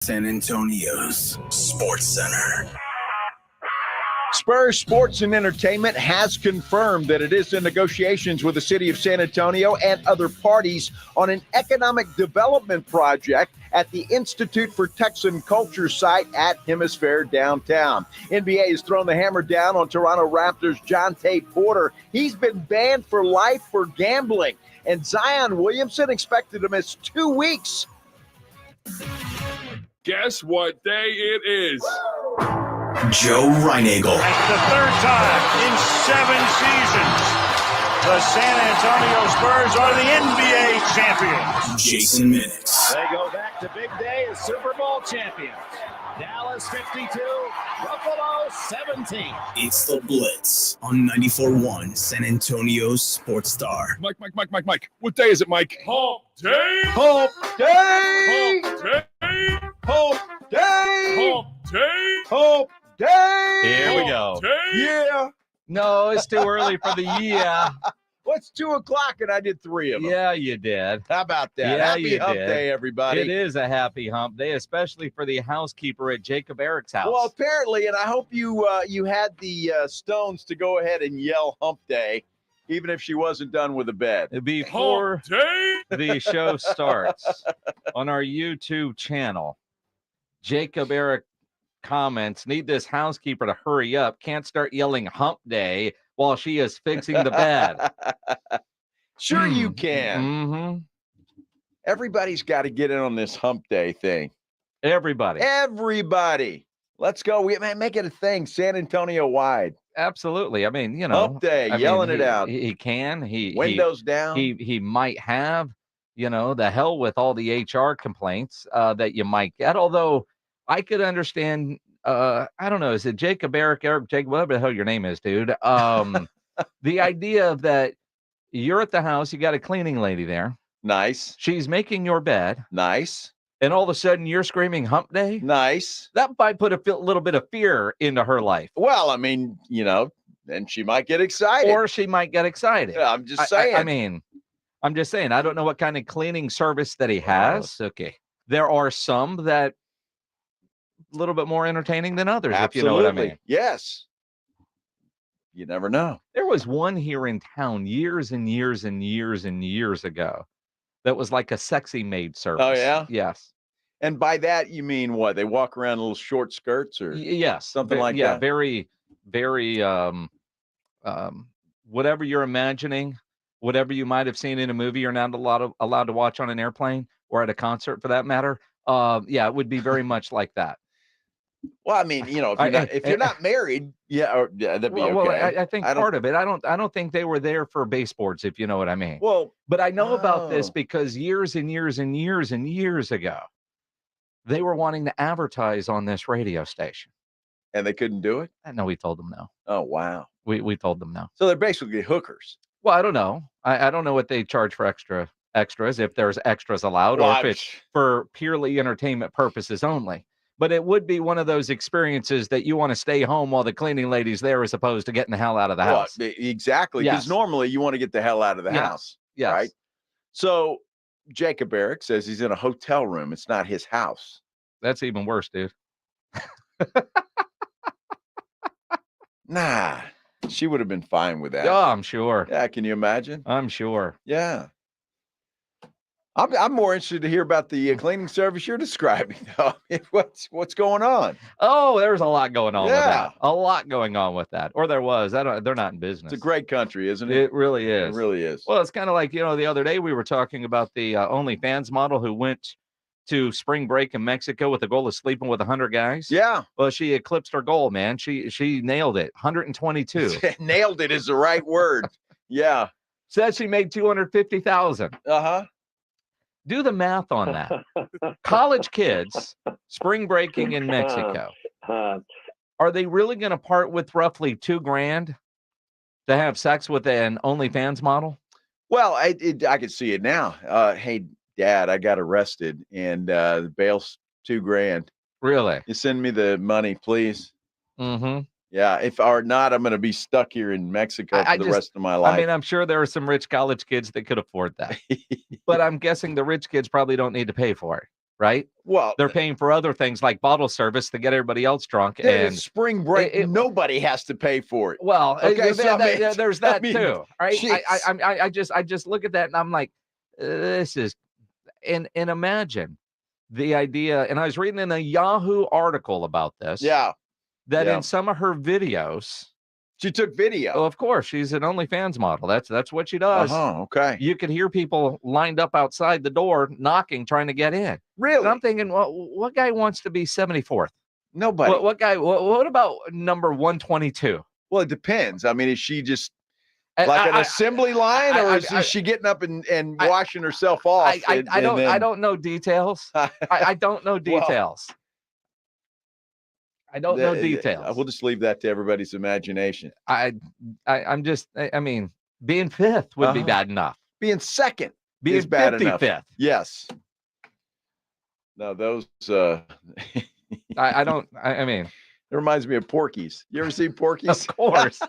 San Antonio's Sports Center. Spurs Sports and Entertainment has confirmed that it is in negotiations with the city of San Antonio and other parties on an economic development project at the Institute for Texan Culture site at Hemisphere downtown. NBA has thrown the hammer down on Toronto Raptors' Jonte Porter. He's been banned for life for gambling, and Zion Williamson expected to miss 2 weeks. Guess what day it is? Joe Reinagel. That's the third time in 7 seasons the San Antonio Spurs are the NBA champions. Jason Minix. They go back to big day as Super Bowl champions. Dallas 52, Buffalo 17. It's the Blitz on 94.1 San Antonio's Sports Star. Mike. What day is it, Mike? Hump day. Hump day! Hump day. Hump day! Hump day. Hump day! Here we go. Hump day. Yeah. No, it's too early for the yeah. What's 2 o'clock and I did 3 of them? Yeah, you did. How about that? Yeah, Happy you Hump did. Day, everybody. It is a happy hump day, especially for the housekeeper at Jacob Eric's house. Well, apparently, and I hope you had the stones to go ahead and yell Hump Day, even if she wasn't done with the bed. Before Hump day. the show starts on our YouTube channel, Jacob Eric comments, need this housekeeper to hurry up. Can't start yelling hump day while she is fixing the bed. Sure you can. Mm-hmm. Everybody's got to get in on this Hump Day thing. Everybody. Everybody. Let's go. We make it a thing, San Antonio wide. Absolutely. I mean, you know. Hump Day, I mean, yelling it out. He can. Windows down. He might have, you know, the hell with all the HR complaints that you might get. Although I could understand, I don't know, is it Jacob, Eric, Jacob, whatever the hell your name is, dude. The idea of that you're at the house, you got a cleaning lady there. Nice. She's making your bed. Nice. And all of a sudden you're screaming hump day. Nice. That might put a little bit of fear into her life. Well, I mean, you know, and she might get excited. Or she might get excited. Yeah, I'm just saying. I mean, I'm just saying, I don't know what kind of cleaning service that he has. Okay. There are some that a little bit more entertaining than others, Absolutely. if you know what I mean. Yes. You never know. There was one here in town years and years and years and years ago that was like a sexy maid service. Oh, yeah? Yes. And by that, you mean what? They walk around in little short skirts or Yes. something like yeah, that? very, very, whatever you're imagining, whatever you might have seen in a movie, you're not allowed to watch on an airplane or at a concert for that matter. Yeah, it would be very much like that. Well, I mean, you know, if you're not married, that'd be okay. Well, I think part of it, I don't think they were there for base sports, if you know what I mean. Well, but I know about this because years and years and years and years ago, they were wanting to advertise on this radio station. And they couldn't do it? No, we told them no. Oh, wow. We told them no. So they're basically hookers. Well, I don't know. I don't know what they charge for extras, if there's extras allowed, or if it's for purely entertainment purposes only. But it would be one of those experiences that you want to stay home while the cleaning lady's there as opposed to getting the hell out of the house. Exactly. Because normally you want to get the hell out of the house. Yes. Right? So Jacob Eric says he's in a hotel room. It's not his house. That's even worse, dude. Nah, she would have been fine with that. Oh, I'm sure. Yeah, can you imagine? I'm sure. Yeah. I'm more interested to hear about the cleaning service you're describing, though. What's going on? Oh, there's a lot going on with Yeah. that. A lot going on with that. Or there was. They're not in business. It's a great country, isn't it? It really is. It really is. Well, it's kind of like, you know, the other day we were talking about the OnlyFans model who went to spring break in Mexico with the goal of sleeping with 100 guys. Yeah. Well, she eclipsed her goal, man. She nailed it. 122. Nailed it is the right word. Yeah. Said she made 250,000. Uh-huh. Do the math on that. College kids spring breaking in Mexico. Are they really going to part with roughly $2,000 to have sex with an OnlyFans model? Well, I can see it now. Hey, Dad, I got arrested and the bail's $2,000. Really? You send me the money, please. Mm-hmm. Yeah. If or not, I'm going to be stuck here in Mexico for the rest of my life. I mean, I'm sure there are some rich college kids that could afford that, but I'm guessing the rich kids probably don't need to pay for it. right? Well, They're paying for other things like bottle service to get everybody else drunk. And spring break, nobody has to pay for it. well, Okay, so there's that too, right? jeez. I just look at that and I'm like, this is, and imagine the idea. And I was reading in a Yahoo article about this. Yeah. That in some of her videos, she took video. Oh, of course, she's an OnlyFans model. That's what she does. Okay. You could hear people lined up outside the door knocking, trying to get in. Really? And I'm thinking, well, what guy wants to be 74th? Nobody. What guy? What about number 122? Well, it depends. I mean, is she just like an assembly line, or is she getting up and washing herself off? I don't know details. I don't know details. I don't know details. We'll just leave that to everybody's imagination. I'm just, I mean, being fifth would be bad enough. Being second is bad enough. Yes. No, those. I mean, it reminds me of Porky's. You ever seen Porky's? Of course.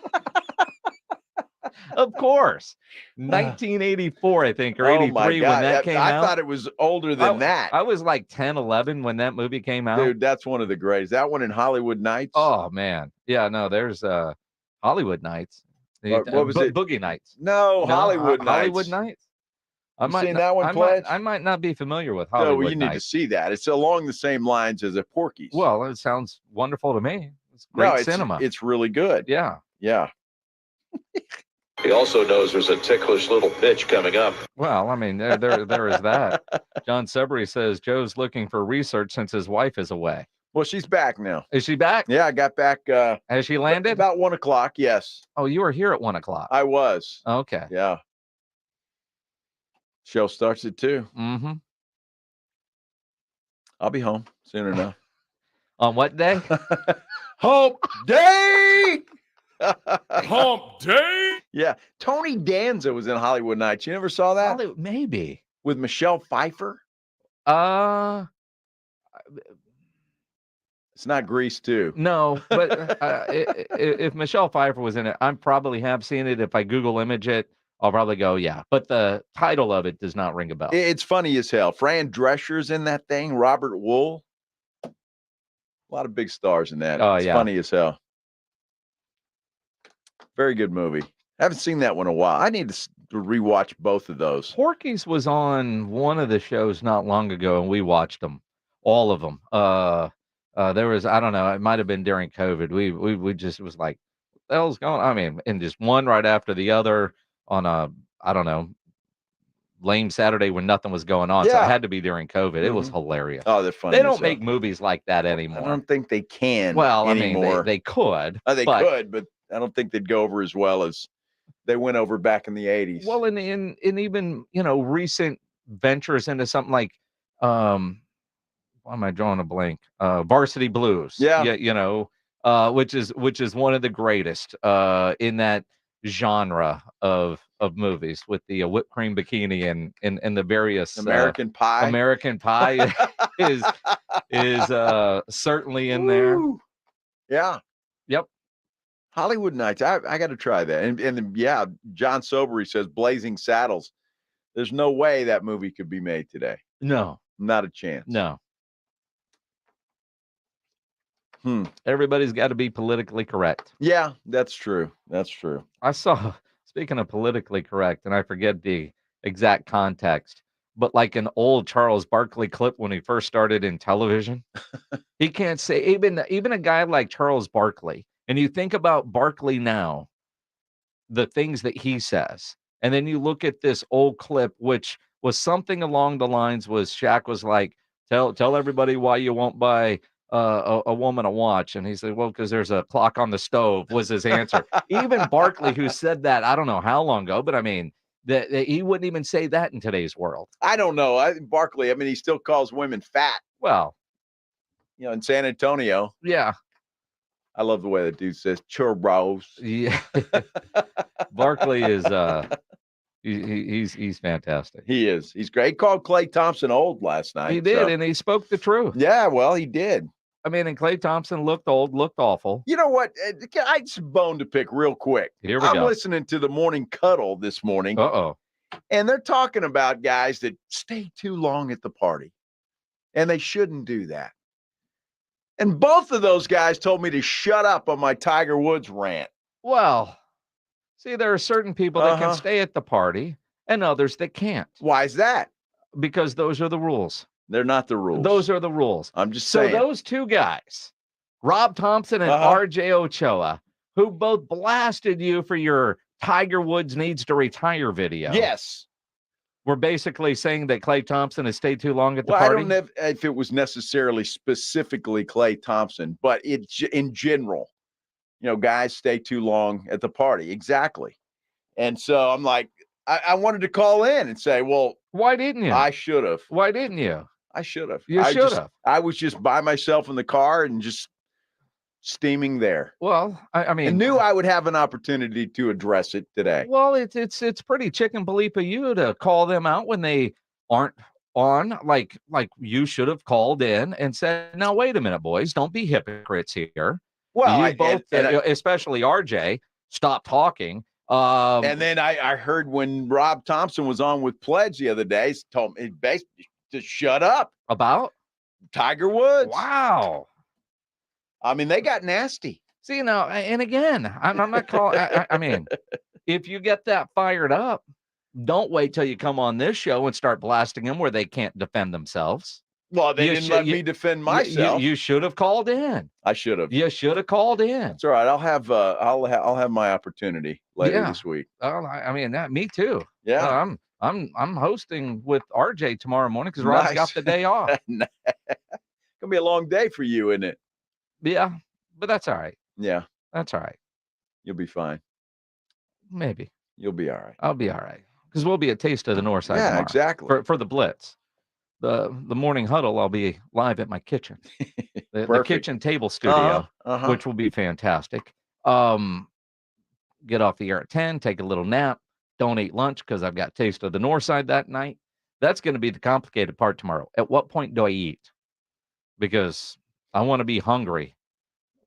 Of course. 1984, I think, or 83 when that came out. I thought it was older than that. I was like 10, 11 when that movie came out. Dude, that's one of the greatest. That one in Hollywood Nights. Oh, man. Yeah, no, there's Hollywood Nights. What was it? Boogie Nights. No, Hollywood Nights. Hollywood Nights. Seen that one, Pledge? I might not be familiar with Hollywood you need to see that. It's along the same lines as a Porky's. Well, it sounds wonderful to me. It's great cinema. It's really good. Yeah. Yeah. He also knows there's a ticklish little pitch coming up. Well, I mean, there is that. John Severy says Joe's looking for research since his wife is away. Well, she's back now. Is she back? Yeah, I got back. Has she landed? About 1 o'clock, yes. Oh, you were here at 1 o'clock. I was. Okay. Yeah. Show starts at 2. Mm-hmm. I'll be home soon enough. On what day? Hump Day! Hump Day? Yeah. Tony Danza was in Hollywood Nights. You never saw that? Maybe. With Michelle Pfeiffer? It's not Grease 2. No, but if Michelle Pfeiffer was in it, I probably have seen it. If I Google image it, I'll probably go, yeah. But the title of it does not ring a bell. It's funny as hell. Fran Drescher's in that thing. Robert Wool. A lot of big stars in that. Oh, it's funny as hell. Very good movie. I haven't seen that one in a while. I need to rewatch both of those. Porky's was on one of the shows not long ago, and we watched them, all of them. There was, I don't know, it might have been during COVID. We just was like, what the hell's going on? I mean, and just one right after the other on a, I don't know, lame Saturday when nothing was going on. So it had to be during COVID. Mm-hmm. It was hilarious. Oh, they're funny. They don't make movies like that anymore. I don't think they can. Well, anymore. I mean, they could. They could, but I don't think they'd go over as well as they went over back in the 80s. Well, in even, recent ventures into something like, why am I drawing a blank? Varsity Blues. Yeah. Which is one of the greatest in that genre of movies with the whipped cream bikini and the various American Pie. American Pie is certainly in there. Yeah. Yep. Hollywood Nights. I got to try that. And yeah, John Sobery says Blazing Saddles. There's no way that movie could be made today. No. Not a chance. No. Everybody's got to be politically correct. Yeah, that's true. That's true. I saw, speaking of politically correct, and I forget the exact context, but like an old Charles Barkley clip when he first started in television. He can't say, even a guy like Charles Barkley, and you think about Barkley now, the things that he says, and then you look at this old clip, which was something along the lines was Shaq was like, tell everybody why you won't buy a woman a watch. And he said, well, because there's a clock on the stove was his answer. Even Barkley, who said that, I don't know how long ago, but I mean, that he wouldn't even say that in today's world. I don't know. Barkley, I mean, he still calls women fat. Well, in San Antonio. Yeah. I love the way the dude says churros. Yeah. Barkley is he's fantastic. He is. He's great. He called Klay Thompson old last night. He did, and he spoke the truth. Yeah, well, he did. I mean, and Klay Thompson looked old, looked awful. You know what? I just bone to pick real quick. Here we go. I'm listening to the Morning Cuddle this morning. Uh-oh. And they're talking about guys that stay too long at the party. And they shouldn't do that. And both of those guys told me to shut up on my Tiger Woods rant. Well, see, there are certain people that can stay at the party and others that can't. Why is that? Because those are the rules. They're not the rules. Those are the rules. I'm just saying. So those two guys, Rob Thompson and RJ Ochoa, who both blasted you for your Tiger Woods needs to retire video. Yes. We're basically saying that Klay Thompson has stayed too long at the party. party. I don't know if it was necessarily specifically Klay Thompson, but in general, guys stay too long at the party. Exactly. And so I'm like, I wanted to call in and say, well, why didn't you? I should have. Why didn't you? I should have. You should have. I was just by myself in the car and just steaming there. Well, I mean, I knew I would have an opportunity to address it today. Well, it's pretty chicken bleep of you to call them out when they aren't on. Like you should have called in and said, "Now wait a minute, boys, don't be hypocrites here." Well, you both, especially RJ, stop talking. And then I heard when Rob Thompson was on with Pledge the other day, he told me basically to shut up about Tiger Woods. Wow. I mean, they got nasty. See, and again, I'm not calling. I mean, if you get that fired up, don't wait till you come on this show and start blasting them where they can't defend themselves. Well, they didn't let me defend myself. You should have called in. I should have. You should have called in. It's all right. I'll have my opportunity later this week. I mean, me too. Yeah. I'm hosting with RJ tomorrow morning because Rob's got the day off. Gonna be a long day for you, isn't it? Yeah, but that's all right. Yeah, that's all right. You'll be fine. Maybe you'll be all right. I'll be all right because we'll be a taste of the North Side. Yeah, exactly. For the Blitz, the morning huddle. I'll be live at my kitchen, the kitchen table studio, which will be fantastic. Get off the air at 10, take a little nap, don't eat lunch because I've got taste of the North Side that night. That's going to be the complicated part tomorrow. At what point do I eat? Because I want to be hungry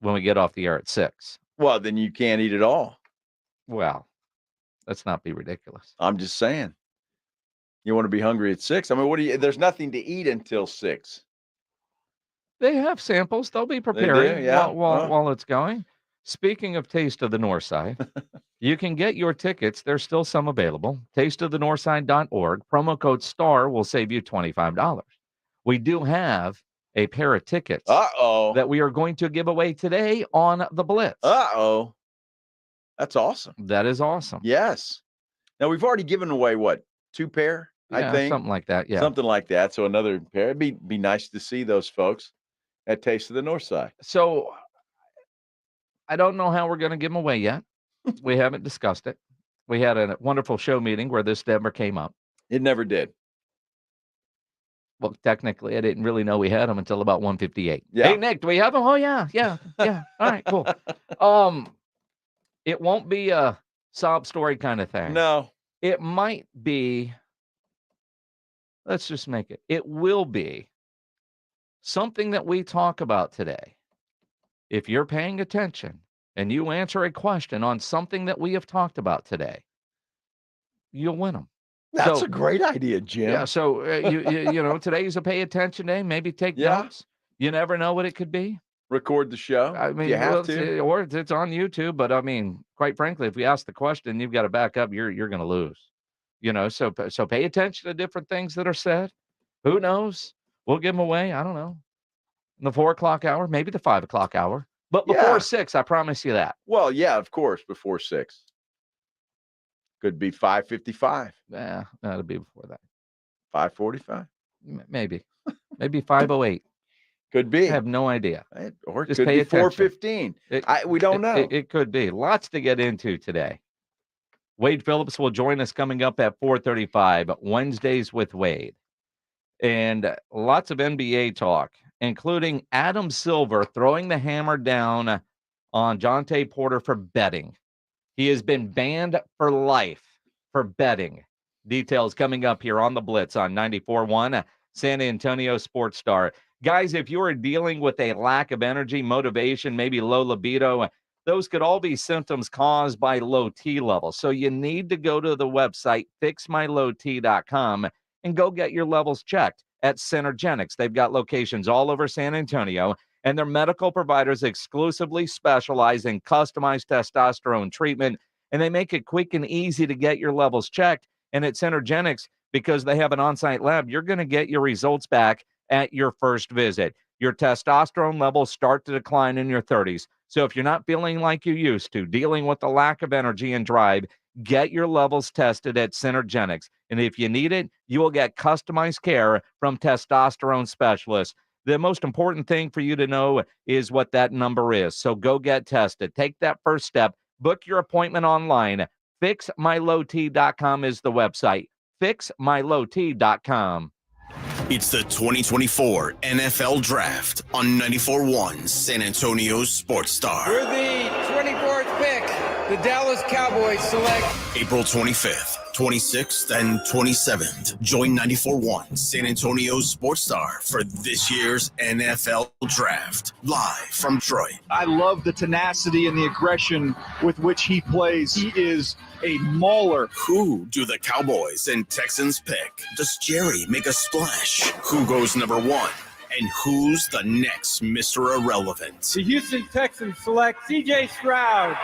when we get off the air at 6. Well, then you can't eat at all. Well, let's not be ridiculous. I'm just saying. You want to be hungry at 6? I mean, there's nothing to eat until 6. They have samples. They'll be preparing while it's going. Speaking of Taste of the North Side, you can get your tickets. There's still some available. tasteofthenorthside.org. Promo code STAR will save you $25. We do have a pair of tickets that we are going to give away today on the Blitz. That's awesome. That is awesome. Yes. Now, we've already given away, 2 pair, I think? Something like that, yeah. Something like that. So another pair. It'd be nice to see those folks at Taste of the North Side. So I don't know how we're going to give them away yet. We haven't discussed it. We had a wonderful show meeting where this never came up. It never did. Well, technically, I didn't really know we had them until about 1:58. Yeah. Hey, Nick, do we have them? Oh, yeah. All right, cool. It won't be a sob story kind of thing. No. It might be, let's just make it. It will be something that we talk about today. If you're paying attention and you answer a question on something that we have talked about today, you'll win them. That's a great idea, Jim. Yeah, so today's a pay attention day. Maybe take notes. You never know what it could be. Record the show. I mean, you have to, or it's on YouTube. But I mean, quite frankly, if we ask the question, you've got to back up. You're going to lose. So pay attention to different things that are said. Who knows? We'll give them away. I don't know. In the 4 o'clock hour, maybe the 5 o'clock hour, but before 6, I promise you that. Well, yeah, of course, before 6. Could be 5:55. Yeah, that'll be before that. 5:45. Maybe 5:08. Could be. I have no idea. Or it could be 4:15. We don't know. It could be. Lots to get into today. Wade Phillips will join us coming up at 4:35. Wednesdays with Wade, and lots of NBA talk, including Adam Silver throwing the hammer down on Jonte Porter for betting. He has been banned for life for betting. Details coming up here on the Blitz on 94.1 San Antonio Sports Star. Guys, if you are dealing with a lack of energy, motivation, maybe low libido, those could all be symptoms caused by low T levels. So you need to go to the website, fixmylowt.com, and go get your levels checked. at Synergenics. They've got locations all over San Antonio, and their medical providers exclusively specialize in customized testosterone treatment, and they make it quick and easy to get your levels checked. And at Synergenics, because they have an on-site lab, you're going to get your results back at your first visit. Your testosterone levels start to decline in your 30s. So if you're not feeling like you used to, dealing with the lack of energy and drive, get your levels tested at Synergenics. And if you need it, you will get customized care from testosterone specialists. The most important thing for you to know is what that number is. So go get tested. Take that first step. Book your appointment online. FixMyLowT.com is the website. FixMyLowT.com. It's the 2024 NFL Draft on 94.1 San Antonio's Sports Star. We're the 24th pick. The Dallas Cowboys select April 25th, 26th, and 27th. Join 94.1 San Antonio's Sports Star for this year's NFL Draft. Live from Detroit. I love the tenacity and the aggression with which he plays. He is a mauler. Who do the Cowboys and Texans pick? Does Jerry make a splash? Who goes number one? And who's the next Mr. Irrelevant? the Houston Texans select C.J. Stroud.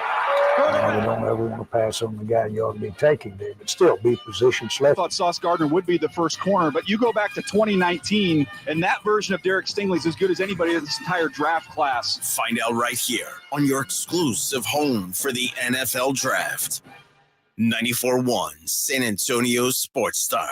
You don't ever want to pass on the guy you ought to be taking there, but still be position I select. thought Sauce Gardner would be the first corner, but you go back to 2019, and that version of Derek Stingley is as good as anybody in this entire draft class. Find out right here on your exclusive home for the NFL Draft. 94.1 San Antonio's Sports Star.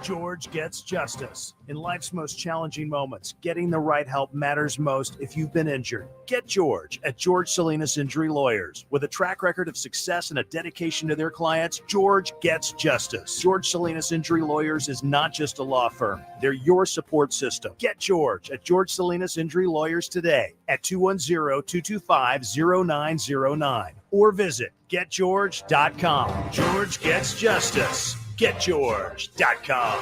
George gets justice. In life's most challenging moments, getting the right help matters most if you've been injured. Get George at George Salinas Injury Lawyers. With a track record of success and a dedication to their clients, George gets justice. George Salinas Injury Lawyers is not just a law firm. They're your support system. Get George at George Salinas Injury Lawyers today at 210-225-0909 or visit getgeorge.com. George gets justice. GetGeorge.com.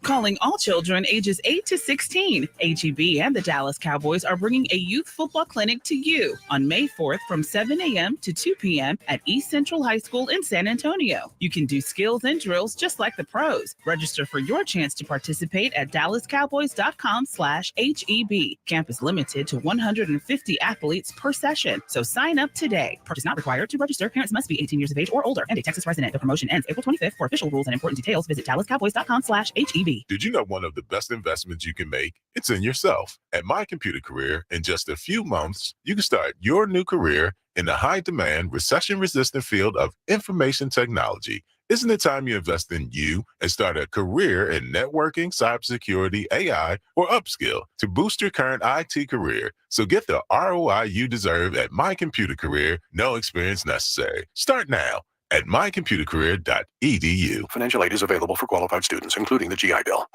Calling all children ages 8 to 16. HEB and the Dallas Cowboys are bringing a youth football clinic to you on May 4th from 7 a.m. to 2 p.m. at East Central High School in San Antonio. You can do skills and drills just like the pros. Register for your chance to participate at dallascowboys.com/HEB. Camp is limited to 150 athletes per session, so sign up today. Purchase not required to register. Parents must be 18 years of age or older and a Texas resident. The promotion ends April 25th. For official rules and important details, visit dallascowboys.com/HEB. Did you know one of the best investments you can make? It's in yourself. At My Computer Career, in just a few months, you can start your new career in the high-demand, recession-resistant field of information technology. Isn't it time you invest in you and start a career in networking, cybersecurity, AI, or upskill to boost your current IT career? So get the ROI you deserve at My Computer Career. No experience necessary. Start now at mycomputercareer.edu. Financial aid is available for qualified students, including the GI Bill.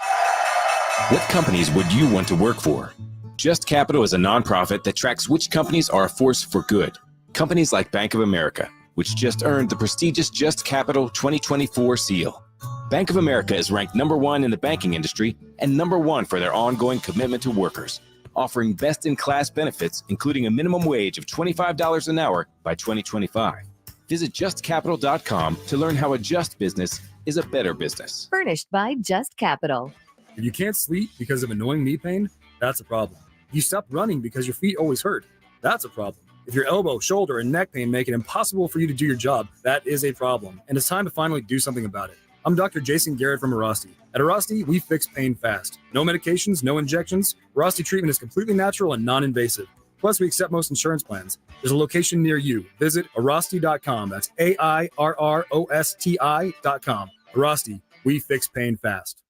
What companies would you want to work for? Just Capital is a nonprofit that tracks which companies are a force for good. Companies like Bank of America, which just earned the prestigious Just Capital 2024 seal. Bank of America is ranked #1 in the banking industry and #1 for their ongoing commitment to workers, offering best-in-class benefits, including a minimum wage of $25 an hour by 2025. Visit justcapital.com to learn how a just business is a better business. Furnished by Just Capital. If you can't sleep because of annoying knee pain, that's a problem. If you stop running because your feet always hurt, that's a problem. If your elbow, shoulder, and neck pain make it impossible for you to do your job, that is a problem. And it's time to finally do something about it. I'm Dr. Jason Garrett from Arasti. At Arasti, we fix pain fast. No medications, no injections. Arasti treatment is completely natural and non-invasive. Plus, we accept most insurance plans. There's a location near you. Visit Arasti.com. That's AIRROSTI.com. Arasti, we fix pain fast.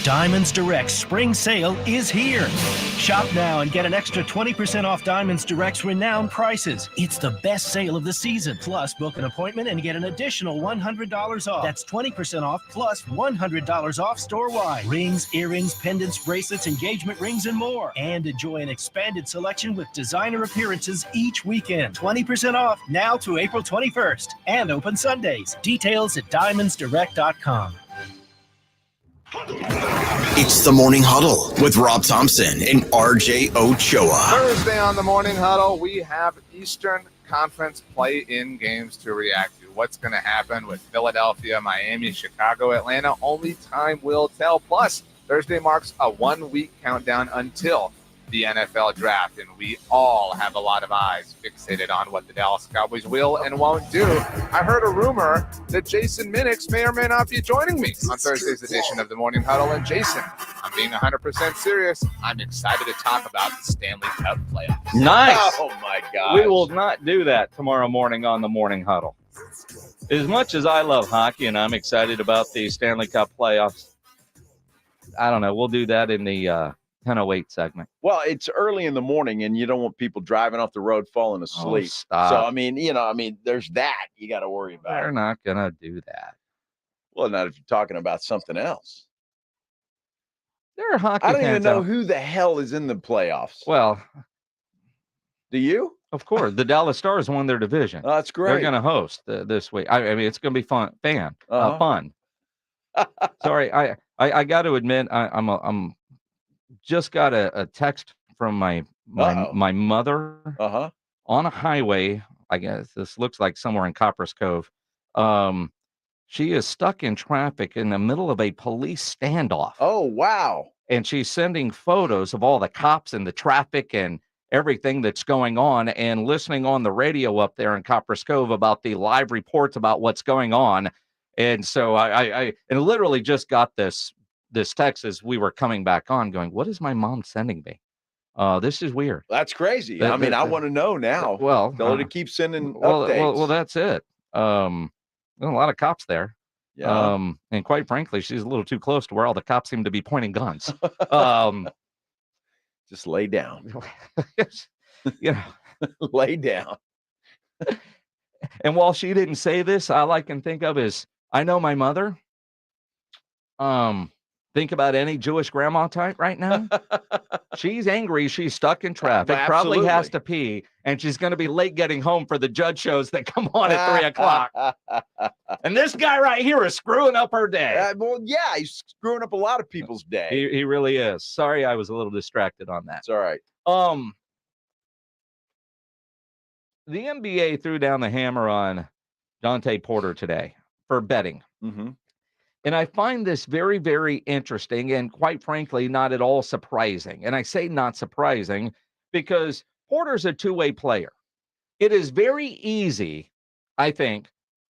Diamonds Direct's spring sale is here. Shop now and get an extra 20% off Diamonds Direct's renowned prices. It's the best sale of the season. Plus, book an appointment and get an additional $100 off. That's 20% off plus $100 off store-wide. Rings, earrings, pendants, bracelets, engagement rings, and more. And enjoy an expanded selection with designer appearances each weekend. 20% off now to April 21st and open Sundays. Details at diamondsdirect.com. It's the Morning Huddle with Rob Thompson and RJ Ochoa. Thursday on the Morning Huddle, we have Eastern Conference play-in games to react to. What's going to happen with Philadelphia, Miami, Chicago, Atlanta? Only time will tell. Plus, Thursday marks a 1-week countdown until the NFL draft, and we all have a lot of eyes fixated on what the Dallas Cowboys will and won't do. I heard a rumor that Jason Minix may or may not be joining me on Thursday's edition of the Morning Huddle. And Jason, I'm being 100% serious. I'm excited to talk about the Stanley Cup playoffs. Nice. Oh, my God. We will not do that tomorrow morning on the Morning Huddle. As much as I love hockey and I'm excited about the Stanley Cup playoffs, I don't know. We'll do that in the 10:08 segment. Well, it's early in the morning, and you don't want people driving off the road falling asleep. Oh, stop. So, I mean, there's that you got to worry about. They're not going to do that. Well, not if you're talking about something else. There are hockey I don't even fans know out- who the hell is in the playoffs. Well, do you? Of course. The Dallas Stars won their division. Oh, that's great. They're going to host this week. I mean, it's going to be fun. Fun. Sorry, I got to admit, I'm just got a text from my mother on a highway. I guess this looks like somewhere in Copper's Cove. She is stuck in traffic in the middle of a police standoff. Oh, wow. And she's sending photos of all the cops and the traffic and everything that's going on, and listening on the radio up there in Copper's Cove about the live reports about what's going on. And so I literally just got this text as we were coming back on, going, what is my mom sending me? This is weird. That's crazy. I want to know now. Well, tell her to keep sending updates. Well, that's it. There's a lot of cops there. Yeah. And quite frankly, she's a little too close to where all the cops seem to be pointing guns. Just lay down. Lay down. And while she didn't say this, all I can think of is, I know my mother. Think about any Jewish grandma type right now. She's angry. She's stuck in traffic. Probably has to pee, and she's going to be late getting home for the judge shows that come on at 3:00. And this guy right here is screwing up her day. Well, yeah, he's screwing up a lot of people's day. He really is. Sorry, I was a little distracted on that. It's all right. The NBA threw down the hammer on Dante Porter today for betting. Mm-hmm. And I find this very, very interesting and, quite frankly, not at all surprising. And I say not surprising because Porter's a two-way player. It is very easy, I think,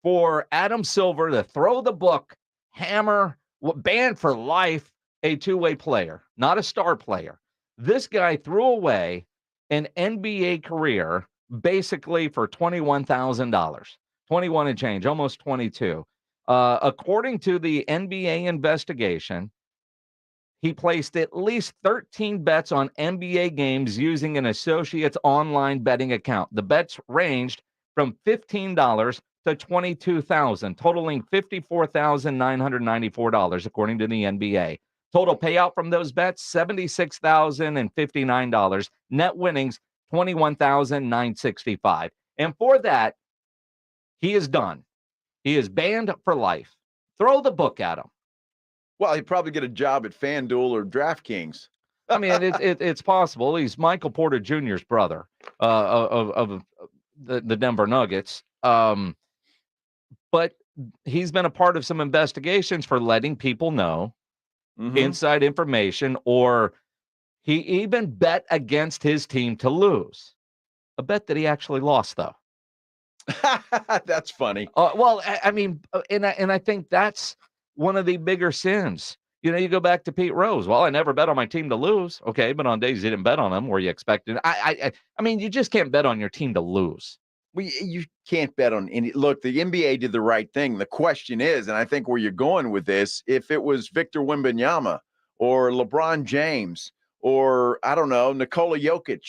for Adam Silver to throw the book, hammer, ban for life, a two-way player, not a star player. This guy threw away an NBA career basically for $21,000, 21 and change, almost 22. According to the NBA investigation, he placed at least 13 bets on NBA games using an associate's online betting account. The bets ranged from $15 to $22,000, totaling $54,994, according to the NBA. Total payout from those bets, $76,059. Net winnings, $21,965. And for that, he is done. He is banned for life. Throw the book at him. Well, he'd probably get a job at FanDuel or DraftKings. I mean, it's possible. He's Michael Porter Jr.'s brother of the Denver Nuggets. But he's been a part of some investigations for letting people know inside information, or he even bet against his team to lose. A bet that he actually lost, though. That's funny. Well, I mean, and I think that's one of the bigger sins. You know, you go back to Pete Rose. Well, I never bet on my team to lose. Okay, but on days you didn't bet on them, were you expecting? I mean, you just can't bet on your team to lose. Well, you can't bet on any. Look, the NBA did the right thing. The question is, and I think where you're going with this, if it was Victor Wembanyama or LeBron James or, I don't know, Nikola Jokic,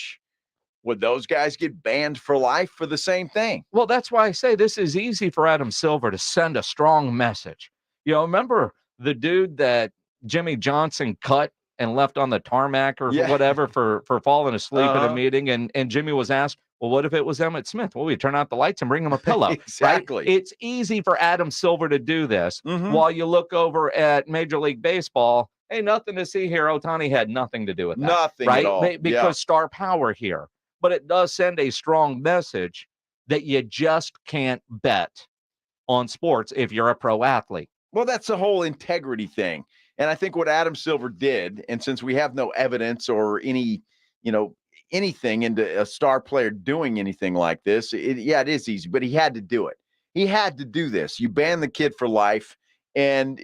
would those guys get banned for life for the same thing? Well, that's why I say this is easy for Adam Silver to send a strong message. You know, remember the dude that Jimmy Johnson cut and left on the tarmac or whatever for falling asleep at a meeting? And Jimmy was asked, well, what if it was Emmitt Smith? Well, we turn out the lights and bring him a pillow. Exactly. Right? It's easy for Adam Silver to do this while you look over at Major League Baseball. Hey, nothing to see here. Ohtani had nothing to do with that. Nothing right? at all. Because star power here. But it does send a strong message that you just can't bet on sports if you're a pro athlete. Well, that's the whole integrity thing. And I think what Adam Silver did, and since we have no evidence or any, anything into a star player doing anything like this, it is easy, but he had to do it. He had to do this. You ban the kid for life, and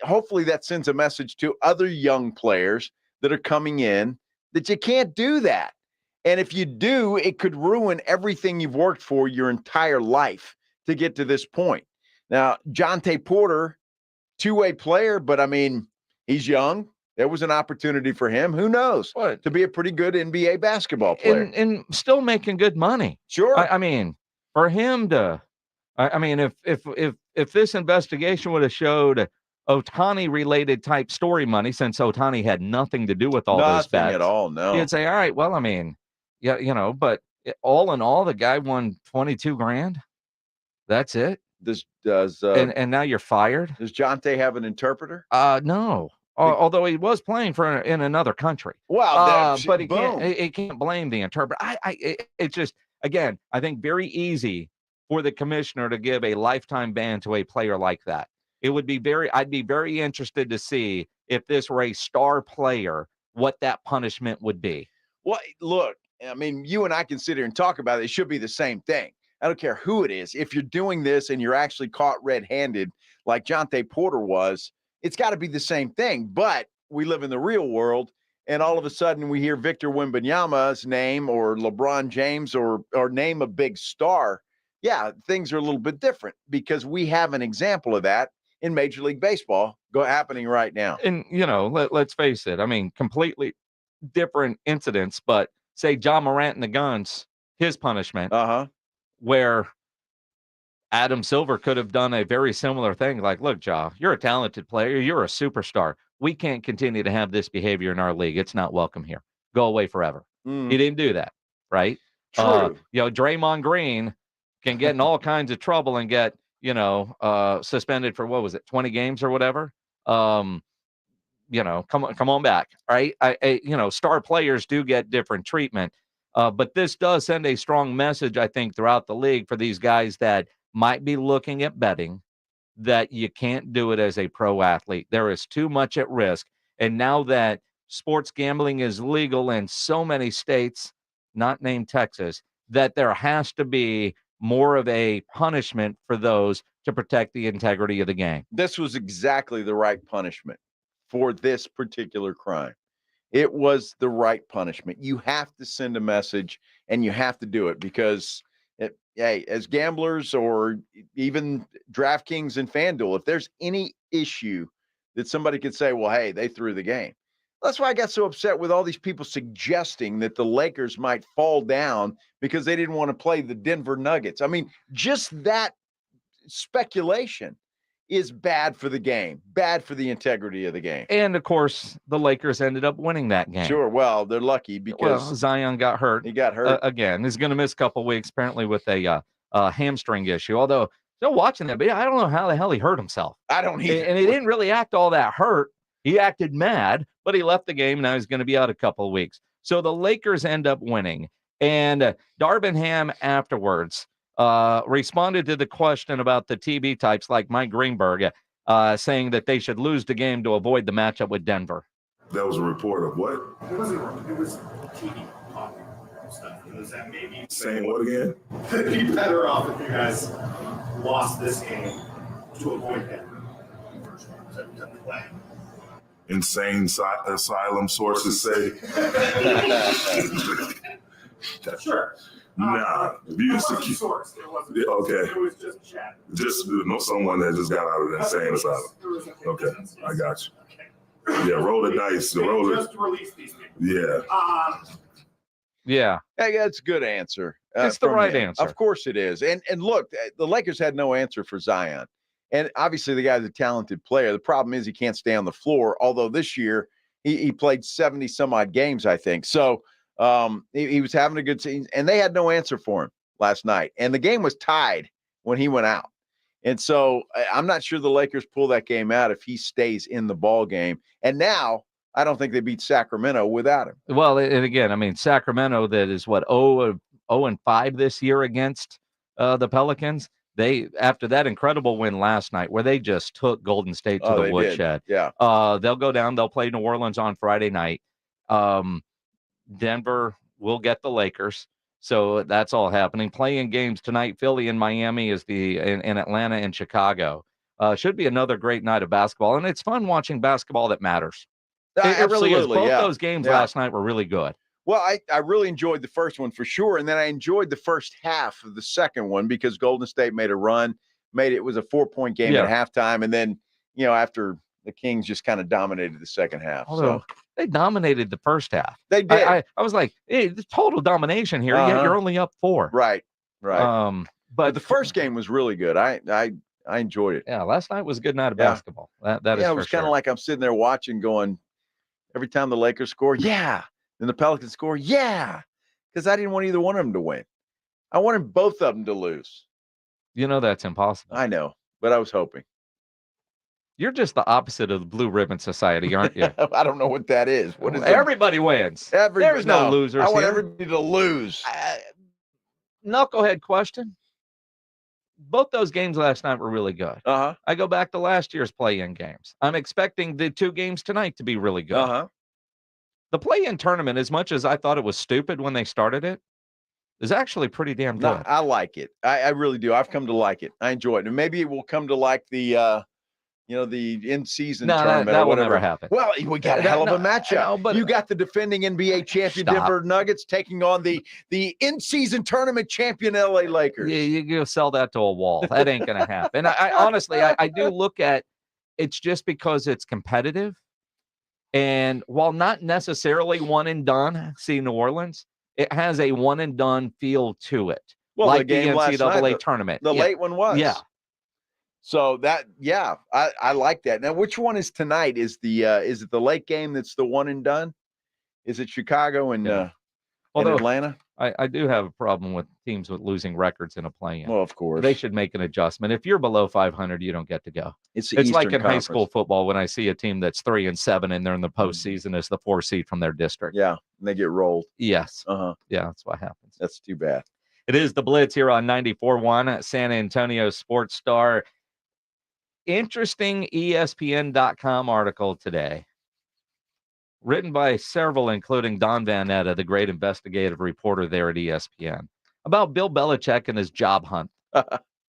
hopefully that sends a message to other young players that are coming in that you can't do that. And if you do, it could ruin everything you've worked for your entire life to get to this point. Now, Jonte Porter, two-way player, but I mean, he's young. There was an opportunity for him. Who knows? To be a pretty good NBA basketball player. And still making good money. Sure. I mean, for him to, I mean, if this investigation would have showed Ohtani-related type story money, since Ohtani had nothing to do with all those bets. Nothing at all, no. You'd say, all right, well, I mean, yeah, but all in all, the guy won $22,000. That's it. And now you're fired. Does Jonte have an interpreter? No. Although he was playing in another country. Wow, but he can't blame the interpreter. It's just, again, I think very easy for the commissioner to give a lifetime ban to a player like that. I'd be very interested to see if this were a star player, what that punishment would be. Well, look, I mean, you and I can sit here and talk about it. It should be the same thing. I don't care who it is. If you're doing this and you're actually caught red-handed like Jonte Porter was, it's got to be the same thing. But we live in the real world, and all of a sudden we hear Victor Wembanyama's name or LeBron James or name a big star. Yeah, things are a little bit different because we have an example of that in Major League Baseball happening right now. And, let's face it. I mean, completely different incidents, but say John Morant and the Guns, his punishment, where Adam Silver could have done a very similar thing. Like, look, Ja, you're a talented player. You're a superstar. We can't continue to have this behavior in our league. It's not welcome here. Go away forever. He didn't do that, right? True. Draymond Green can get in all kinds of trouble and get, suspended for, 20 games or whatever. Come on back, right? Star players do get different treatment. But this does send a strong message, I think, throughout the league for these guys that might be looking at betting, that you can't do it as a pro athlete. There is too much at risk. And now that sports gambling is legal in so many states, not named Texas, that there has to be more of a punishment for those to protect the integrity of the game. This was exactly the right punishment for this particular crime. It was the right punishment. You have to send a message, and you have to do it because, as gamblers or even DraftKings and FanDuel, if there's any issue that somebody could say, well, hey, they threw the game. That's why I got so upset with all these people suggesting that the Lakers might fall down because they didn't want to play the Denver Nuggets. I mean, just that speculation is bad for the game, bad for the integrity of the game. And, of course, the Lakers ended up winning that game. Sure. Well, they're lucky because Zion got hurt. He got hurt. Again, he's going to miss a couple of weeks, apparently, with a hamstring issue. Although, still watching that, but I don't know how the hell he hurt himself. I don't either. And he didn't really act all that hurt. He acted mad, but he left the game. Now he's going to be out a couple of weeks. So the Lakers end up winning. And Darvin Ham afterwards responded to the question about the TV types like Mike Greenberg, saying that they should lose the game to avoid the matchup with Denver. That was a report of what? It was TV talking stuff. It was that maybe saying what again? It'd be better off if you guys lost this game to avoid Denver in the first round to play. Insane asylum sources say. Sure. Nah, it wasn't sourced. It wasn't. Okay. It was just chat. Just someone that just got out of the insane asylum. Okay, I got you. Okay. Yeah, roll the dice. Just release these people. Yeah. Yeah. Hey, that's a good answer. It's the right answer. Of course it is. And look, the Lakers had no answer for Zion. And obviously the guy's a talented player. The problem is he can't stay on the floor, although this year he played 70 some odd games, I think. So he was having a good season, and they had no answer for him last night. And the game was tied when he went out. And so I'm not sure the Lakers pull that game out if he stays in the ball game. And now I don't think they beat Sacramento without him. Well, and again, I mean, Sacramento that is 0-5 this year against the Pelicans. They, after that incredible win last night where they just took Golden State to the woodshed. Yeah. They'll go down. They'll play New Orleans on Friday night. Denver will get the Lakers. So that's all happening. Playing games tonight, Philly and Miami is in Atlanta and Chicago. Should be another great night of basketball. And it's fun watching basketball that matters. It really is. Both those games last night were really good. Well, I really enjoyed the first one for sure. And then I enjoyed the first half of the second one because Golden State made a run, it was a 4-point game at halftime. And then, after the Kings just kind of dominated the second half. Although they dominated the first half. They did. I was like, hey, total domination here. Yet you're only up 4. Right. But the first game was really good. I enjoyed it. Yeah, last night was a good night of basketball. That is it was kind of like I'm sitting there watching going, every time the Lakers score, then the Pelicans score, because I didn't want either one of them to win. I wanted both of them to lose. That's impossible. I know, but I was hoping. You're just the opposite of the Blue Ribbon Society, aren't you? I don't know what that is. What is everybody wins. There's no losers I want here. everybody to lose. Knucklehead question. Both those games last night were really good. I go back to last year's play-in games. I'm expecting the 2 games tonight to be really good. The play-in tournament, as much as I thought it was stupid when they started it, is actually pretty damn good. No, I like it. I really do. I've come to like it. I enjoy it. And maybe it will come to like the in-season tournament. That or will never happen. Well, we got a hell of a matchup. But you got the defending NBA champion Denver Nuggets taking on the in-season tournament champion LA Lakers. Yeah, you go sell that to a wall. That ain't going to happen. I honestly, I do look at it's just because it's competitive. And while not necessarily one and done, see New Orleans, it has a one and done feel to it. Well, like the game the NCAA last night, tournament. The late one was. Yeah. So I like that. Now, which one is tonight? Is it the late game that's the one and done? Is it Chicago and Atlanta? I do have a problem with teams with losing records in a play-in. Well, of course. They should make an adjustment. If you're below 500, you don't get to go. It's like in high school football when I see a team that's 3-7 and they're in the postseason as the 4 seed from their district. Yeah, and they get rolled. Yes. Yeah, that's what happens. That's too bad. It is the Blitz here on 94.1 San Antonio Sports Star. Interesting ESPN.com article today, written by several, including Don Van Etta, the great investigative reporter there at ESPN, about Bill Belichick and his job hunt.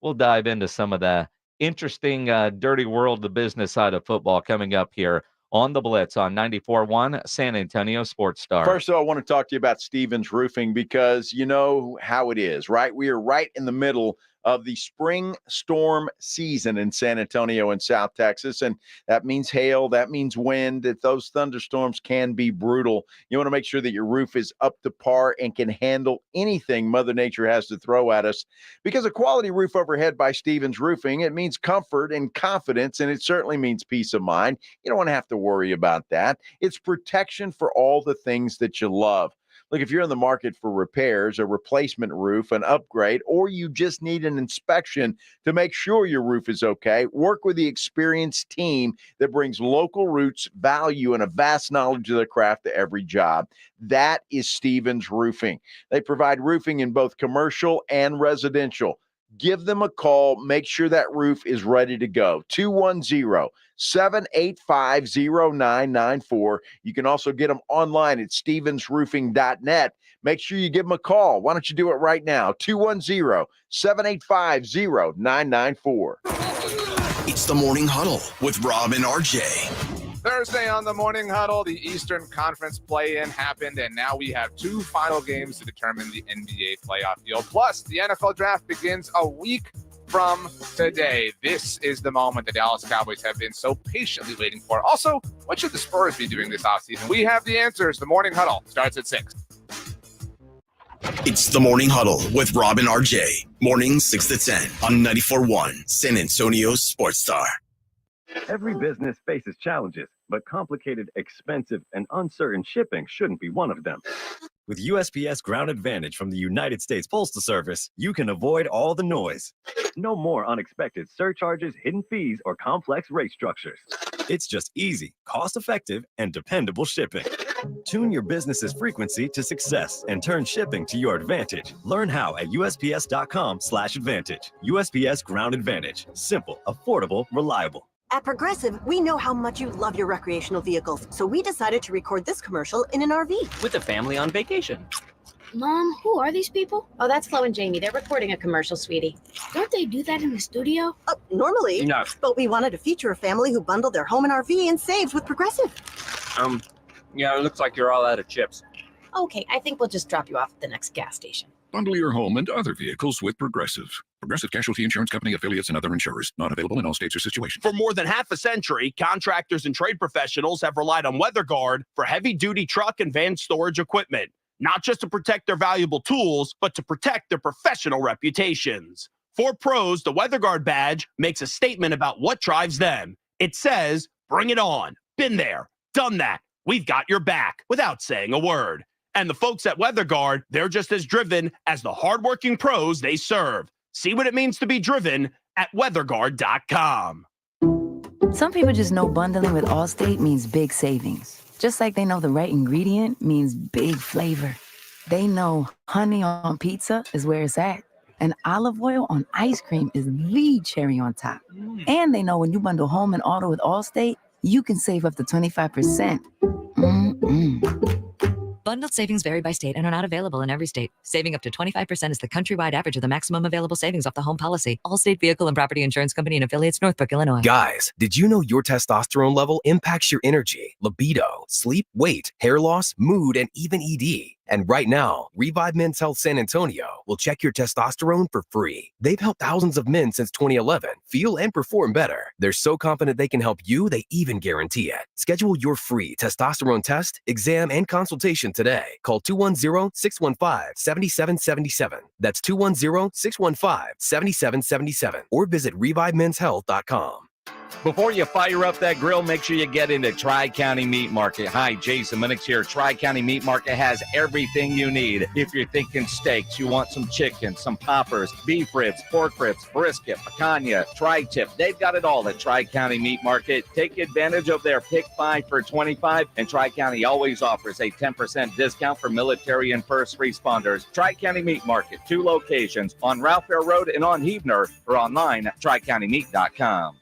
We'll dive into some of the interesting, dirty world, the business side of football coming up here on the Blitz on 94.1 San Antonio Sports Star. First of all, I want to talk to you about Stevens Roofing because you know how it is, right? We are right in the middle of the spring storm season in San Antonio and South Texas. And that means hail, that means wind, that those thunderstorms can be brutal. You want to make sure that your roof is up to par and can handle anything Mother Nature has to throw at us. Because a quality roof overhead by Stevens Roofing, it means comfort and confidence, and it certainly means peace of mind. You don't want to have to worry about that. It's protection for all the things that you love. Look, if you're in the market for repairs, a replacement roof, an upgrade, or you just need an inspection to make sure your roof is okay, work with the experienced team that brings local roots, value, and a vast knowledge of the craft to every job. That is Stevens Roofing. They provide roofing in both commercial and residential. Give them a call. Make sure that roof is ready to go. 210-785-0994. You can also get them online at stevensroofing.net. Make sure you give them a call. Why don't you do it right now? 210-785-0994. It's the Morning Huddle with Rob and RJ. Thursday on the Morning Huddle, the Eastern Conference play-in happened, and now we have 2 final games to determine the NBA playoff field. Plus, the NFL draft begins a week from today. This is the moment the Dallas Cowboys have been so patiently waiting for. Also, what should the Spurs be doing this offseason? We have the answers. The Morning Huddle starts at 6. It's the Morning Huddle with Rob and RJ. Mornings 6 to 10 on 94.1 San Antonio Sports Star. Every business faces challenges, but complicated, expensive, and uncertain shipping shouldn't be one of them. With USPS Ground Advantage from the United States Postal Service, you can avoid all the noise. No more unexpected surcharges, hidden fees, or complex rate structures. It's just easy, cost-effective, and dependable shipping. Tune your business's frequency to success and turn shipping to your advantage. Learn how at USPS.com/advantage. USPS Ground Advantage. Simple, affordable, reliable. At Progressive, we know how much you love your recreational vehicles, so we decided to record this commercial in an RV. With a family on vacation. Mom, who are these people? Oh, that's Flo and Jamie. They're recording a commercial, sweetie. Don't they do that in the studio? Normally. No. But we wanted to feature a family who bundled their home and RV and saved with Progressive. Yeah, it looks like you're all out of chips. Okay, I think we'll just drop you off at the next gas station. Bundle your home and other vehicles with Progressive. Progressive Casualty Insurance Company, affiliates, and other insurers. Not available in all states or situations. For more than half a century, contractors and trade professionals have relied on WeatherGuard for heavy-duty truck and van storage equipment, not just to protect their valuable tools, but to protect their professional reputations. For pros, the WeatherGuard badge makes a statement about what drives them. It says, "Bring it on. Been there. Done that. We've got your back," without saying a word. And the folks at WeatherGuard, they're just as driven as the hardworking pros they serve. See what it means to be driven at weatherguard.com. Some people just know bundling with Allstate means big savings. Just like they know the right ingredient means big flavor. They know honey on pizza is where it's at. And olive oil on ice cream is the cherry on top. And they know when you bundle home and auto with Allstate, you can save up to 25%. Bundled savings vary by state and are not available in every state. Saving up to 25% is the countrywide average of the maximum available savings off the home policy. Allstate Vehicle and Property Insurance Company and affiliates, Northbrook, Illinois. Guys, did you know your testosterone level impacts your energy, libido, sleep, weight, hair loss, mood, and even ED? And right now, Revive Men's Health San Antonio will check your testosterone for free. They've helped thousands of men since 2011 feel and perform better. They're so confident they can help you, they even guarantee it. Schedule your free testosterone test, exam, and consultation today. Call 210-615-7777. That's 210-615-7777. Or visit ReviveMen'sHealth.com. Before you fire up that grill, make sure you get into Tri-County Meat Market. Hi, Jason Minix here. Tri-County Meat Market has everything you need. If you're thinking steaks, you want some chicken, some poppers, beef ribs, pork ribs, brisket, picanha, tri-tip. They've got it all at Tri-County Meat Market. Take advantage of their Pick 5 for $25, and Tri-County always offers a 10% discount for military and first responders. Tri-County Meat Market, 2 locations on Ralph Fair Road and on Heavener, or online at tricountymeat.com.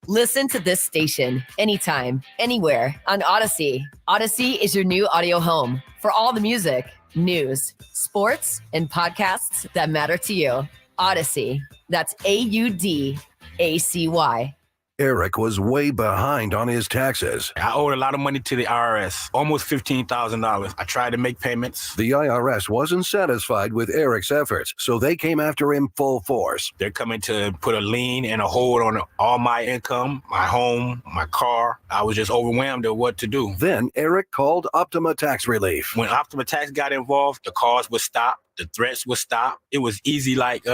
Listen to this station anytime, anywhere on Odyssey. Odyssey is your new audio home for all the music, news, sports, and podcasts that matter to you. Odyssey. That's AUDACY. Eric was way behind on his taxes. I owed a lot of money to the IRS, almost $15,000. I tried to make payments. The IRS wasn't satisfied with Eric's efforts, so they came after him full force. They're coming to put a lien and a hold on all my income, my home, my car. I was just overwhelmed at what to do. Then Eric called Optima Tax Relief. When Optima Tax got involved, the calls would stop, the threats would stop. It was easy like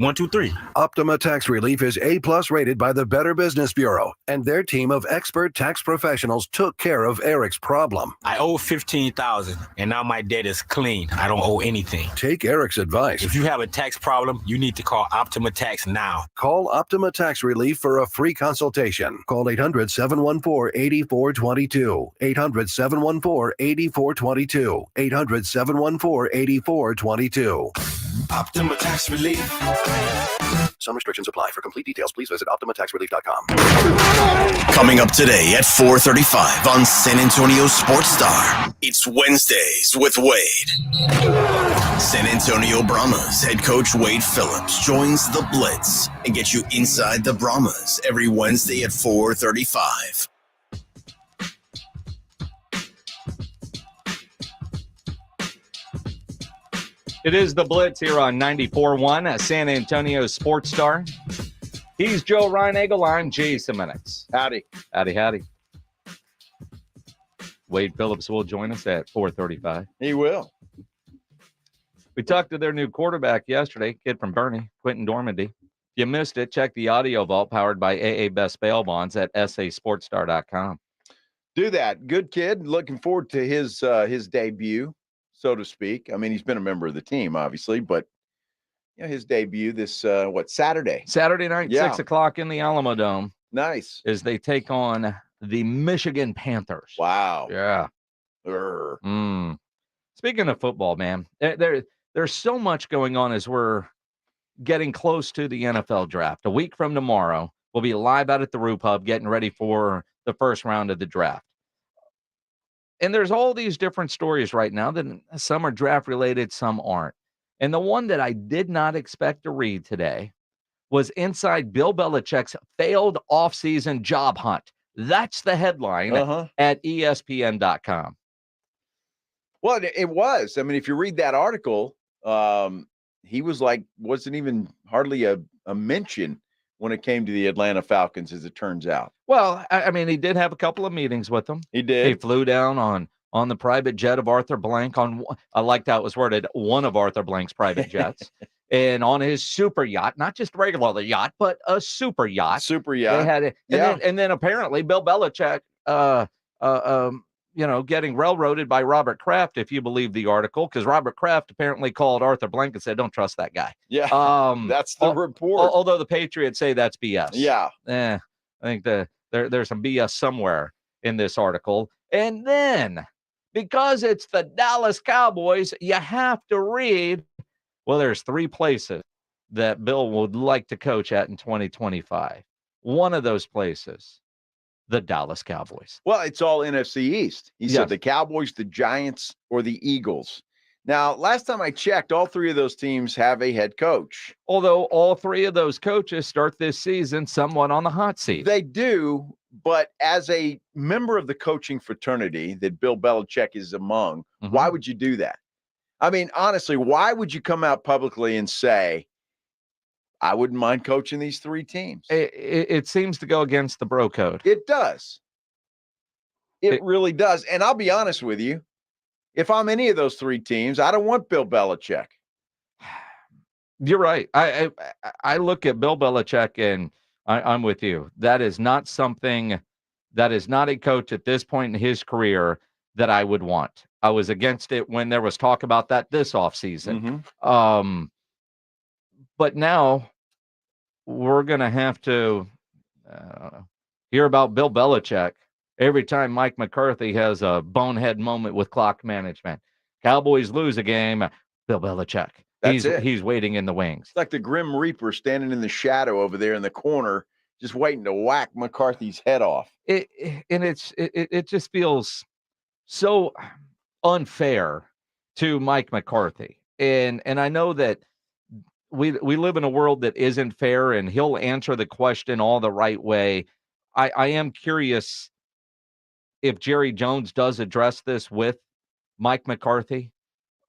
1, 2, 3. Optima Tax Relief is A+ rated by the Better Business Bureau, and their team of expert tax professionals took care of Eric's problem. I owe $15,000, and now my debt is clean. I don't owe anything. Take Eric's advice. If you have a tax problem, you need to call Optima Tax now. Call Optima Tax Relief for a free consultation. Call 800-714-8422. 800-714-8422. 800-714-8422. Optima Tax Relief. Some restrictions apply. For complete details, please visit OptimaTaxRelief.com. Coming up today at 4:35 on San Antonio Sports Star. It's Wednesdays with Wade. San Antonio Brahmas head coach Wade Phillips joins the Blitz and gets you inside the Brahmas every Wednesday at 4:35. It is the Blitz here on 94.1 San Antonio Sports Star. He's Joe Reinagle. I'm Jason Minix. Howdy. Howdy, howdy. Wade Phillips will join us at 4:35. He will. We talked to their new quarterback yesterday, kid from Bernie, Quentin Dormandy. If you missed it, check the audio vault powered by AA Best Bail Bonds at sasportstar.com. Do that. Good kid. Looking forward to his debut, so to speak. I mean, he's been a member of the team, obviously, but you know, his debut this Saturday. Saturday night, Yeah. 6 o'clock in the Alamo Dome. Nice. As they take on the Michigan Panthers. Wow. Yeah. Speaking of football, man, there's so much going on as we're getting close to the NFL draft. A week from tomorrow, we'll be live out at the Roof Hub getting ready for the first round of the draft. And there's all these different stories right now that some are draft related, some aren't. And the one that I did not expect to read today was inside Bill Belichick's failed offseason job hunt. That's the headline at ESPN.com. Well, it was. I mean, if you read that article, he wasn't even hardly a mention when it came to the Atlanta Falcons, as it turns out. Well, I mean, he did have a couple of meetings with them. He did. He flew down on the private jet of Arthur Blank I like how it was worded, one of Arthur Blank's private jets, and on his super yacht, not just a regular yacht, but a super yacht. Super yacht. They had it, and then apparently Bill Belichick, getting railroaded by Robert Kraft, if you believe the article, because Robert Kraft apparently called Arthur Blank and said, "Don't trust that guy." Yeah, that's the report. Although the Patriots say that's BS. Yeah, I think there's some BS somewhere in this article. And then, because it's the Dallas Cowboys, you have to read, well, there's 3 places that Bill would like to coach at in 2025. One of those places, the Dallas Cowboys. Well, it's all NFC East. He said the Cowboys, the Giants, or the Eagles. Now, last time I checked, all 3 of those teams have a head coach. Although all 3 of those coaches start this season somewhat on the hot seat. They do, but as a member of the coaching fraternity that Bill Belichick is among, why would you do that? I mean, honestly, why would you come out publicly and say, I wouldn't mind coaching these 3 teams? It seems to go against the bro code. It does. It really does. And I'll be honest with you. If I'm any of those 3 teams, I don't want Bill Belichick. You're right. I look at Bill Belichick and I'm with you. That is not something, that is not a coach at this point in his career that I would want. I was against it when there was talk about that this offseason. But now we're going to have to hear about Bill Belichick every time Mike McCarthy has a bonehead moment with clock management. Cowboys lose a game, Bill Belichick. He's waiting in the wings. It's like the Grim Reaper standing in the shadow over there in the corner, just waiting to whack McCarthy's head off. It just feels so unfair to Mike McCarthy. And I know that we live in a world that isn't fair, and he'll answer the question all the right way. I am curious if Jerry Jones does address this with Mike McCarthy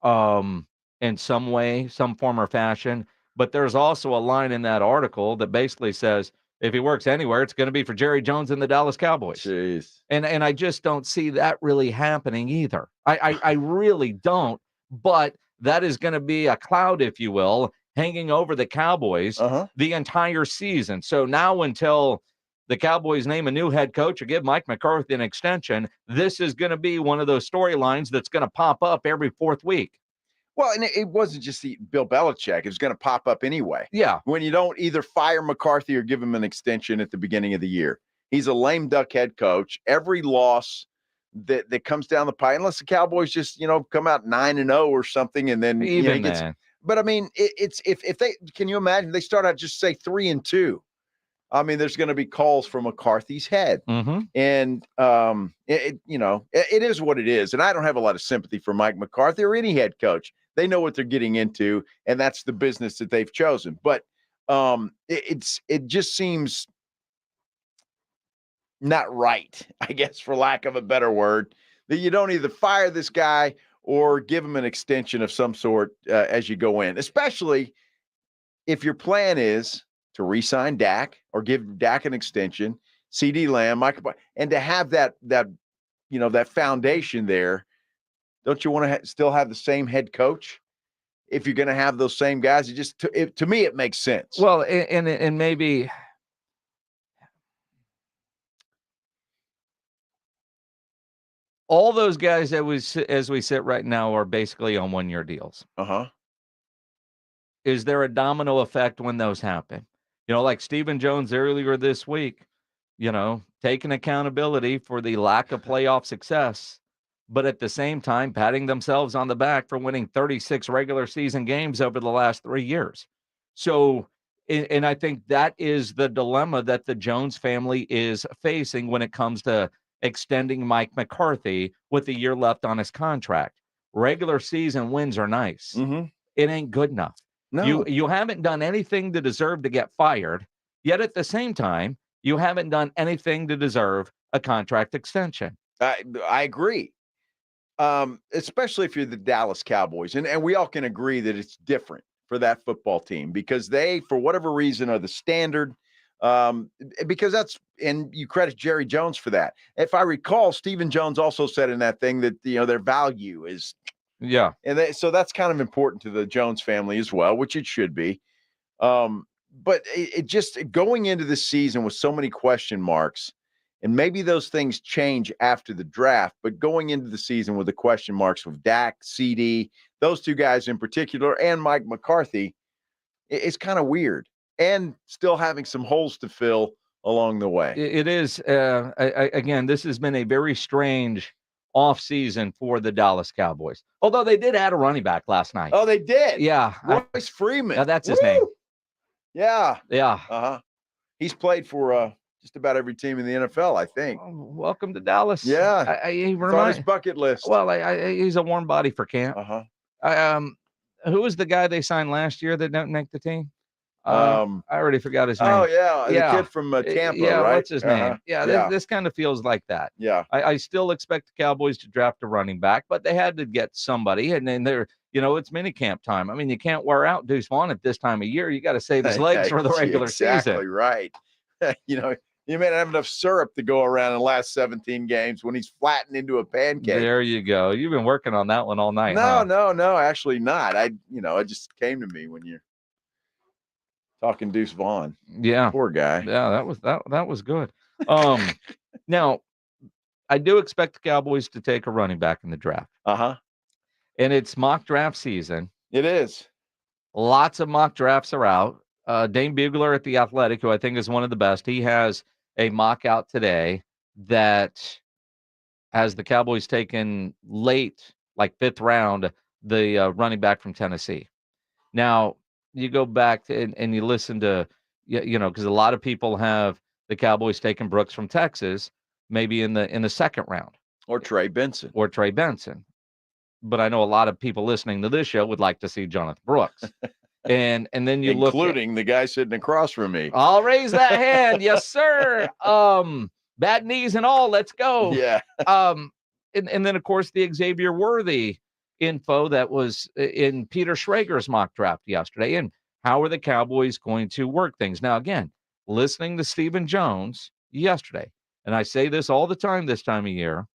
in some way, some form or fashion. But there's also a line in that article that basically says, if he works anywhere, it's going to be for Jerry Jones and the Dallas Cowboys. Jeez. And I just don't see that really happening either. I really don't. But that is going to be a cloud, if you will, hanging over the Cowboys the entire season. So now until the Cowboys name a new head coach or give Mike McCarthy an extension, this is going to be one of those storylines that's going to pop up every 4th week. Well, and it wasn't just Bill Belichick. It was going to pop up anyway. Yeah. When you don't either fire McCarthy or give him an extension at the beginning of the year. He's a lame duck head coach. Every loss that comes down the pipe, unless the Cowboys just, come out 9-0 or something, and then he gets. But I mean, it's if they can you imagine they start out just say 3-2. I mean, there's going to be calls from McCarthy's head, and it is what it is. And I don't have a lot of sympathy for Mike McCarthy or any head coach. They know what they're getting into, and that's the business that they've chosen. But it just seems not right, I guess, for lack of a better word, that you don't either fire this guy or give him an extension of some sort as you go in, especially if your plan is to re-sign Dak or give Dak an extension, CD Lamb, Michael, and to have that foundation there. Don't you want to still have the same head coach if you're going to have those same guys? To me, it makes sense. Well, and maybe all those guys as we sit right now are basically on 1-year deals. Is there a domino effect when those happen? Like Stephen Jones earlier this week, taking accountability for the lack of playoff success. but at the same time, patting themselves on the back for winning 36 regular season games over the last 3 years. So, and I think that is the dilemma that the Jones family is facing when it comes to extending Mike McCarthy with a year left on his contract. Regular season wins are nice. It ain't good enough. No. You haven't done anything to deserve to get fired, yet at the same time, you haven't done anything to deserve a contract extension. I agree. Especially if you're the Dallas Cowboys. And we all can agree that it's different for that football team because they, for whatever reason, are the standard. Because that's, and you credit Jerry Jones for that. If I recall, Stephen Jones also said in that thing that, their value is. Yeah. And so that's kind of important to the Jones family as well, which it should be. But it just going into the season with so many question marks, and maybe those things change after the draft, but going into the season with the question marks with Dak, CD, those two guys in particular, and Mike McCarthy, it's kind of weird. And still having some holes to fill along the way. It is. Again, this has been a very strange offseason for the Dallas Cowboys. Although they did add a running back last night. Oh, they did? Yeah. Royce Freeman. Yeah, that's his name. Yeah. Yeah. He's played for just about every team in the NFL, I think. Welcome to Dallas. Yeah. He it's on his bucket list. Well, he's a warm body for camp. Who was the guy they signed last year that didn't make the team? I already forgot his name. Oh, yeah. The kid from Tampa, yeah, right? What's his name? Yeah, this kind of feels like that. Yeah. I still expect the Cowboys to draft a running back, but they had to get somebody. And then they're, it's minicamp time. I mean, you can't wear out Deuce Vaughn at this time of year. You got to save his legs for the regular season. Exactly right. You may not have enough syrup to go around in the last 17 games when he's flattened into a pancake. There you go. You've been working on that one all night. No, actually not. It just came to me when you're talking Deuce Vaughn. Yeah. Poor guy. Yeah, that was good. Now, I do expect the Cowboys to take a running back in the draft. And it's mock draft season. It is. Lots of mock drafts are out. Dane Bugler at The Athletic, who I think is one of the best, he has a mock out today that has the Cowboys taken late, like 5th round, the running back from Tennessee. Now, you go back and you listen to, because a lot of people have the Cowboys taking Brooks from Texas, maybe in the 2nd round. Or Trey Benson. But I know a lot of people listening to this show would like to see Jonathan Brooks. And then you look, including the guy sitting across from me. I'll raise that hand. Yes, sir. Bad knees and all. Let's go. Yeah. And then of course the Xavier Worthy info that was in Peter Schrager's mock draft yesterday. And how are the Cowboys going to work things? Now, again, listening to Stephen Jones yesterday, and I say this all the time this time of year,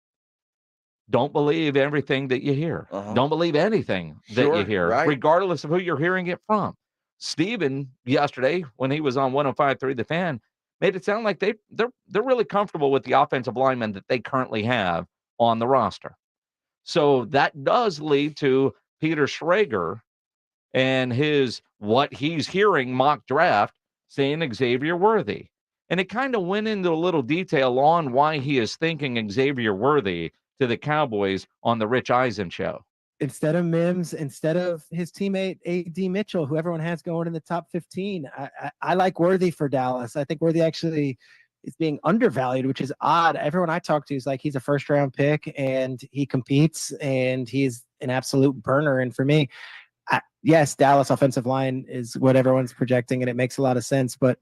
don't believe everything that you hear. Don't believe anything that you hear, regardless of who you're hearing it from. Stephen, yesterday, when he was on 105.3 The Fan, made it sound like they're really comfortable with the offensive linemen that they currently have on the roster. So that does lead to Peter Schrager and what he's hearing mock draft saying Xavier Worthy. And it kind of went into a little detail on why he is thinking Xavier Worthy to the Cowboys on the Rich Eisen show. Instead of Mims, instead of his teammate A.D. Mitchell, who everyone has going in the top 15, I like Worthy for Dallas. I think Worthy actually is being undervalued, which is odd. Everyone I talk to is like, he's a 1st-round pick, and he competes, and he's an absolute burner. And for me, yes, Dallas offensive line is what everyone's projecting, and it makes a lot of sense. But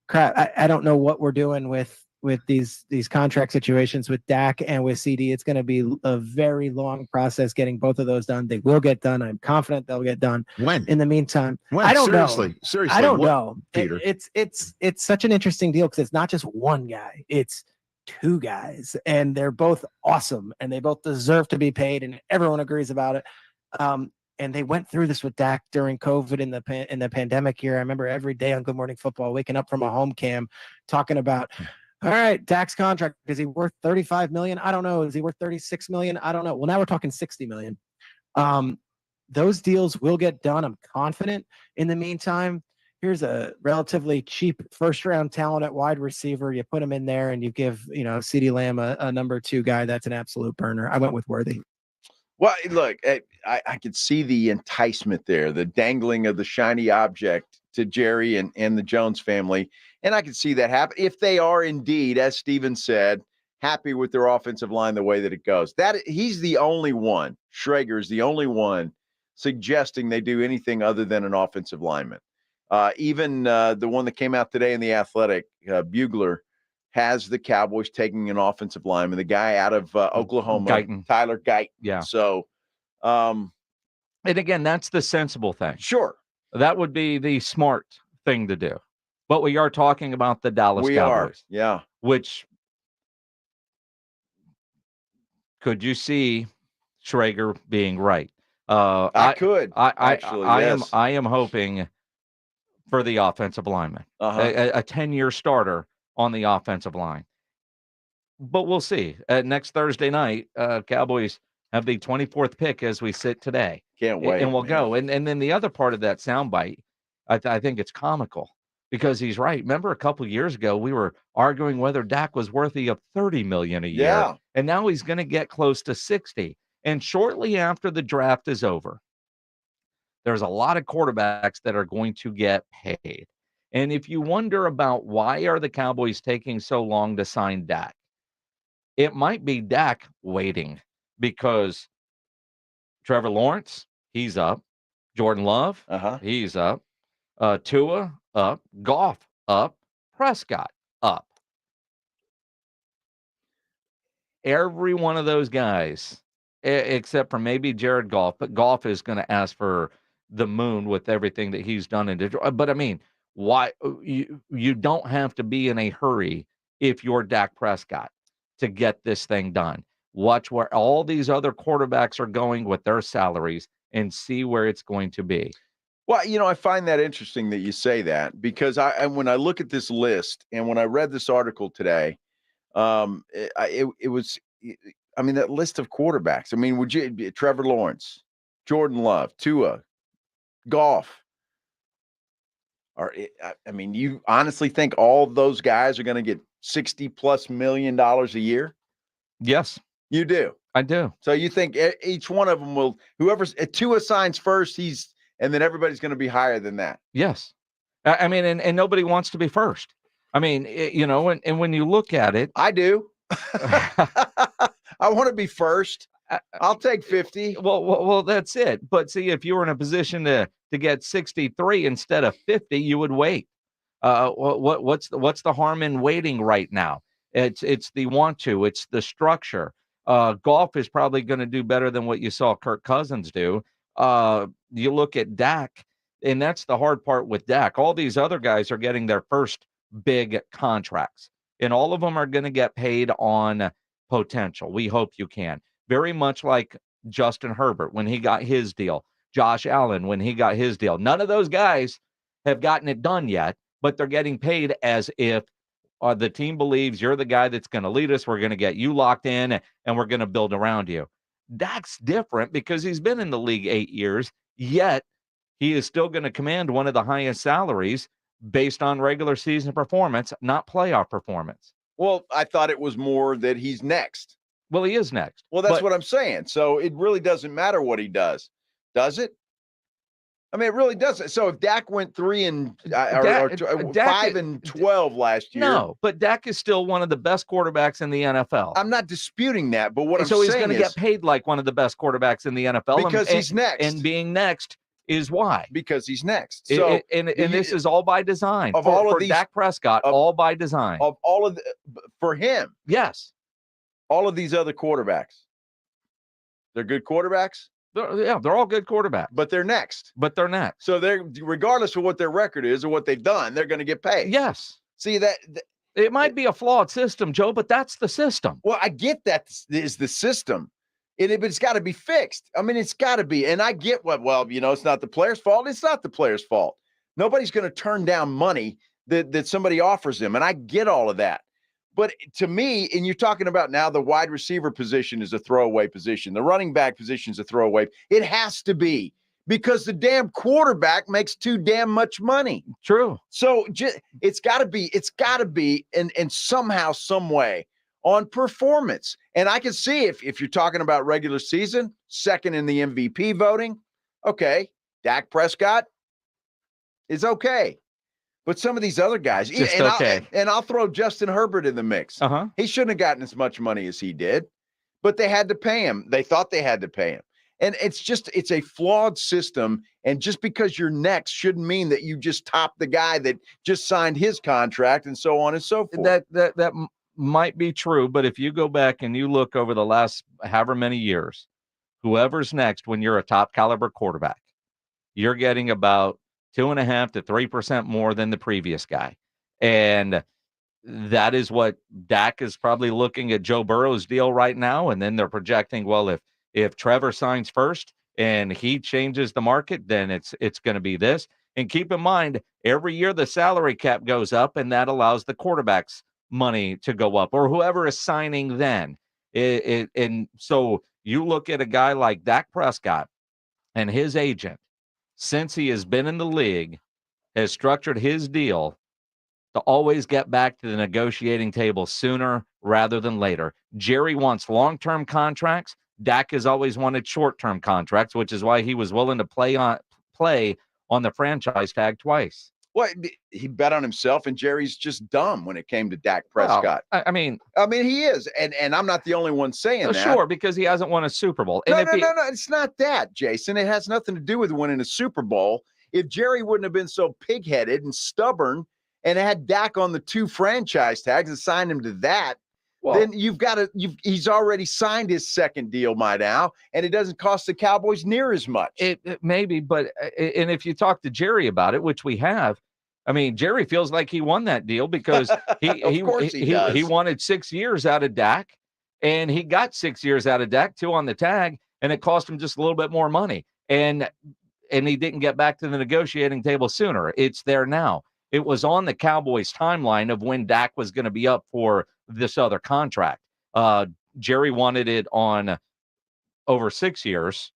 crap, I don't know what we're doing with these contract situations with Dak and with CD. It's going to be a very long process getting both of those done. They will get done. I'm confident they'll get done. When? In the meantime, when? I don't Seriously. know. I don't know, Peter. It's such an interesting deal because it's not just one guy. It's 2 guys, and they're both awesome, and they both deserve to be paid, and everyone agrees about it. And they went through this with Dak during COVID in the pandemic year. I remember every day on Good Morning Football, waking up from a home cam, talking about, all right, Dak's contract, is he worth $35 million? I don't know. Is he worth $36 million? I don't know. Well, now we're talking $60 million. Those deals will get done. I'm confident. In the meantime, here's a relatively cheap first-round talent at wide receiver. You put him in there, and you give CeeDee Lamb a number 2 guy. That's an absolute burner. I went with Worthy. Well, look, I could see the enticement there, the dangling of the shiny object to Jerry and the Jones family. And I could see that happen if they are indeed, as Steven said, happy with their offensive line the way that it goes. He's the only one, Schrager's the only one suggesting they do anything other than an offensive lineman. Even the one that came out today in The Athletic, Bugler, has the Cowboys taking an offensive lineman, the guy out of Oklahoma, Guyton. Tyler Guyton. Yeah. So, and again, that's the sensible thing. Sure. That would be the smart thing to do. But we are talking about the Dallas Cowboys. Yeah. Which could you see Schrager being right? I could. I am hoping for the offensive lineman, a 10-year starter on the offensive line. But we'll see. Next Thursday night, Cowboys have the 24th pick as we sit today. Can't wait. And we'll go. And then the other part of that soundbite, I think it's comical because he's right. Remember a couple years ago, we were arguing whether Dak was worthy of $30 million a year. Yeah. And now he's going to get close to 60. And shortly after the draft is over, there's a lot of quarterbacks that are going to get paid. And if you wonder about why are the Cowboys taking so long to sign Dak, it might be Dak waiting because Trevor Lawrence, he's up. Jordan Love, he's up. Tua, up. Goff, up. Prescott, up. Every one of those guys, except for maybe Jared Goff, but Goff is going to ask for the moon with everything that he's done in Detroit. But I mean, why you don't have to be in a hurry if you're Dak Prescott to get this thing done. Watch where all these other quarterbacks are going with their salaries and see where it's going to be. Well, I find that interesting that you say that because when I look at this list and when I read this article today, it was, that list of quarterbacks. I mean, would you Trevor Lawrence, Jordan Love, Tua, Goff? You honestly think all those guys are going to get $60+ million a year? Yes. You do? I do. So you think each one of them will, whoever's Tua signs first, and then everybody's going to be higher than that? Yes. And nobody wants to be first. And when you look at it. I do. I want to be first. I'll take 50. Well, that's it. But see, if you were in a position to get 63 instead of 50, you would wait. What's the harm in waiting right now? It's the want to. It's the structure. Goff is probably going to do better than what you saw Kirk Cousins do. You look at Dak, and that's the hard part with Dak. All these other guys are getting their first big contracts, and all of them are going to get paid on potential. We hope you can. Very much like Justin Herbert when he got his deal, Josh Allen when he got his deal. None of those guys have gotten it done yet, but they're getting paid as if the team believes you're the guy that's going to lead us. We're going to get you locked in, and we're going to build around you. Dak's different because he's been in the league 8 years, yet he is still going to command one of the highest salaries based on regular season performance, not playoff performance. Well, I thought it was more that he's next. Well, he is next. Well, that's what I'm saying. So it really doesn't matter what he does it? It really doesn't. So if Dak went 5-12 last year. No, but Dak is still one of the best quarterbacks in the NFL. I'm not disputing that, but what I'm saying is he's going to get paid like one of the best quarterbacks in the NFL. Because he's next. And being next is why. Because he's next. So and this is all by design. Of all of for these, Dak Prescott, all by design. Of all of for him. Yes. All of these other quarterbacks. They're good quarterbacks? They're all good quarterbacks. But they're next. So they're, regardless of what their record is or what they've done, they're going to get paid. Yes. See, that it might be a flawed system, Joe, but that's the system. Well, I get that is the system. But it's got to be fixed. It's got to be. And I get it's not the player's fault. It's not the player's fault. Nobody's going to turn down money that somebody offers them. And I get all of that. But to me, and you're talking about now the wide receiver position is a throwaway position. The running back position is a throwaway. It has to be because the damn quarterback makes too damn much money. True. So it's got to be in somehow, some way on performance. And I can see if you're talking about regular season, second in the MVP voting, okay, Dak Prescott is okay. But some of these other guys, I'll throw Justin Herbert in the mix. He shouldn't have gotten as much money as he did, but they had to pay him. They thought they had to pay him. And it's a flawed system. And just because you're next shouldn't mean that you just top the guy that just signed his contract and so on and so forth. That might be true. But if you go back and you look over the last however many years, whoever's next, when you're a top caliber quarterback, you're getting about 2.5 to 3% more than the previous guy. And that is what Dak is probably looking at Joe Burrow's deal right now. And then they're projecting, well, if Trevor signs first and he changes the market, then it's going to be this. And keep in mind, every year the salary cap goes up, and that allows the quarterback's money to go up, or whoever is signing then. And so you look at a guy like Dak Prescott, and his agent, since he has been in the league, has structured his deal to always get back to the negotiating table sooner rather than later. Jerry wants long-term contracts. Dak has always wanted short-term contracts, which is why he was willing to play on the franchise tag twice. Well, he bet on himself, and Jerry's just dumb when it came to Dak Prescott. Well, I mean, he is, and I'm not the only one saying that. Sure, because he hasn't won a Super Bowl. No, it's not that, Jason. It has nothing to do with winning a Super Bowl. If Jerry wouldn't have been so pig-headed and stubborn and had Dak on the 2 franchise tags and signed him to that, then he's already signed his second deal by now, and it doesn't cost the Cowboys near as much. It maybe, but and if you talk to Jerry about it, which we have, I mean, Jerry feels like he won that deal because he wanted 6 years out of Dak, and he got 6 years out of Dak, 2 on the tag, and it cost him just a little bit more money. And he didn't get back to the negotiating table sooner. It's there now. It was on the Cowboys timeline of when Dak was going to be up for this other contract. Jerry wanted it on over 6 years,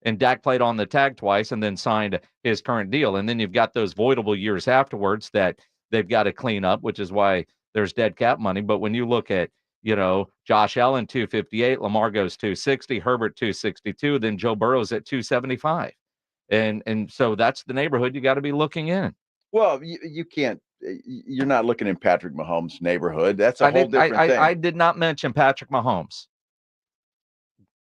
and Dak played on the tag twice and then signed his current deal. And then you've got those voidable years afterwards that they've got to clean up, which is why there's dead cap money. But when you look at, Josh Allen, 258, Lamar goes 260, Herbert 262, then Joe Burrow's at 275. And so that's the neighborhood you got to be looking in. Well, you can't. You're not looking in Patrick Mahomes' neighborhood. That's a whole different thing. I did not mention Patrick Mahomes.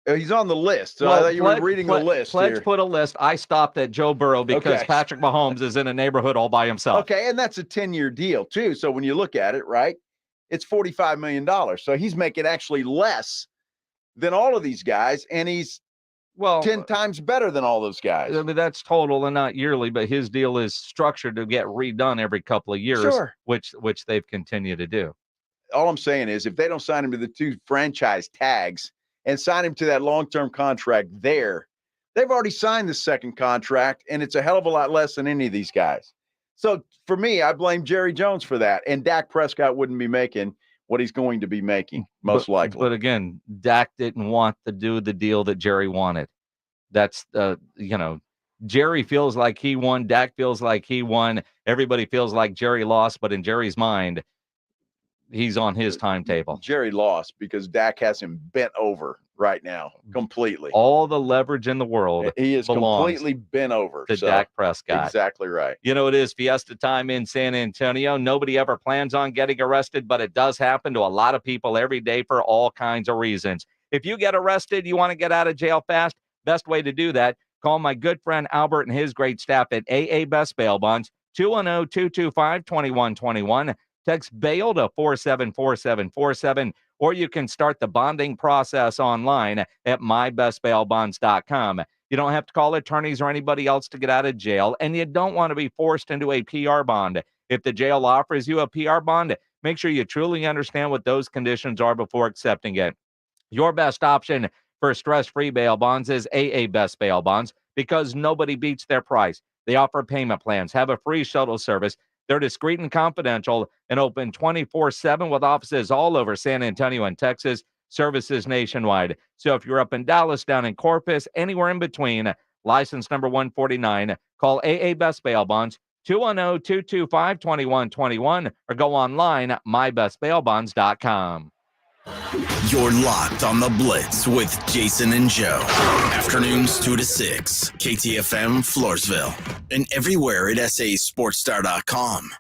He's on the list. So I thought you were reading the list. Let's put a list. I stopped at Joe Burrow because Patrick Mahomes is in a neighborhood all by himself. Okay, and that's a 10-year deal too. So when you look at it, right, it's $45 million. So he's making actually less than all of these guys, and he's 10 times better than all those guys. I mean, that's total and not yearly, but his deal is structured to get redone every couple of years, which they've continued to do. All I'm saying is if they don't sign him to the 2 franchise tags and sign him to that long-term contract there, they've already signed the second contract, and it's a hell of a lot less than any of these guys. So for me, I blame Jerry Jones for that, and Dak Prescott wouldn't be making what he's going to be making, most likely. But again, Dak didn't want to do the deal that Jerry wanted. That's, Jerry feels like he won. Dak feels like he won. Everybody feels like Jerry lost, but in Jerry's mind, he's on his timetable. Jerry lost because Dak has him bent over right now, completely. All the leverage in the world. He is completely bent over. To Dak Prescott. Exactly right. It is Fiesta time in San Antonio. Nobody ever plans on getting arrested, but it does happen to a lot of people every day for all kinds of reasons. If you get arrested, you want to get out of jail fast, best way to do that, call my good friend Albert and his great staff at AA Best Bail Bonds, 210-225-2121. Text bail to 474747, or you can start the bonding process online at mybestbailbonds.com. You don't have to call attorneys or anybody else to get out of jail, and you don't want to be forced into a PR bond. If the jail offers you a PR bond, make sure you truly understand what those conditions are before accepting it. Your best option for stress-free bail bonds is AA Best Bail Bonds because nobody beats their price. They offer payment plans, have a free shuttle service. They're discreet and confidential and open 24/7 with offices all over San Antonio and Texas, services nationwide. So if you're up in Dallas, down in Corpus, anywhere in between, license number 149. Call AA Best Bail Bonds 210-225-2121 or go online at mybestbailbonds.com. You're locked on the Blitz with Jason and Joe. Afternoons 2 to 6. KTFM Floresville. And everywhere at sasportstar.com.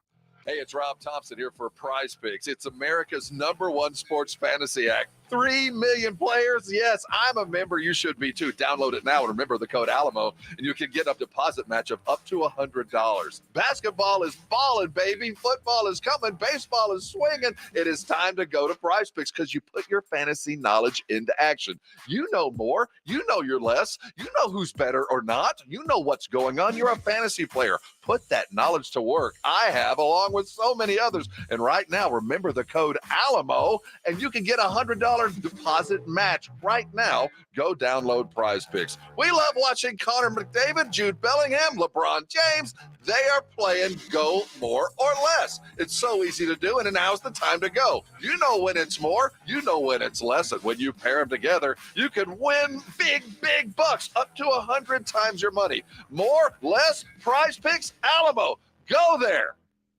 Hey, it's Rob Thompson here for Prize Picks. It's America's #1 sports fantasy act. 3 million players. Yes, I'm a member. You should be too. Download it now and remember the code Alamo, and you can get a deposit match of up to $100. Basketball is balling, baby. Football is coming. Baseball is swinging. It is time to go to Prize Picks because you put your fantasy knowledge into action. You know more. You know your less. You know who's better or not. You know what's going on. You're a fantasy player. Put that knowledge to work. I have, along with so many others. And right now, remember the code Alamo, and you can get a $100 deposit match right now. Go download Prize Picks. We love watching Connor McDavid, Jude Bellingham, LeBron James. They are playing go more or less. It's so easy to do, and now's the time to go. You know when it's more, you know when it's less, and when you pair them together, you can win big, big bucks, up to 100 times your money. More, less, Prize Picks, Alamo. Go there.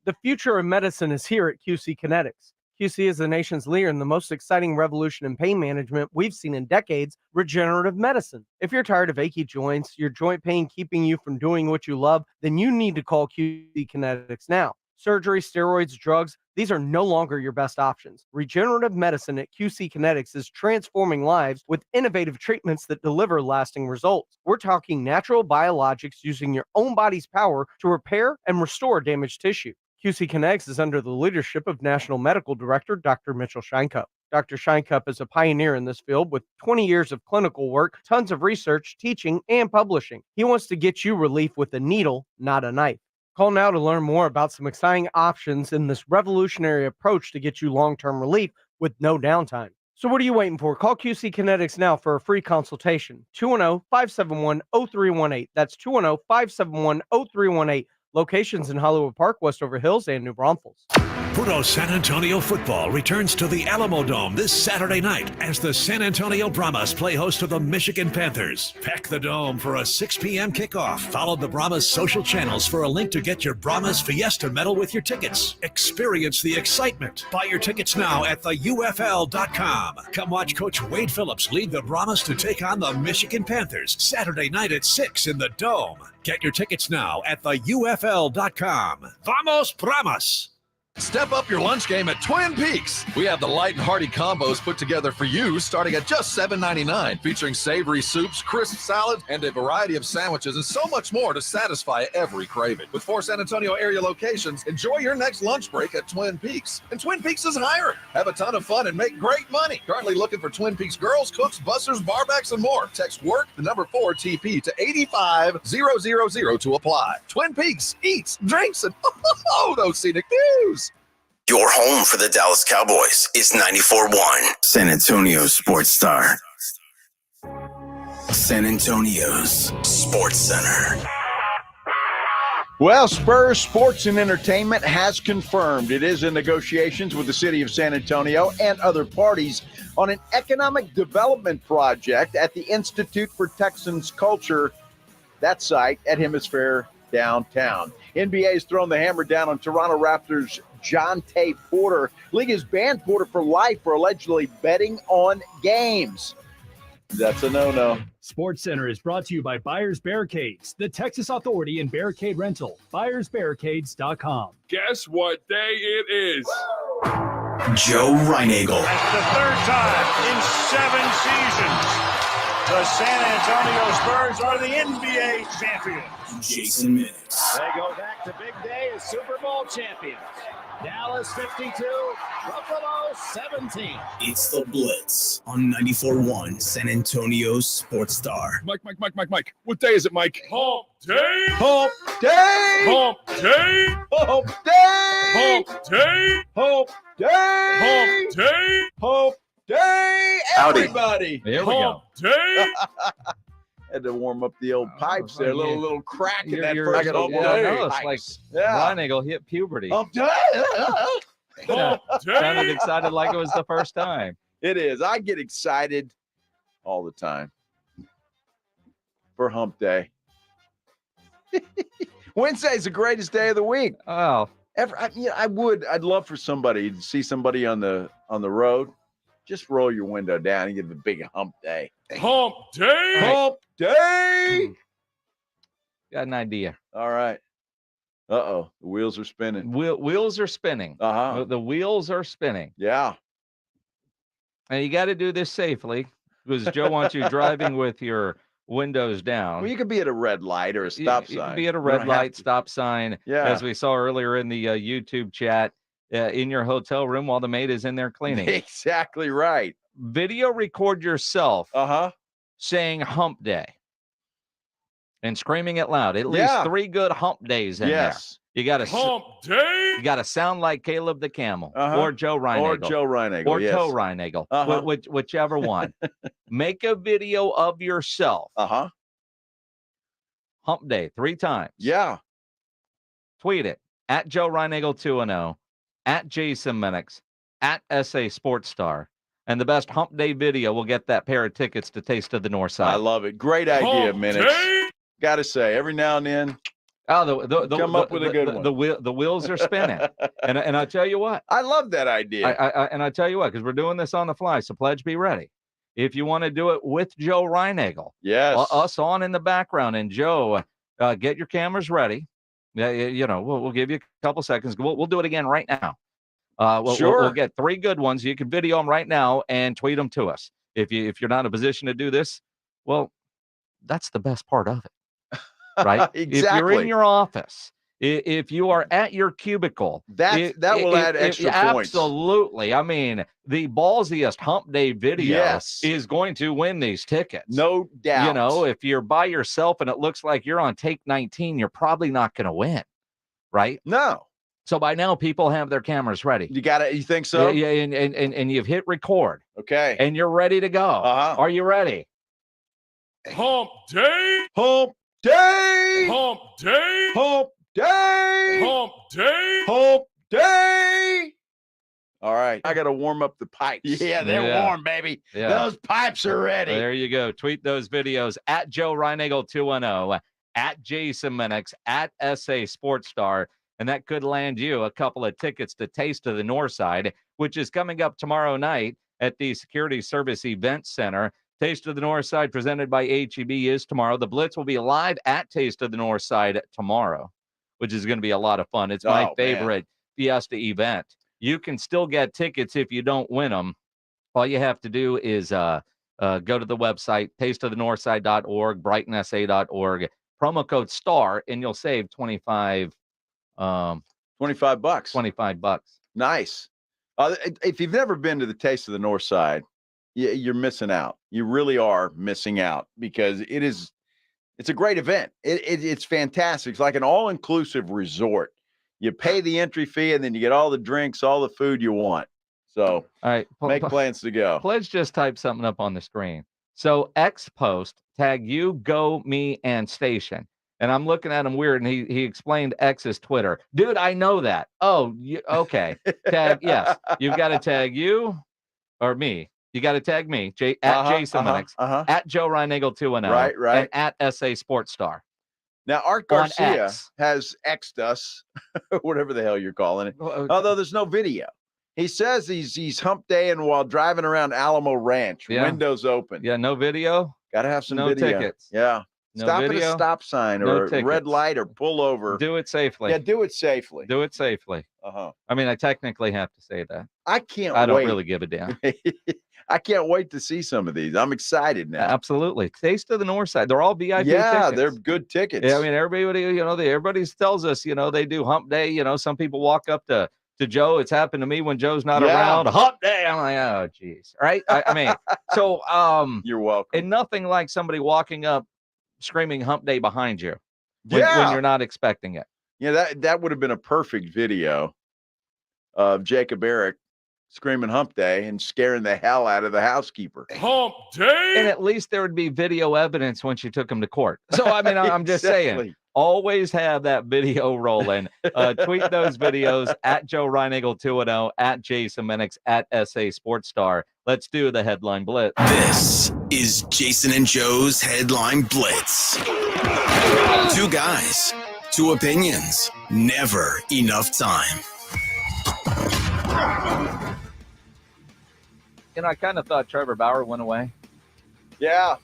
The future of medicine is here at QC Kinetics. QC is the nation's leader in the most exciting revolution in pain management we've seen in decades, regenerative medicine. If you're tired of achy joints, your joint pain keeping you from doing what you love, then you need to call QC Kinetics now. Surgery, steroids, drugs, these are no longer your best options. Regenerative medicine at QC Kinetics is transforming lives with innovative treatments that deliver lasting results. We're talking natural biologics using your own body's power to repair and restore damaged tissue. QC Kinetics is under the leadership of National Medical Director Dr. Mitchell Scheinkup. Dr. Scheinkup is a pioneer in this field with 20 years of clinical work, tons of research, teaching, and publishing. He wants to get you relief with a needle, not a knife. Call now to learn more about some exciting options in this revolutionary approach to get you long-term relief with no downtime. So what are you waiting for? Call QC Kinetics now for a free consultation. 210-571-0318. That's 210-571-0318. Locations in Hollywood Park, Westover Hills, and New Braunfels. Puro San Antonio football returns to the Alamo Dome this Saturday night as the San Antonio Brahmas play host to the Michigan Panthers. Pack the Dome for a 6 p.m. kickoff. Follow the Brahmas social channels for a link to get your Brahmas Fiesta medal with your tickets. Experience the excitement. Buy your tickets now at theufl.com. Come watch Coach Wade Phillips lead the Brahmas to take on the Michigan Panthers Saturday night at 6 in the Dome. Get your tickets now at theufl.com. Vamos Brahmas! Step up your lunch game at Twin Peaks. We have the light and hearty combos put together for you starting at just $7.99, featuring savory soups, crisp salad, and a variety of sandwiches and so much more to satisfy every craving. With 4 San Antonio area locations, enjoy your next lunch break at Twin Peaks. And Twin Peaks is hiring. Have a ton of fun and make great money. Currently looking for Twin Peaks girls, cooks, bussers, barbacks, and more. Text WORK, the number 4 TP to 85000 to apply. Twin Peaks eats, drinks, and those scenic views. Your home for the Dallas Cowboys is 94.1 San Antonio Sports Star. San Antonio's Sports Center. Well, Spurs Sports and Entertainment has confirmed it is in negotiations with the city of San Antonio and other parties on an economic development project at the Institute for Texans Culture, that site at Hemisphere downtown. NBA has thrown the hammer down on Toronto Raptors' Jonte Porter. League has banned Porter for life for allegedly betting on games. That's a no-no. Sports Center is brought to you by Buyers Barricades, the Texas Authority in Barricade Rental. BuyersBarricades.com. Guess what day it is? Joe Reinagel. That's the third time in 7 seasons the San Antonio Spurs are the NBA champions. Jason Minix. They go back to big day as Super Bowl champions. Dallas 52, Buffalo 17. It's the Blitz on 94.1 San Antonio's Sports Star. Mike. What day is it, Mike? Hump day. Hump day. Hump day. Hump day. Hump day. Hump day. Hump day. Hump day. Everybody. There we go. Day. Had to warm up the old pipes there. A little crack in that You're first gonna hump know, day. it's like Yeah. Reinagel hit puberty. Hump day. Sounded excited like it was the first time. It is. I get excited all the time. for hump day. Wednesday's the greatest day of the week. Oh, I'd love for somebody to see somebody on the road. Just roll your window down and give them a big hump day. Hump day. Hump day. got an idea. All right. Uh-oh. The wheels are spinning. Wheels are spinning. Uh-huh. The wheels are spinning. Yeah. And you got to do this safely because Joe wants you driving with your windows down. Well, you could be at a red light or a stop sign. You could be at a red light, stop sign. Yeah. As we saw earlier in the YouTube chat, in your hotel room while the maid is in there cleaning. Exactly right. Video record yourself saying hump day and screaming it loud. At least 3 good hump days in there. You got to hump day. You got to sound like Caleb the Camel or Joe Reinagel. Or Joe Reinagel. Or Joe Reinagel. Whichever one. Make a video of yourself. Hump day 3 times. Yeah. Tweet it at Joe Reinagel 210, at Jason Minix, at SA Sports Star. And the best hump day video will get that pair of tickets to Taste of the North Side. I love it. Great idea, Minix. Got to say, every now and then, come up with a good one. The wheels are spinning. and I tell you what. I love that idea. And I tell you what, because we're doing this on the fly, so pledge be ready. If you want to do it with Joe Reinagel, us on in the background, and Joe, get your cameras ready. We'll give you a couple seconds. We'll do it again right now. We'll get 3 good ones. You can video them right now and tweet them to us. If you're not in a position to do this, well, that's the best part of it, right? Exactly. If you're in your office, if you are at your cubicle, that will add extra points. Absolutely. I mean, the ballsiest hump day video is going to win these tickets. No doubt. If you're by yourself and it looks like you're on take 19, you're probably not going to win, right? No. So by now, people have their cameras ready. You think so? Yeah, and you've hit record. Okay. And you're ready to go. Are you ready? Hump day. Hump day. Hump day. Hump day. Hump day. Hump day. All right. I got to warm up the pipes. Yeah, they're warm, baby. Yeah. Those pipes are ready. There you go. Tweet those videos at Joe Reinagel 210, at Jason Minix, at SA Sports Star. And that could land you a couple of tickets to Taste of the Northside, which is coming up tomorrow night at the Security Service Event Center. Taste of the Northside presented by HEB is tomorrow. The Blitz will be live at Taste of the Northside tomorrow, which is going to be a lot of fun. It's my favorite Fiesta event. You can still get tickets if you don't win them. All you have to do is go to the website, tasteofthenorthside.org, brightonsa.org, promo code STAR, and you'll save $25. $25. Nice. If you've never been to the Taste of the North Side, you're missing out. You really are missing out because it's a great event. It's fantastic. It's like an all-inclusive resort. You pay the entry fee and then you get all the drinks, all the food you want. So all right, make plans to go. Pledge just type something up on the screen. So X post, tag you, go, me, and station. And I'm looking at him weird, and he explained X's Twitter. Dude, I know that. Oh, okay. Tag, yes. You've got to tag you or me. You got to tag me, at Jason Minix, at Joe Reinagel 210, right, and at SA Sports Star. Now, Art Garcia has X'd us, whatever the hell you're calling it, although there's no video. He says he's hump daying while driving around Alamo Ranch, windows open. Yeah, no video. Got to have some no video. Tickets. Yeah. No Stop video, at a stop sign or a red light or pull over. Do it safely. Yeah, do it safely. Do it safely. I mean, I technically have to say that. I can't I don't wait. really give a damn. I can't wait to see some of these. I'm excited now. Absolutely. Taste of the North Side. They're all VIP yeah, tickets. They're good tickets. Yeah, I mean, everybody, everybody tells us, they do hump day. Some people walk up to Joe. It's happened to me when Joe's not around. Hump day. I'm like, oh, geez. Right? I mean, so you're welcome. And nothing like somebody walking up screaming hump day behind you when you're not expecting it. Yeah, that would have been a perfect video of Jacob Eric screaming hump day and scaring the hell out of the housekeeper. Hump day. And at least there would be video evidence once you took him to court. So, I mean, I'm just saying, Always have that video rolling. Tweet those videos at Joe Reinagle 210, at Jason Minix, at SA Sports Star. Let's do the headline blitz. This is Jason and Joe's Headline Blitz. Two guys, two opinions, never enough time. I kind of thought Trevor Bauer went away. Yeah,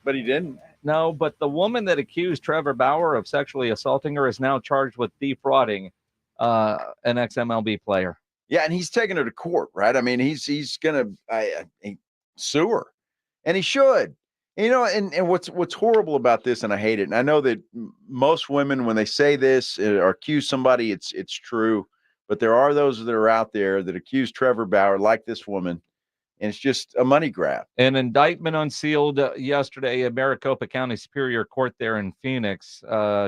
but he didn't. No, but the woman that accused Trevor Bauer of sexually assaulting her is now charged with defrauding an ex-MLB player. Yeah, and he's taking her to court, right? I mean, he's gonna sue her, and he should. And what's horrible about this, and I hate it. And I know that most women, when they say this or accuse somebody, it's true. But there are those that are out there that accuse Trevor Bauer, like this woman, and it's just a money grab. An indictment unsealed yesterday at Maricopa County Superior Court there in Phoenix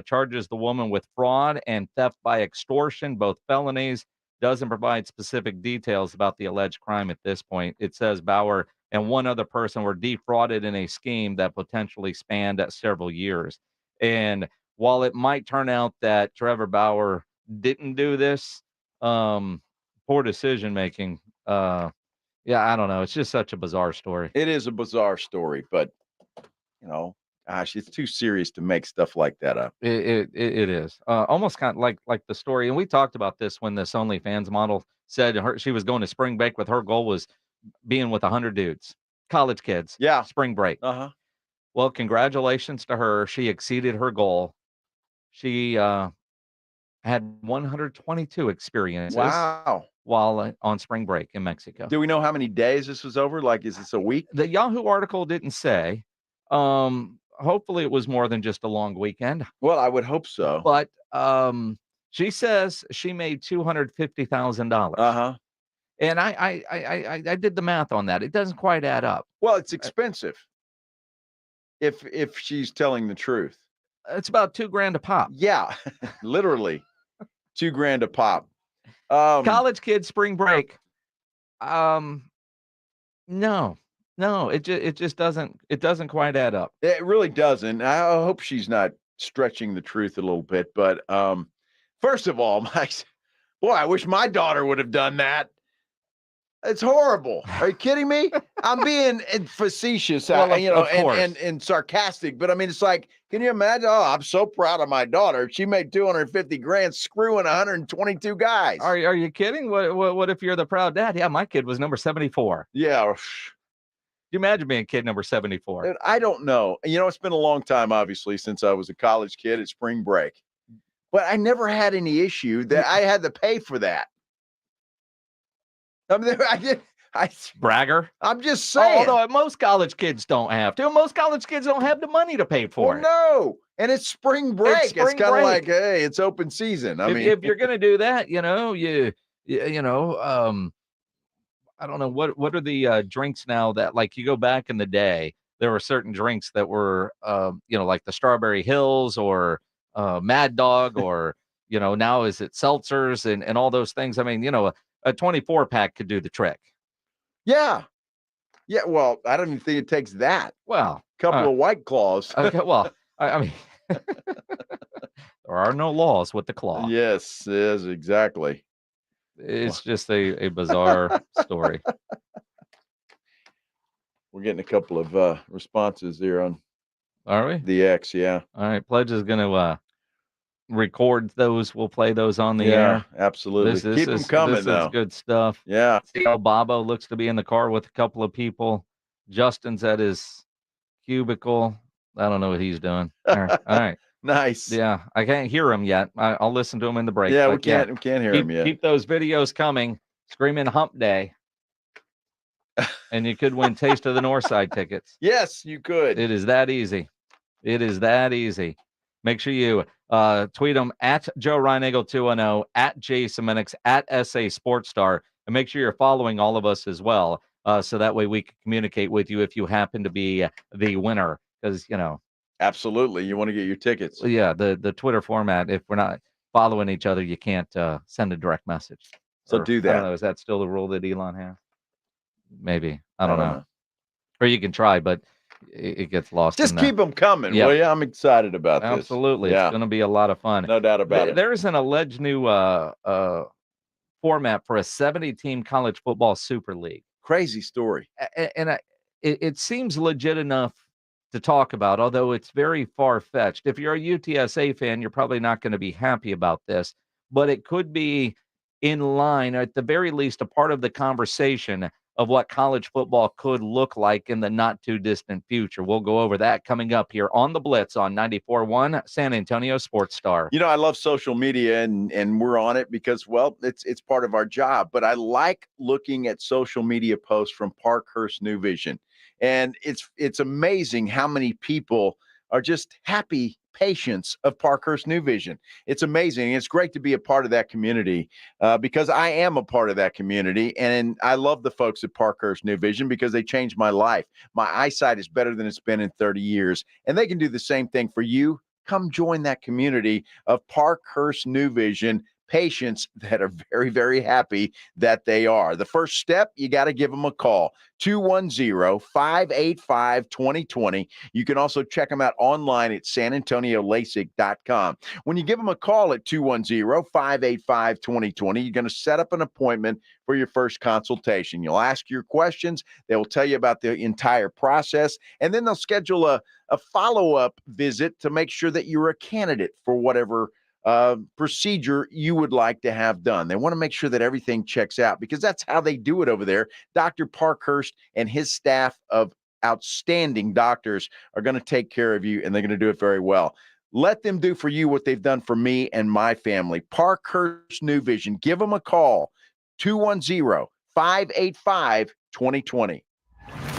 charges the woman with fraud and theft by extortion, both felonies. Doesn't provide specific details about the alleged crime at this point. It says Bauer and one other person were defrauded in a scheme that potentially spanned several years. And while it might turn out that Trevor Bauer didn't do this, poor decision making, yeah, I don't know. It's just such a bizarre story. It is a bizarre story, but gosh, it's too serious to make stuff like that up. It is almost kind of like the story, and we talked about this when this OnlyFans model said she was going to spring break with her goal was being with 100 dudes, college kids. Yeah, spring break. Well, congratulations to her. She exceeded her goal. She had 122 experiences. Wow. While on spring break in Mexico. Do we know how many days this was over? Like, is this a week? The Yahoo article didn't say. Hopefully it was more than just a long weekend. Well, I would hope so. But she says she made $250,000. And I did the math on that. It doesn't quite add up. Well, it's expensive. If she's telling the truth. It's about $2,000 a pop. Yeah, literally $2,000 a pop. College kids spring break. No, it just doesn't quite add up. It really doesn't. I hope she's not stretching the truth a little bit. But first of all, boy, I wish my daughter would have done that. It's horrible. Are you kidding me? I'm being facetious, and sarcastic. But I mean, it's like, can you imagine? Oh, I'm so proud of my daughter. She made $250,000 screwing 122 guys. Are you kidding? What if you're the proud dad? Yeah, my kid was number 74. Yeah. Can you imagine being kid number 74? I don't know. It's been a long time, obviously, since I was a college kid at spring break. But I never had any issue that I had to pay for that. I mean, Bragger. I'm just saying. Although most college kids don't have to. Most college kids don't have the money to pay for it. No. And it's spring break. It's kind of like, hey, it's open season. If you're going to do that, I don't know what are the drinks now that, like, you go back in the day, there were certain drinks that were, like the Strawberry Hills or Mad Dog or, now is it seltzers and all those things. I mean, a 24 pack could do the trick. Yeah. Yeah. Well, I don't even think it takes that. Well, a couple of White Claws. Okay. Well, I mean, there are no laws with the claw. Yes, exactly. It's just a bizarre story. We're getting a couple of responses there on. Are we? The X, yeah. All right. Pledge is going to record those. We'll play those on the air. Absolutely. Keep them coming, though. This is good stuff. Yeah. See how Bobo looks to be in the car with a couple of people. Justin's at his cubicle. I don't know what he's doing. All right. Nice. Yeah. I can't hear him yet. I'll listen to him in the break. Yeah, we can't hear him yet. Keep those videos coming. Screaming Hump Day. And you could win Taste of the Northside tickets. Yes, you could. It is that easy. It is that easy. Make sure you tweet them at Joe Reinagle 210, at Jason Minix, at SA Sports Star, and make sure you're following all of us as well, so that way we can communicate with you if you happen to be the winner. Because absolutely, you want to get your tickets. Yeah, the Twitter format. If we're not following each other, you can't send a direct message. So do that. I don't know. Is that still the rule that Elon has? Maybe. I don't know. Or you can try, but it gets lost. Just keep them coming, Yep. will you? I'm excited about this. Absolutely. Yeah. It's going to be a lot of fun. No doubt about it. There's an alleged new format for a 70-team college football super league. Crazy story. And it seems legit enough to talk about, although it's very far-fetched. If you're a UTSA fan, you're probably not going to be happy about this, but it could be in line, or at the very least, a part of the conversation of what college football could look like in the not-too-distant future. We'll go over that coming up here on The Blitz on 94.1 San Antonio Sports Star. You know, I love social media, and we're on it because, well, it's part of our job. But I like looking at social media posts from Parkhurst New Vision. And it's amazing how many people are just happy patients of Parkhurst New Vision. It's amazing. It's great to be a part of that community because I am a part of that community. And I love the folks at Parkhurst New Vision because they changed my life. My eyesight is better than it's been in 30 years. And they can do the same thing for you. Come join that community of Parkhurst New Vision patients that are very, very happy that they are. The first step, you got to give them a call, 210-585-2020. You can also check them out online at sanantoniolasik.com. When you give them a call at 210-585-2020, you're going to set up an appointment for your first consultation. You'll ask your questions. They will tell you about the entire process, and then they'll schedule a follow-up visit to make sure that you're a candidate for whatever procedure you would like to have done. They want to make sure that everything checks out because that's how they do it over there. Dr. Parkhurst and his staff of outstanding doctors are going to take care of you, and they're going to do it very well. Let them do for you what they've done for me and my family. Parkhurst New Vision. Give them a call, 210-585-2020.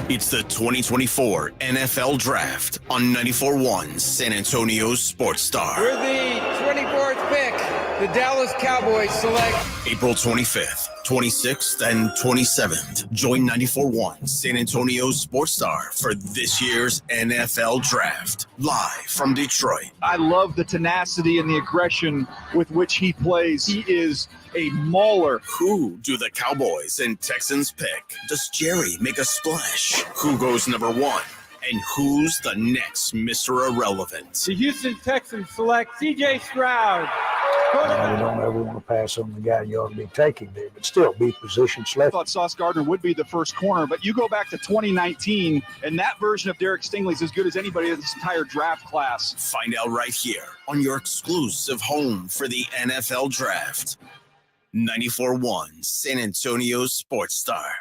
It's the 2024 NFL Draft on 94.1 San Antonio Sports Star. We're the 24th pick. The Dallas Cowboys select April 25th, 26th, and 27th. Join 94.1 San Antonio Sports Star for this year's NFL Draft. Live from Detroit. I love the tenacity and the aggression with which he plays. He is a mauler. Who do the Cowboys and Texans pick? Does Jerry make a splash? Who goes number one? And who's the next Mr. Irrelevant? the Houston Texans select C.J. Stroud. You don't ever want to pass on the guy you ought to be taking there, but still be position I select. thought Sauce Gardner would be the first corner, but you go back to 2019, and that version of Derek Stingley is as good as anybody in this entire draft class. Find out right here on your exclusive home for the NFL Draft. 94.1 San Antonio Sports Star.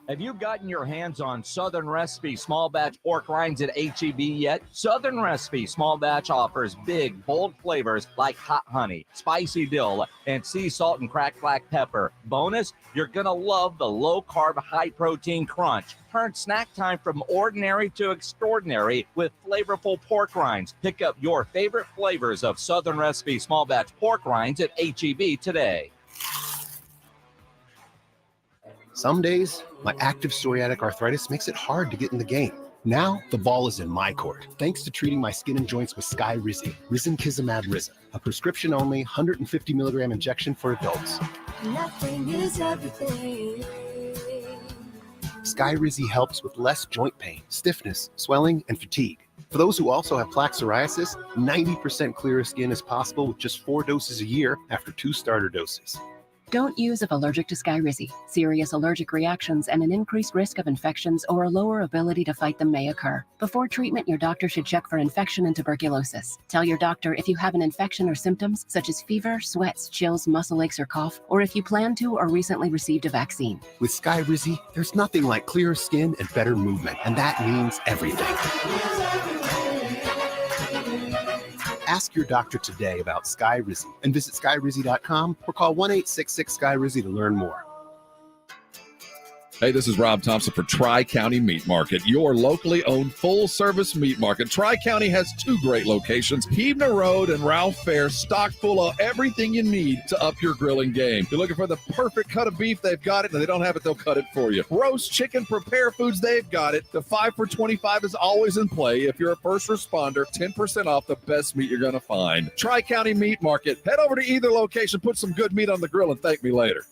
Have you gotten your hands on Southern Recipe small batch pork rinds at H-E-B yet? Southern Recipe small batch offers big, bold flavors like hot honey, spicy dill, and sea salt and cracked black pepper. Bonus, you're gonna love the low-carb, high-protein crunch. Turn snack time from ordinary to extraordinary with flavorful pork rinds. Pick up your favorite flavors of Southern Recipe small batch pork rinds at H-E-B today. Some days, my active psoriatic arthritis makes it hard to get in the game. Now, the ball is in my court, thanks to treating my skin and joints with Skyrizi, risankizumab Riza, a prescription-only 150 milligram injection for adults. Nothing is everything. Skyrizi helps with less joint pain, stiffness, swelling, and fatigue. For those who also have plaque psoriasis, 90% clearer skin is possible with just 4 doses a year after 2 starter doses. Don't use if allergic to Skyrizi. Serious allergic reactions and an increased risk of infections or a lower ability to fight them may occur. Before treatment, your doctor should check for infection and tuberculosis. Tell your doctor if you have an infection or symptoms such as fever, sweats, chills, muscle aches, or cough, or if you plan to or recently received a vaccine. With Skyrizi, there's nothing like clearer skin and better movement, and that means everything. Ask your doctor today about Skyrizi and visit skyrizi.com or call 1-866-SKYRIZI to learn more. Hey, this is Rob Thompson for Tri-County Meat Market, your locally owned full-service meat market. Tri-County has 2 great locations, Hebner Road and Ralph Fair, stocked full of everything you need to up your grilling game. You're looking for the perfect cut of beef, they've got it. If they don't have it, they'll cut it for you. Roast chicken, prepare foods, they've got it. The 5 for $25 is always in play. If you're a first responder, 10% off the best meat you're going to find. Tri-County Meat Market. Head over to either location, put some good meat on the grill, and thank me later.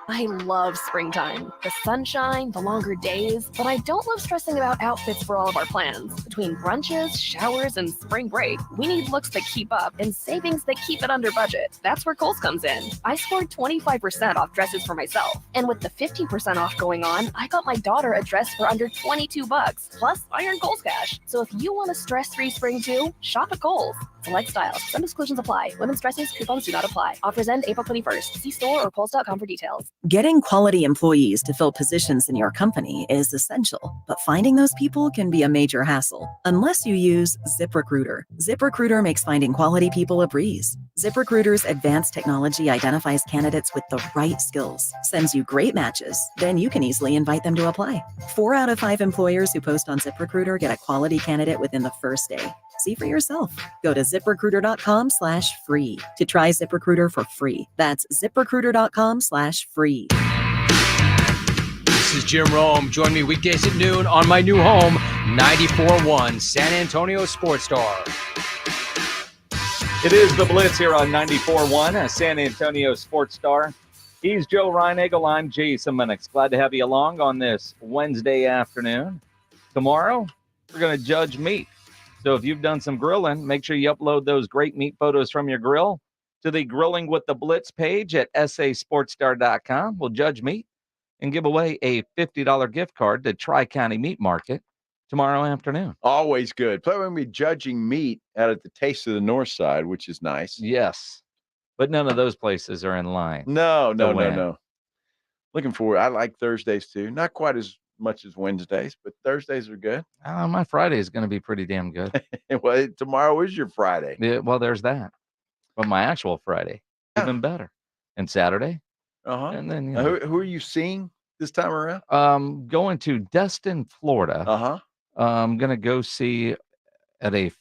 I love springtime. The sunshine, the longer days, but I don't love stressing about outfits for all of our plans. Between brunches, showers, and spring break, we need looks that keep up and savings that keep it under budget. That's where Kohl's comes in. I scored 25% off dresses for myself, and with the 15% off going on, I got my daughter a dress for under $22, plus I earned Kohl's cash. So if you want a stress-free spring too, shop at Kohl's. Select styles. Some exclusions apply. Women's dresses, coupons do not apply. Offers end April 21st. See store or kohls.com for details. Getting quality employees to fill positions in your company is essential, but finding those people can be a major hassle unless you use ZipRecruiter. ZipRecruiter makes finding quality people a breeze. ZipRecruiter's advanced technology identifies candidates with the right skills, sends you great matches, then you can easily invite them to apply. 4 out of 5 employers who post on ZipRecruiter get a quality candidate within the first day. See for yourself. Go to ZipRecruiter.com/free to try ZipRecruiter for free. That's ZipRecruiter.com/free. This is Jim Rome. Join me weekdays at noon on my new home, 94.1 San Antonio Sports Star. It is the Blitz here on 94.1 San Antonio Sports Star. He's Joe Reinagel. I'm Jason Minix. Glad to have you along on this Wednesday afternoon. Tomorrow, we're going to judge meat. So if you've done some grilling, make sure you upload those great meat photos from your grill to the Grilling with the Blitz page at sasportstar.com. We'll judge meat and give away a $50 gift card to Tri-County Meat Market tomorrow afternoon. Always good. Play when we judging meat out at the Taste of the North Side, which is nice. Yes, but none of those places are in line. No. Looking forward. I like Thursdays too. Not quite as much as Wednesdays, but Thursdays are good. My Friday is going to be pretty damn good. Well, tomorrow is your Friday. Yeah, well, there's that. But my actual Friday, even better. And Saturday. And then who are you seeing this time around? Going to Destin, Florida. I'm going to go see at a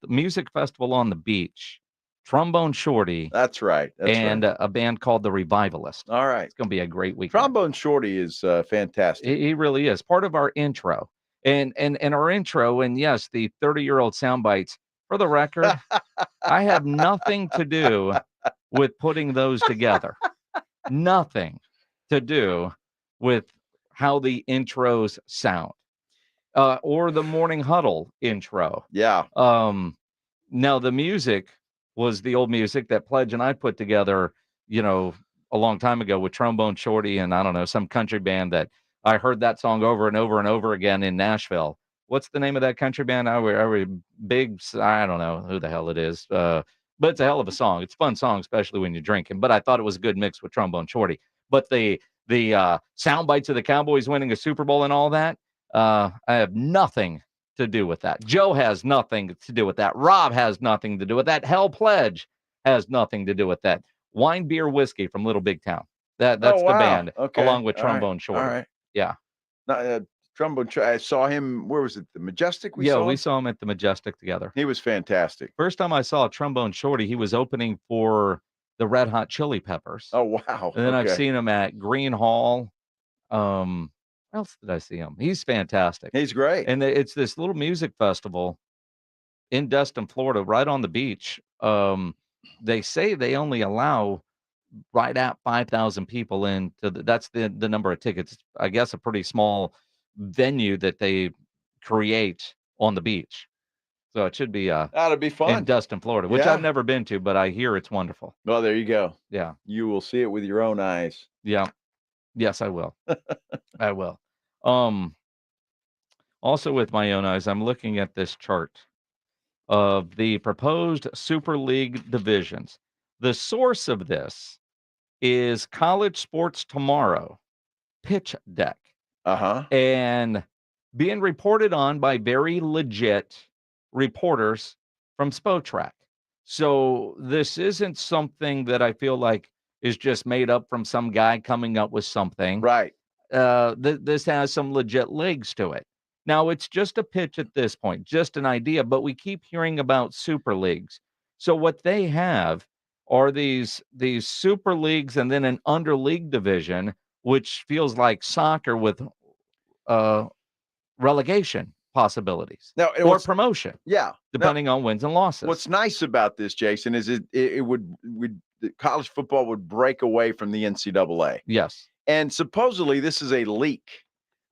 music festival on the beach, Trombone Shorty. That's right. A band called The Revivalist. All right. It's going to be a great weekend. Trombone Shorty is fantastic. He really is. Part of our intro. And our intro, and yes, the 30-year-old sound bites, for the record, I have nothing to do with putting those together. Nothing to do with how the intros sound. Or the Morning Huddle intro. Yeah. Now, the music was the old music that Pledge and I put together, a long time ago with Trombone Shorty and, I don't know, some country band that I heard that song over and over and over again in Nashville. What's the name of that country band? I don't know who the hell it is. But it's a hell of a song. It's a fun song, especially when you're drinking. But I thought it was a good mix with Trombone Shorty. But the sound bites of the Cowboys winning a Super Bowl and all that, I have nothing to do with that. Joe has nothing to do with that. Rob has nothing to do with that. Hell Pledge has nothing to do with that. Wine, Beer, Whiskey from Little Big Town. That's the band, along with Trombone Shorty. All right. Yeah. Trombone. I saw him. Where was it? The Majestic. We saw him at the Majestic together. He was fantastic. First time I saw Trombone Shorty, he was opening for the Red Hot Chili Peppers. Oh wow! And then I've seen him at Green Hall. Where else did I see him? He's fantastic. He's great. And it's this little music festival in Destin, Florida, right on the beach. They say they only allow right at 5,000 people in. That's the number of tickets. I guess a pretty small venue that they create on the beach. So it should be that'll be fun in Destin, Florida, which I've never been to, but I hear it's wonderful. Well, there you go. Yeah. You will see it with your own eyes. Yeah. Yes, I will. I will. Also with my own eyes, I'm looking at this chart of the proposed Super League divisions. The source of this is College Sports Tomorrow pitch deck. And being reported on by very legit reporters from Spotrac. So this isn't something that I feel like is just made up from some guy coming up with something. Right. This has some legit legs to it. Now, it's just a pitch at this point, just an idea, but we keep hearing about super leagues. So what they have are these super leagues and then an under league division, which feels like soccer with relegation possibilities or promotion. Yeah. Depending on wins and losses. What's nice about this, Jason, is it would college football would break away from the NCAA. Yes. And supposedly this is a leak,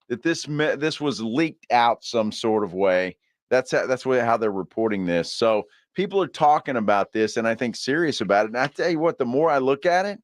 that this was leaked out some sort of way. That's how they're reporting this. So people are talking about this, and I think serious about it. And I tell you what, the more I look at it,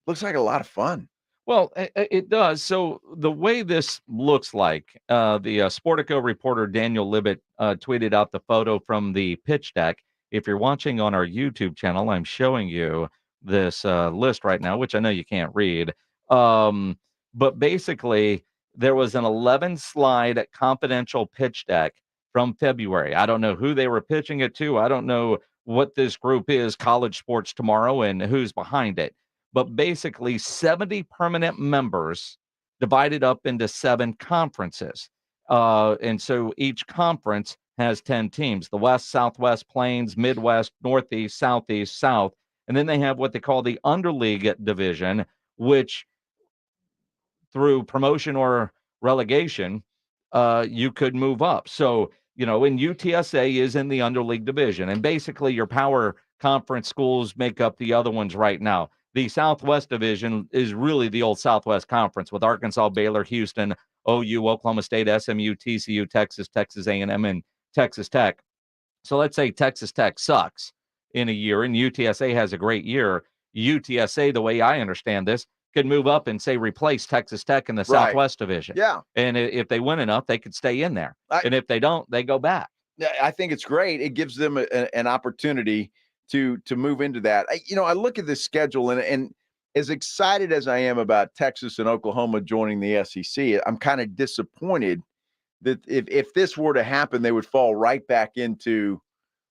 looks like a lot of fun. Well, it does. So the way this looks like, the Sportico reporter Daniel Libet tweeted out the photo from the pitch deck. If you're watching on our YouTube channel, I'm showing you this list right now, which I know you can't read. But basically, there was an 11-slide confidential pitch deck from February. I don't know who they were pitching it to. I don't know what this group is, College Sports Tomorrow, and who's behind it. But basically 70 permanent members divided up into 7 conferences. And so each conference has 10 teams, the West, Southwest, Plains, Midwest, Northeast, Southeast, South. And then they have what they call the Underleague division, which through promotion or relegation, you could move up. So, and UTSA is in the Underleague division. And basically your power conference schools make up the other ones right now. The Southwest Division is really the old Southwest Conference with Arkansas, Baylor, Houston, OU, Oklahoma State, SMU, TCU, Texas, Texas A&M, and Texas Tech. So let's say Texas Tech sucks in a year and UTSA has a great year. UTSA, the way I understand this, could move up and, say, replace Texas Tech in the Southwest Division. Yeah. And if they win enough, they could stay in there. And if they don't, they go back. I think it's great. It gives them an opportunity to move into that. I look at this schedule and as excited as I am about Texas and Oklahoma joining the SEC, I'm kind of disappointed that if this were to happen, they would fall right back into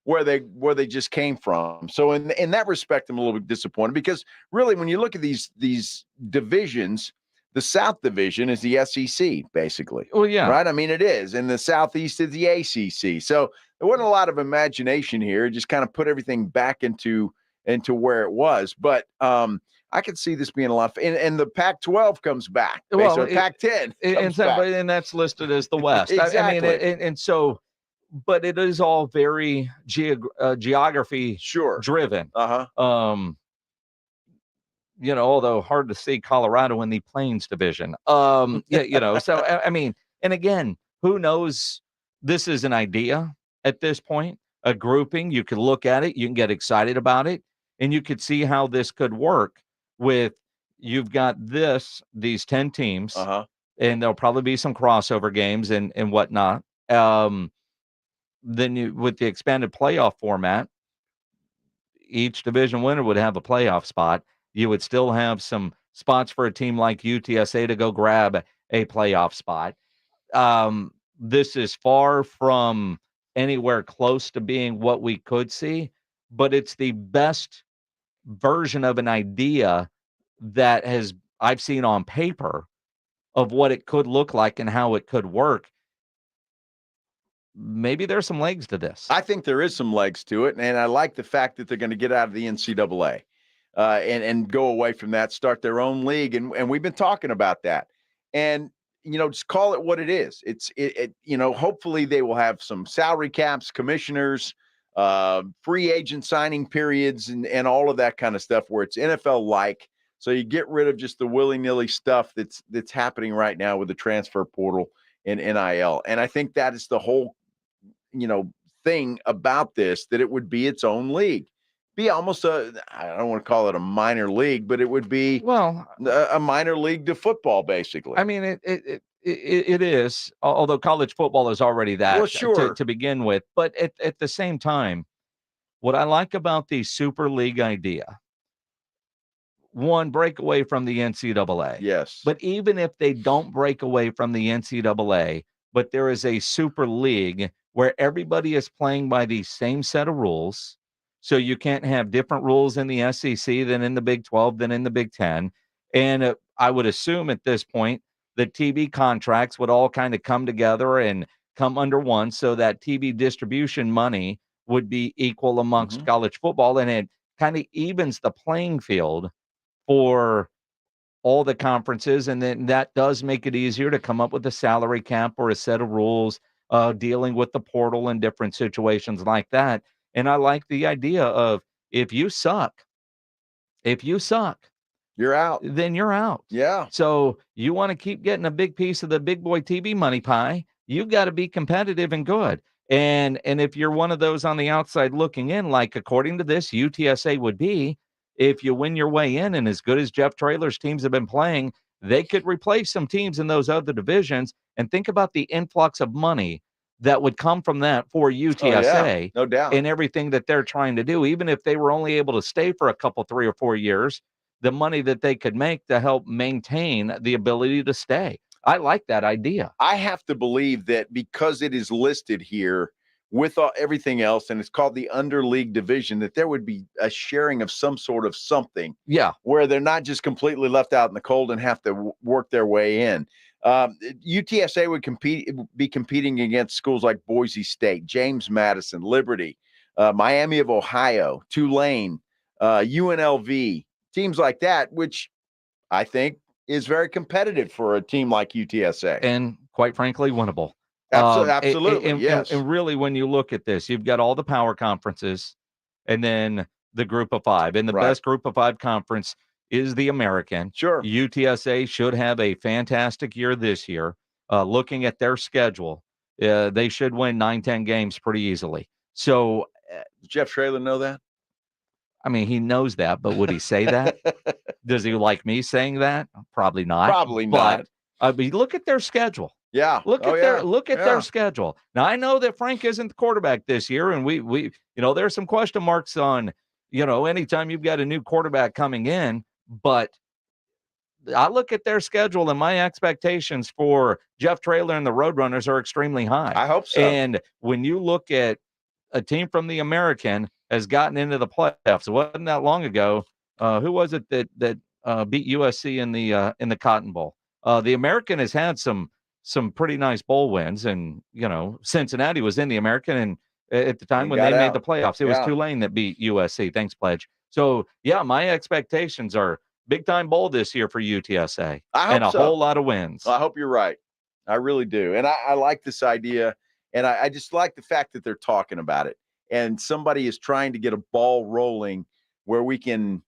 where they just came from. So in that respect, I'm a little bit disappointed because really when you look at these divisions, the South Division is the SEC, basically. Oh, yeah. Right? I mean, it is. And the Southeast is the ACC. So there wasn't a lot of imagination here. It just kind of put everything back into where it was. But I could see this being a lot of fun. And the Pac-12 comes back. Well, so Pac-10 comes back. And that's listed as the West. Exactly. I mean, so, but it is all very geography driven. Uh-huh. Although hard to see Colorado in the Plains Division. So I mean, and again, who knows? This is an idea at this point, a grouping. You could look at it, you can get excited about it, and you could see how this could work with, you've got these 10 teams, and there'll probably be some crossover games and whatnot. Then with the expanded playoff format, each division winner would have a playoff spot. You would still have some spots for a team like UTSA to go grab a playoff spot. This is far from anywhere close to being what we could see, but it's the best version of an idea that I've seen on paper of what it could look like and how it could work. Maybe there's some legs to this. I think there is some legs to it, and I like the fact that they're going to get out of the NCAA and go away from that, start their own league, and we've been talking about that. And just call it what it is. Hopefully they will have some salary caps, commissioners, free agent signing periods, and all of that kind of stuff where it's NFL-like. So you get rid of just the willy-nilly stuff that's happening right now with the transfer portal and NIL. And I think that is the whole, thing about this, that it would be its own league. Be almost I don't want to call it a minor league, but it would be a minor league to football, basically. I mean, it is, although college football is already that to begin with. But at the same time, what I like about the Super League idea, one, break away from the NCAA. Yes. But even if they don't break away from the NCAA, but there is a Super League where everybody is playing by the same set of rules, so you can't have different rules in the SEC than in the Big 12, than in the Big 10. And I would assume at this point, the TV contracts would all kind of come together and come under one, so that TV distribution money would be equal amongst college football, and it kind of evens the playing field for all the conferences. And then that does make it easier to come up with a salary cap or a set of rules dealing with the portal and different situations like that. And I like the idea of, if you suck, you're out. Then you're out. Yeah. So you want to keep getting a big piece of the big boy TV money pie, you've got to be competitive and good. And if you're one of those on the outside looking in, like according to this, UTSA would be, if you win your way in, and as good as Jeff Traylor's teams have been playing, they could replace some teams in those other divisions. And think about the influx of money that would come from that for UTSA. No doubt. And everything that they're trying to do, even if they were only able to stay for a couple, 3 or 4 years, the money that they could make to help maintain the ability to stay. I like that idea. I have to believe that because it is listed here with everything else, and it's called the underleague division, that there would be a sharing of some sort of something. Yeah. Where they're not just completely left out in the cold and have to work their way in. UTSA would be competing against schools like Boise State, James Madison, Liberty, Miami of Ohio, Tulane, UNLV, teams like that, which I think is very competitive for a team like UTSA. And quite frankly, winnable. Absolutely, yes. And really, when you look at this, you've got all the power conferences and then the group of 5. And the best group of 5 conference is the American. Sure. UTSA should have a fantastic year this year. Looking at their schedule, they should win 9-10 games pretty easily. So does Jeff Traylor know that? I mean, he knows that, but would he say that? Does he like me saying that? Probably not. Probably not. But look at their schedule. Yeah. Look at their schedule. Now, I know that Frank isn't the quarterback this year, and we there's some question marks on, anytime you've got a new quarterback coming in, but I look at their schedule and my expectations for Jeff Traylor and the Roadrunners are extremely high. I hope so. And when you look at a team from the American has gotten into the playoffs, it wasn't that long ago. Who was it that beat USC in the Cotton Bowl? The American has had some pretty nice bowl wins, and Cincinnati was in the American, and at the time when they made the playoffs, it was Tulane that beat USC. Thanks, Pledge. So yeah, my expectations are big time bowl this year for UTSA, and a whole lot of wins. I hope you're right. I really do, and I like this idea, and I just like the fact that they're talking about it, and somebody is trying to get a ball rolling where we can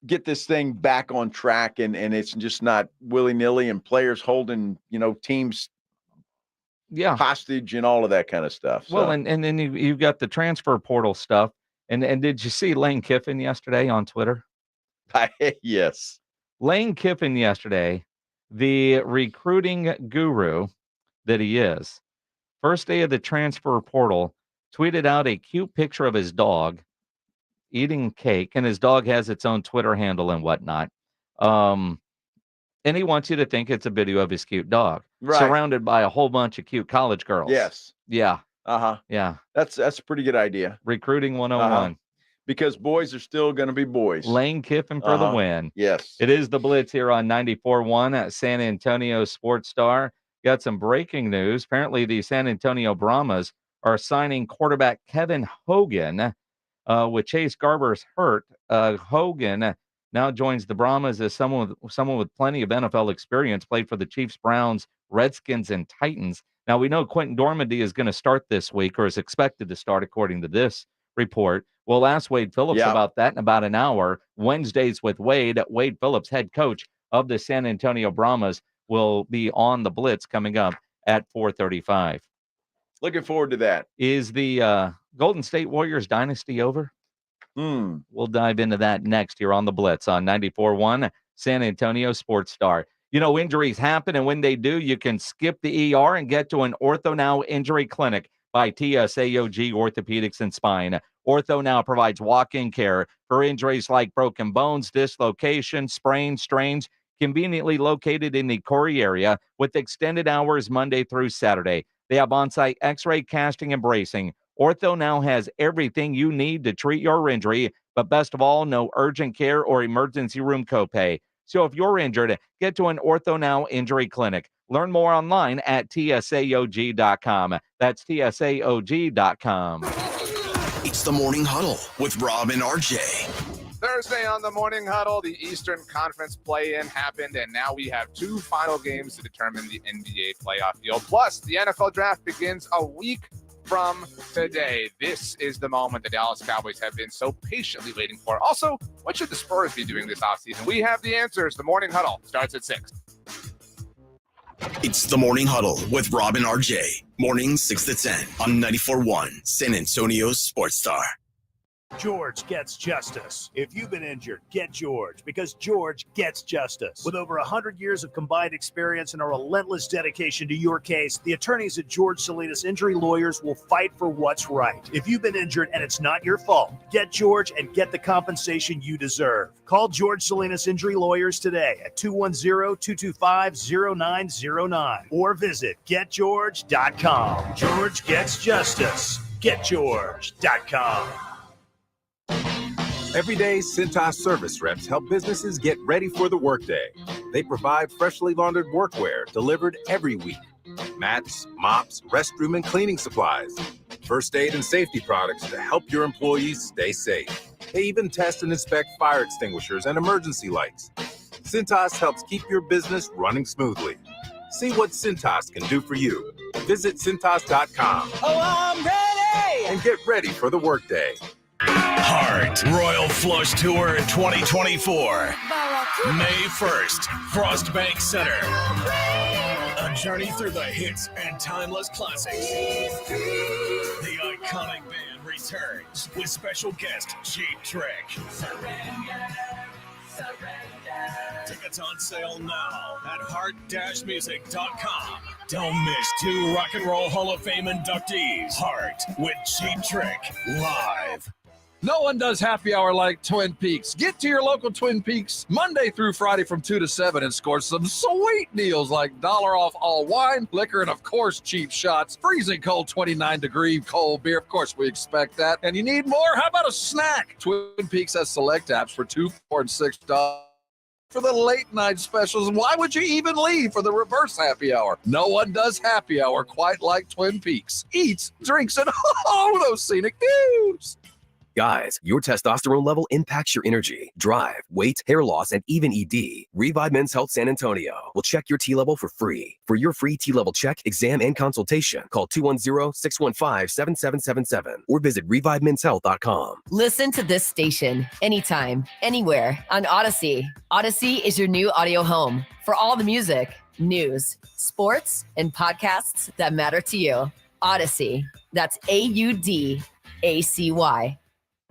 get this thing back on track, and it's just not willy-nilly and players holding teams hostage and all of that kind of stuff. So. Well, and then you've got the transfer portal stuff, and did you see Lane Kiffin yesterday on Twitter? Yes. Lane Kiffin yesterday, the recruiting guru that he is, first day of the transfer portal, tweeted out a cute picture of his dog eating cake, and his dog has its own Twitter handle and whatnot. And he wants you to think it's a video of his cute dog, surrounded by a whole bunch of cute college girls. Yes. Yeah. Yeah. That's a pretty good idea. Recruiting 101. Because boys are still going to be boys. Lane Kiffin for the win. Yes. It is the Blitz here on 94.1 at San Antonio Sports Star. Got some breaking news. Apparently, the San Antonio Brahmas are signing quarterback Kevin Hogan. With Chase Garber's hurt, Hogan now joins the Brahmas as someone with plenty of NFL experience, played for the Chiefs, Browns, Redskins, and Titans. Now, we know Quentin Dormady is going to start this week, or is expected to start, according to this report. We'll ask Wade Phillips about that in about an hour. Wednesdays with Wade. Wade Phillips, head coach of the San Antonio Brahmas, will be on the Blitz coming up at 4:35. Looking forward to that. Is the Golden State Warriors dynasty over? We'll dive into that next here on the Blitz on 94.1 San Antonio Sports Star. Injuries happen, and when they do, you can skip the ER and get to an Ortho Now injury clinic by TSAOG Orthopedics and Spine. Ortho Now provides walk-in care for injuries like broken bones, dislocation, sprains, strains, conveniently located in the Corey area with extended hours Monday through Saturday. They have on-site x-ray, casting, and bracing. Ortho Now has everything you need to treat your injury, but best of all, no urgent care or emergency room copay. So if you're injured, get to an Ortho Now injury clinic. Learn more online at tsaog.com. That's tsaog.com. It's the Morning Huddle with Rob and RJ. Thursday on the Morning Huddle, the Eastern Conference play-in happened, and now we have 2 final games to determine the NBA playoff field. Plus, the NFL draft begins a week from today. This is the moment the Dallas Cowboys have been so patiently waiting for. Also, what should the Spurs be doing this offseason? We have the answers. The Morning Huddle starts at 6. It's the Morning Huddle with Rob and RJ. Mornings 6 to 10 on 94.1 San Antonio's Sports Star. George gets justice. If you've been injured, get George, because George gets justice. With over 100 years of combined experience and a relentless dedication to your case, the attorneys at George Salinas Injury Lawyers will fight for what's right. If you've been injured and it's not your fault, get George and get the compensation you deserve. Call George Salinas Injury Lawyers today at 210-225-0909 or visit getgeorge.com. George gets justice. Getgeorge.com. Every day, Cintas service reps help businesses get ready for the workday. They provide freshly laundered workwear delivered every week. Mats, mops, restroom and cleaning supplies. First aid and safety products to help your employees stay safe. They even test and inspect fire extinguishers and emergency lights. Cintas helps keep your business running smoothly. See what Cintas can do for you. Visit Cintas.com. Oh, I'm ready! And get ready for the workday. Heart Royal Flush Tour 2024. May 1st, Frostbank Center. A journey through the hits and timeless classics. The iconic band returns with special guest Cheap Trick. Tickets on sale now at heart-music.com. Don't miss 2 Rock and Roll Hall of Fame inductees. Heart with Cheap Trick live. No one does happy hour like Twin Peaks. Get to your local Twin Peaks Monday through Friday from 2 to 7 and score some sweet deals like $1 off all wine, liquor, and of course, cheap shots. Freezing cold 29-degree cold beer. Of course, we expect that. And you need more? How about a snack? Twin Peaks has select apps for $2, $4, and $6 for the late night specials. Why would you even leave for the reverse happy hour? No one does happy hour quite like Twin Peaks. Eats, drinks, and those scenic views. Guys, your testosterone level impacts your energy, drive, weight, hair loss, and even ED. Revive Men's Health San Antonio will check your T level for free. For your free T level check, exam, and consultation, call 210-615-7777 or visit revivemenshealth.com. Listen to this station anytime, anywhere on Odyssey. Odyssey is your new audio home for all the music, news, sports, and podcasts that matter to you. Odyssey. That's AUDACY.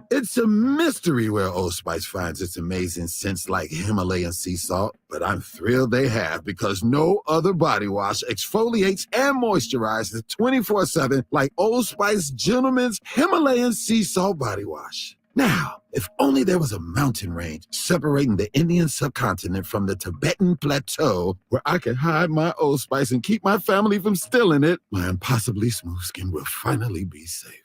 It's a mystery where Old Spice finds its amazing scents like Himalayan sea salt, but I'm thrilled they have, because no other body wash exfoliates and moisturizes 24/7 like Old Spice Gentleman's Himalayan sea salt body wash. Now, if only there was a mountain range separating the Indian subcontinent from the Tibetan plateau where I could hide my Old Spice and keep my family from stealing it, my impossibly smooth skin will finally be safe.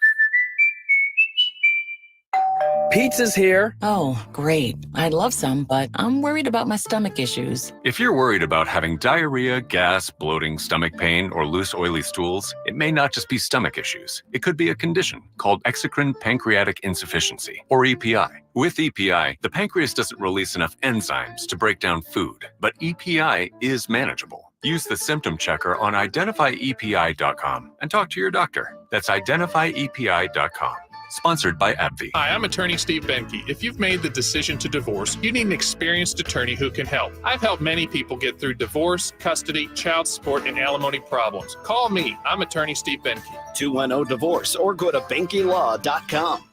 Pizza's here. Oh, great. I'd love some, but I'm worried about my stomach issues. If you're worried about having diarrhea, gas, bloating, stomach pain, or loose, oily stools, it may not just be stomach issues. It could be a condition called exocrine pancreatic insufficiency, or EPI. With EPI, the pancreas doesn't release enough enzymes to break down food, but EPI is manageable. Use the symptom checker on identifyepi.com and talk to your doctor. That's identifyepi.com. Sponsored by AbbVie. Hi, I'm attorney Steve Benke. If you've made the decision to divorce, you need an experienced attorney who can help. I've helped many people get through divorce, custody, child support, and alimony problems. Call me. I'm attorney Steve Benke. 210-DIVORCE or go to BenkeLaw.com.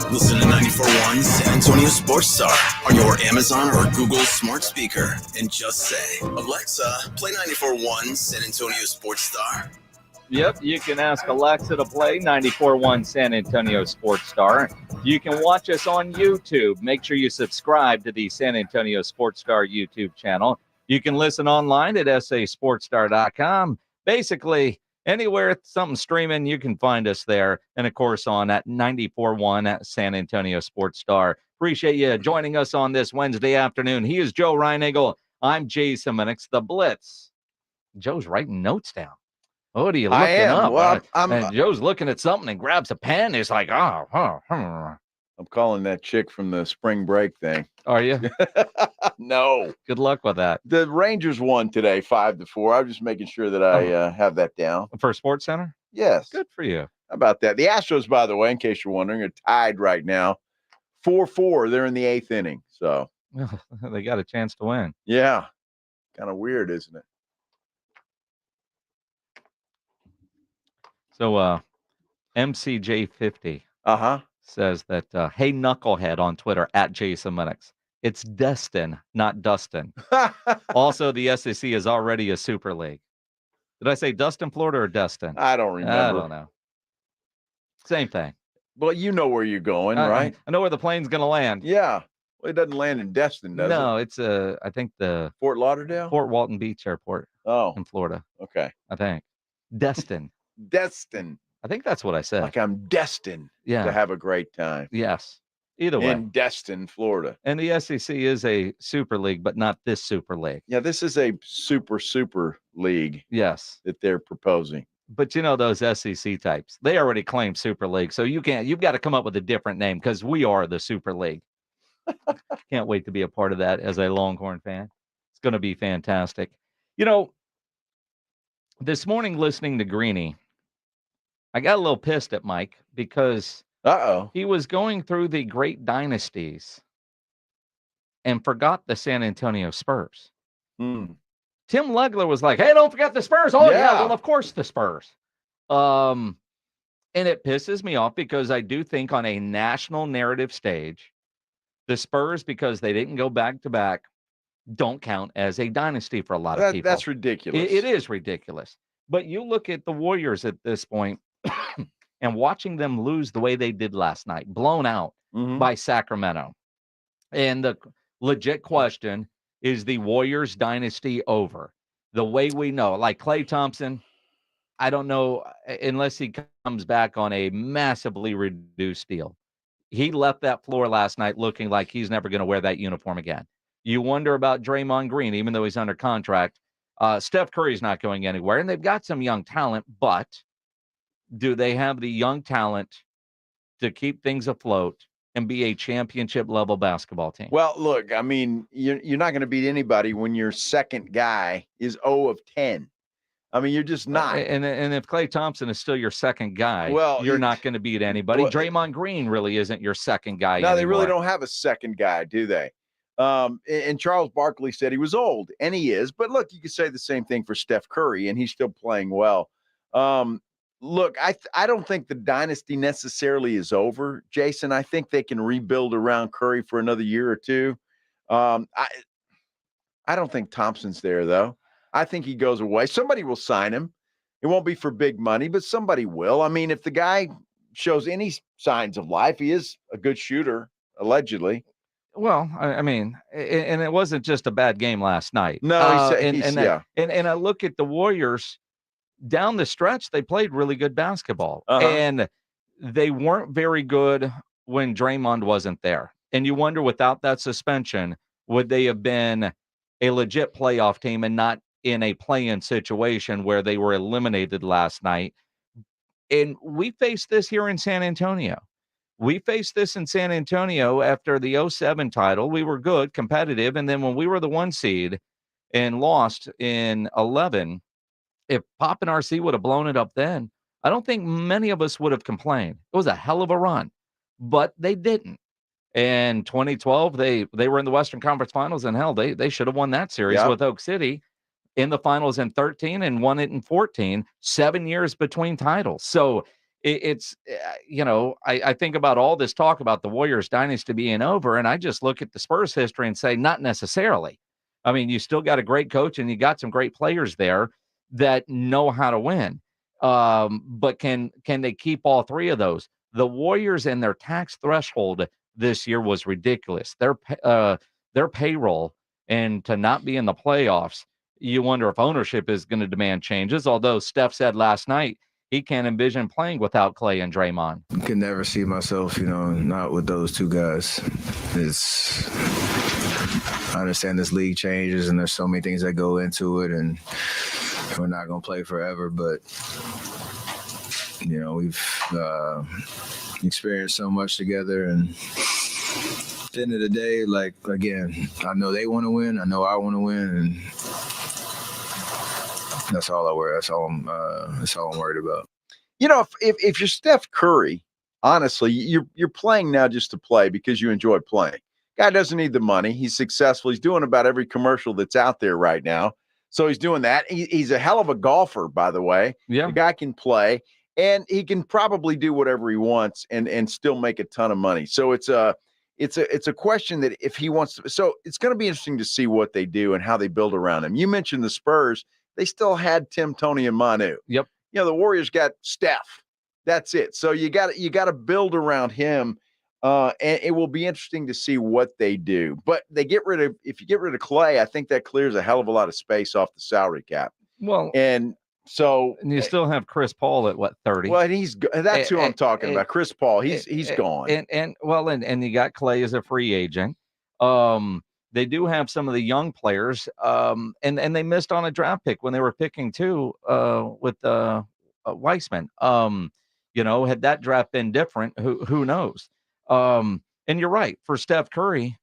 Listen to 94.1 San Antonio Sports Star on your Amazon or Google smart speaker and just say, Alexa, play 94.1 San Antonio Sports Star. Yep, you can ask Alexa to play 94.1 San Antonio Sports Star. You can watch us on YouTube. Make sure you subscribe to the San Antonio Sports Star YouTube channel. You can listen online at sasportstar.com. Basically, anywhere something's streaming, you can find us there. And, of course, on at 94.1 San Antonio Sports Star. Appreciate you joining us on this Wednesday afternoon. He is Joe Reinagle. I'm Jason Minix, the Blitz. Joe's writing notes down. What are you looking up? Well, and Joe's looking at something and grabs a pen. He's like, I'm calling that chick from the spring break thing. Are you? No. Good luck with that. The Rangers won today, 5-4. I'm just making sure that I have that down. For Sports Center? Yes. Good for you. How about that? The Astros, by the way, in case you're wondering, are tied right now. 4-4. They're in the 8th inning. So they got a chance to win. Yeah. Kind of weird, isn't it? So MCJ50 says that, hey, Knucklehead on Twitter, at Jason Lennox. It's Destin, not Dustin. Also, the SEC is already a Super League. Did I say Dustin, Florida, or Destin? I don't remember. I don't know. Same thing. Well, you know where you're going, right? I know where the plane's going to land. Yeah. Well, it doesn't land in Destin, does it? No, it's I think the Fort Lauderdale? Fort Walton Beach Airport. In Florida. Okay. I think. Destin. Destin. I think that's what I said. Like I'm destined to have a great time. Yes. Either way. In Destin, Florida. And the SEC is a Super League, but not this Super League. Yeah, this is a super league. Yes. That they're proposing. But you know those SEC types, they already claim Super League. So you've got to come up with a different name because we are the Super League. Can't wait to be a part of that as a Longhorn fan. It's going to be fantastic. You know, this morning listening to Greeny, I got a little pissed at Mike because he was going through the great dynasties and forgot the San Antonio Spurs. Tim Legler was like, hey, don't forget the Spurs. Oh, yeah. Well, of course the Spurs. And it pisses me off because I do think on a national narrative stage, the Spurs, because they didn't go back-to-back, don't count as a dynasty for a lot of people. That's ridiculous. It is ridiculous. But you look at the Warriors at this point and watching them lose the way they did last night, blown out by Sacramento. And the legit question, is the Warriors dynasty over? The way we know, like Klay Thompson, I don't know, unless he comes back on a massively reduced deal. He left that floor last night looking like he's never going to wear that uniform again. You wonder about Draymond Green, even though he's under contract. Steph Curry's not going anywhere, and they've got some young talent, but do they have the young talent to keep things afloat and be a championship-level basketball team? Well, look, I mean, you're not going to beat anybody when your second guy is 0 of 10. I mean, you're just not. And if Klay Thompson is still your second guy, well, you're not going to beat anybody. Draymond Green really isn't your second guy No, anymore. they really don't have a second guy, do they? And Charles Barkley said he was old, and he is. But look, you could say the same thing for Steph Curry, and he's still playing well. Look, I don't think the dynasty necessarily is over, Jason. I think they can rebuild around Curry for another year or two. I don't think Thompson's there, though. I think he goes away. Somebody will sign him. It won't be for big money, but somebody will. I mean, if the guy shows any signs of life, he is a good shooter, allegedly. Well, I mean, and it wasn't just a bad game last night. No, and I look at the Warriors down the stretch, they played really good basketball, and they weren't very good when Draymond wasn't there. And you wonder, without that suspension, would they have been a legit playoff team and not in a play-in situation where they were eliminated last night? And we faced this here in San Antonio. We faced this in San Antonio after the 2007 title. We were good, competitive, and then when we were the 1 seed and lost in 11, if Pop and RC would have blown it up then, I don't think many of us would have complained. It was a hell of a run, but they didn't. And 2012, they were in the Western Conference Finals, and hell, they should have won that series with Oak City in the finals in 13 and won it in 14, 7 years between titles. So it's, I think about all this talk about the Warriors dynasty being over, and I just look at the Spurs history and say, not necessarily. I mean, you still got a great coach and you got some great players there that know how to win. But can they keep all three of those? The Warriors and their tax threshold this year was ridiculous. Their payroll, and to not be in the playoffs, you wonder if ownership is going to demand changes. Although Steph said last night he can't envision playing without Klay and Draymond. I can never see myself, not with those two guys. I understand this league changes and there's so many things that go into it, and we're not going to play forever, but You know, we've experienced so much together, and at the end of the day, like, again, I know they want to win. I know I want to win, and that's all I worry. That's all I'm worried about. You know, if you're Steph Curry, honestly, you're playing now just to play because you enjoy playing. Guy doesn't need the money. He's successful. He's doing about every commercial that's out there right now. So he's doing that. He's a hell of a golfer, by the way. Yeah. The guy can play, and he can probably do whatever he wants and still make a ton of money. So it's a question that if he wants to. So it's going to be interesting to see what they do and how they build around him. You mentioned the Spurs. They still had Tim, Tony, and Manu. Yep. You know, the Warriors got Steph. That's it. So you got to build around him. And it will be interesting to see what they do. But if you get rid of Clay, I think that clears a hell of a lot of space off the salary cap. Well, and you still have Chris Paul at what, 30? Well, that's who I'm talking about. Chris Paul. He's gone. And you got Clay as a free agent. They do have some of the young players. And they missed on a draft pick when they were picking too, with Weissman. Had that draft been different, who knows? And you're right. For Steph Curry,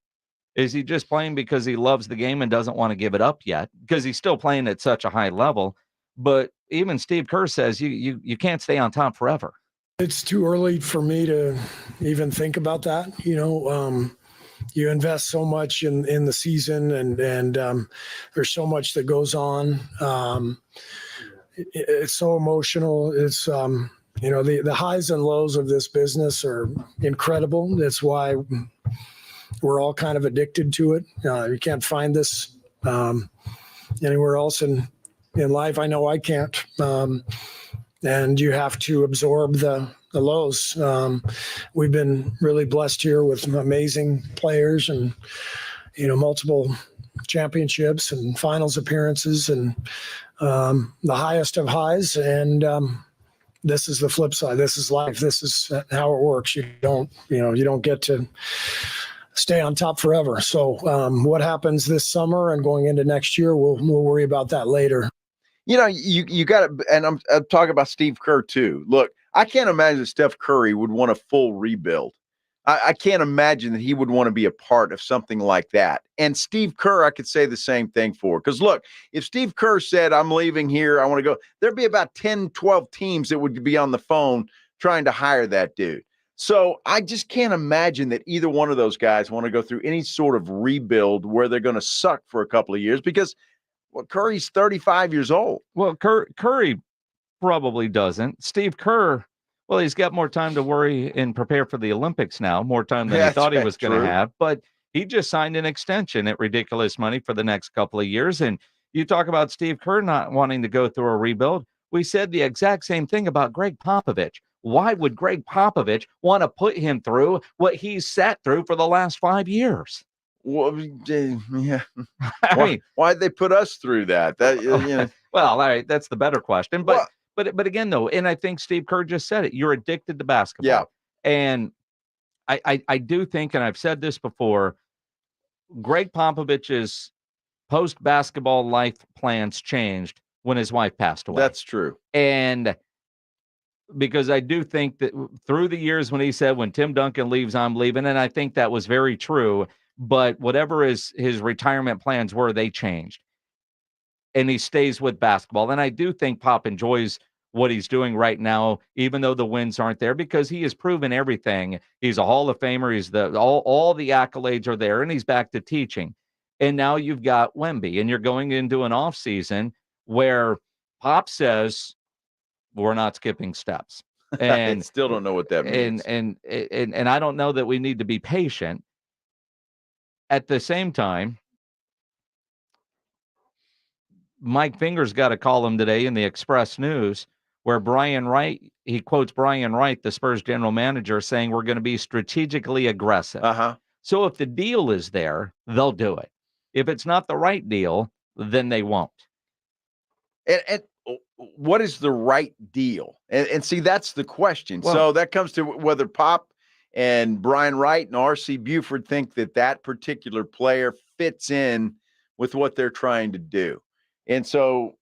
is he just playing because he loves the game and doesn't want to give it up yet? Because he's still playing at such a high level. But even Steve Kerr says you can't stay on top forever. It's too early for me to even think about that. You invest so much in the season, and there's so much that goes on. It's so emotional. It's the highs and lows of this business are incredible. That's why we're all kind of addicted to it. You can't find this anywhere else in life. I know I can't. And you have to absorb the lows. We've been really blessed here with amazing players and, multiple championships and finals appearances and the highest of highs. And this is the flip side. This is life. This is how it works. You don't get to stay on top forever. So what happens this summer and going into next year, we'll worry about that later. You got to, and I'm talking about Steve Kerr too. Look, I can't imagine that Steph Curry would want a full rebuild. I can't imagine that he would want to be a part of something like that. And Steve Kerr, I could say the same thing for. Because look, if Steve Kerr said, I'm leaving here, I want to go, there'd be about 10, 12 teams that would be on the phone trying to hire that dude. So I just can't imagine that either one of those guys want to go through any sort of rebuild where they're going to suck for a couple of years because Curry's 35 years old. Well, Curry probably doesn't. Steve Kerr, well, he's got more time to worry and prepare for the Olympics now, more time than he thought he was going to have. But he just signed an extension at ridiculous money for the next couple of years. And you talk about Steve Kerr not wanting to go through a rebuild. We said the exact same thing about Greg Popovich. Why would Greg Popovich want to put him through what he's sat through for the last 5 years? Well, yeah. Why'd they put us through that? Well, all right, that's the better question. But again, though, and I think Steve Kerr just said it, you're addicted to basketball. Yeah. And I do think, and I've said this before, Greg Popovich's post-basketball life plans changed when his wife passed away. That's true. And because I do think that through the years when he said, when Tim Duncan leaves, I'm leaving, and I think that was very true, but whatever his retirement plans were, they changed. And he stays with basketball. And I do think Pop enjoys what he's doing right now, even though the wins aren't there, because he has proven everything. He's a Hall of Famer. He's all the accolades are there, and he's back to teaching. And now you've got Wemby, and you're going into an off season where Pop says we're not skipping steps. And I still don't know what that means. And I don't know that we need to be patient. At the same time, Mike Finger's got a column today in the Express News where Brian Wright, he quotes Brian Wright, the Spurs general manager, saying we're going to be strategically aggressive. So if the deal is there, they'll do it. If it's not the right deal, then they won't. And what is the right deal? And see, that's the question. Well, so that comes to whether Pop and Brian Wright and R.C. Buford think that particular player fits in with what they're trying to do. And so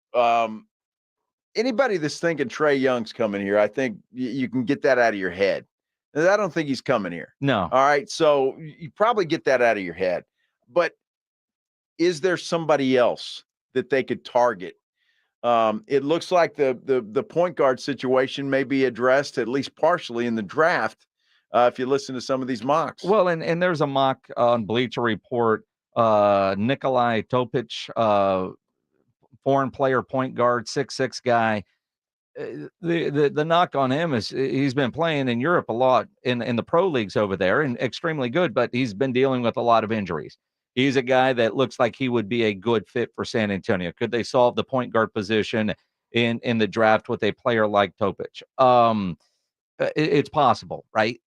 anybody that's thinking Trae Young's coming here, I think you can get that out of your head. I don't think he's coming here. No. All right. So you probably get that out of your head. But is there somebody else that they could target? It looks like the point guard situation may be addressed at least partially in the draft. If you listen to some of these mocks. Well, and there's a mock on Bleacher Report, Nikolai Topic, foreign player, point guard, 6'6" guy. The knock on him is he's been playing in Europe a lot in the pro leagues over there and extremely good, but he's been dealing with a lot of injuries. He's a guy that looks like he would be a good fit for San Antonio. Could they solve the point guard position in the draft with a player like Topic? It's possible, right?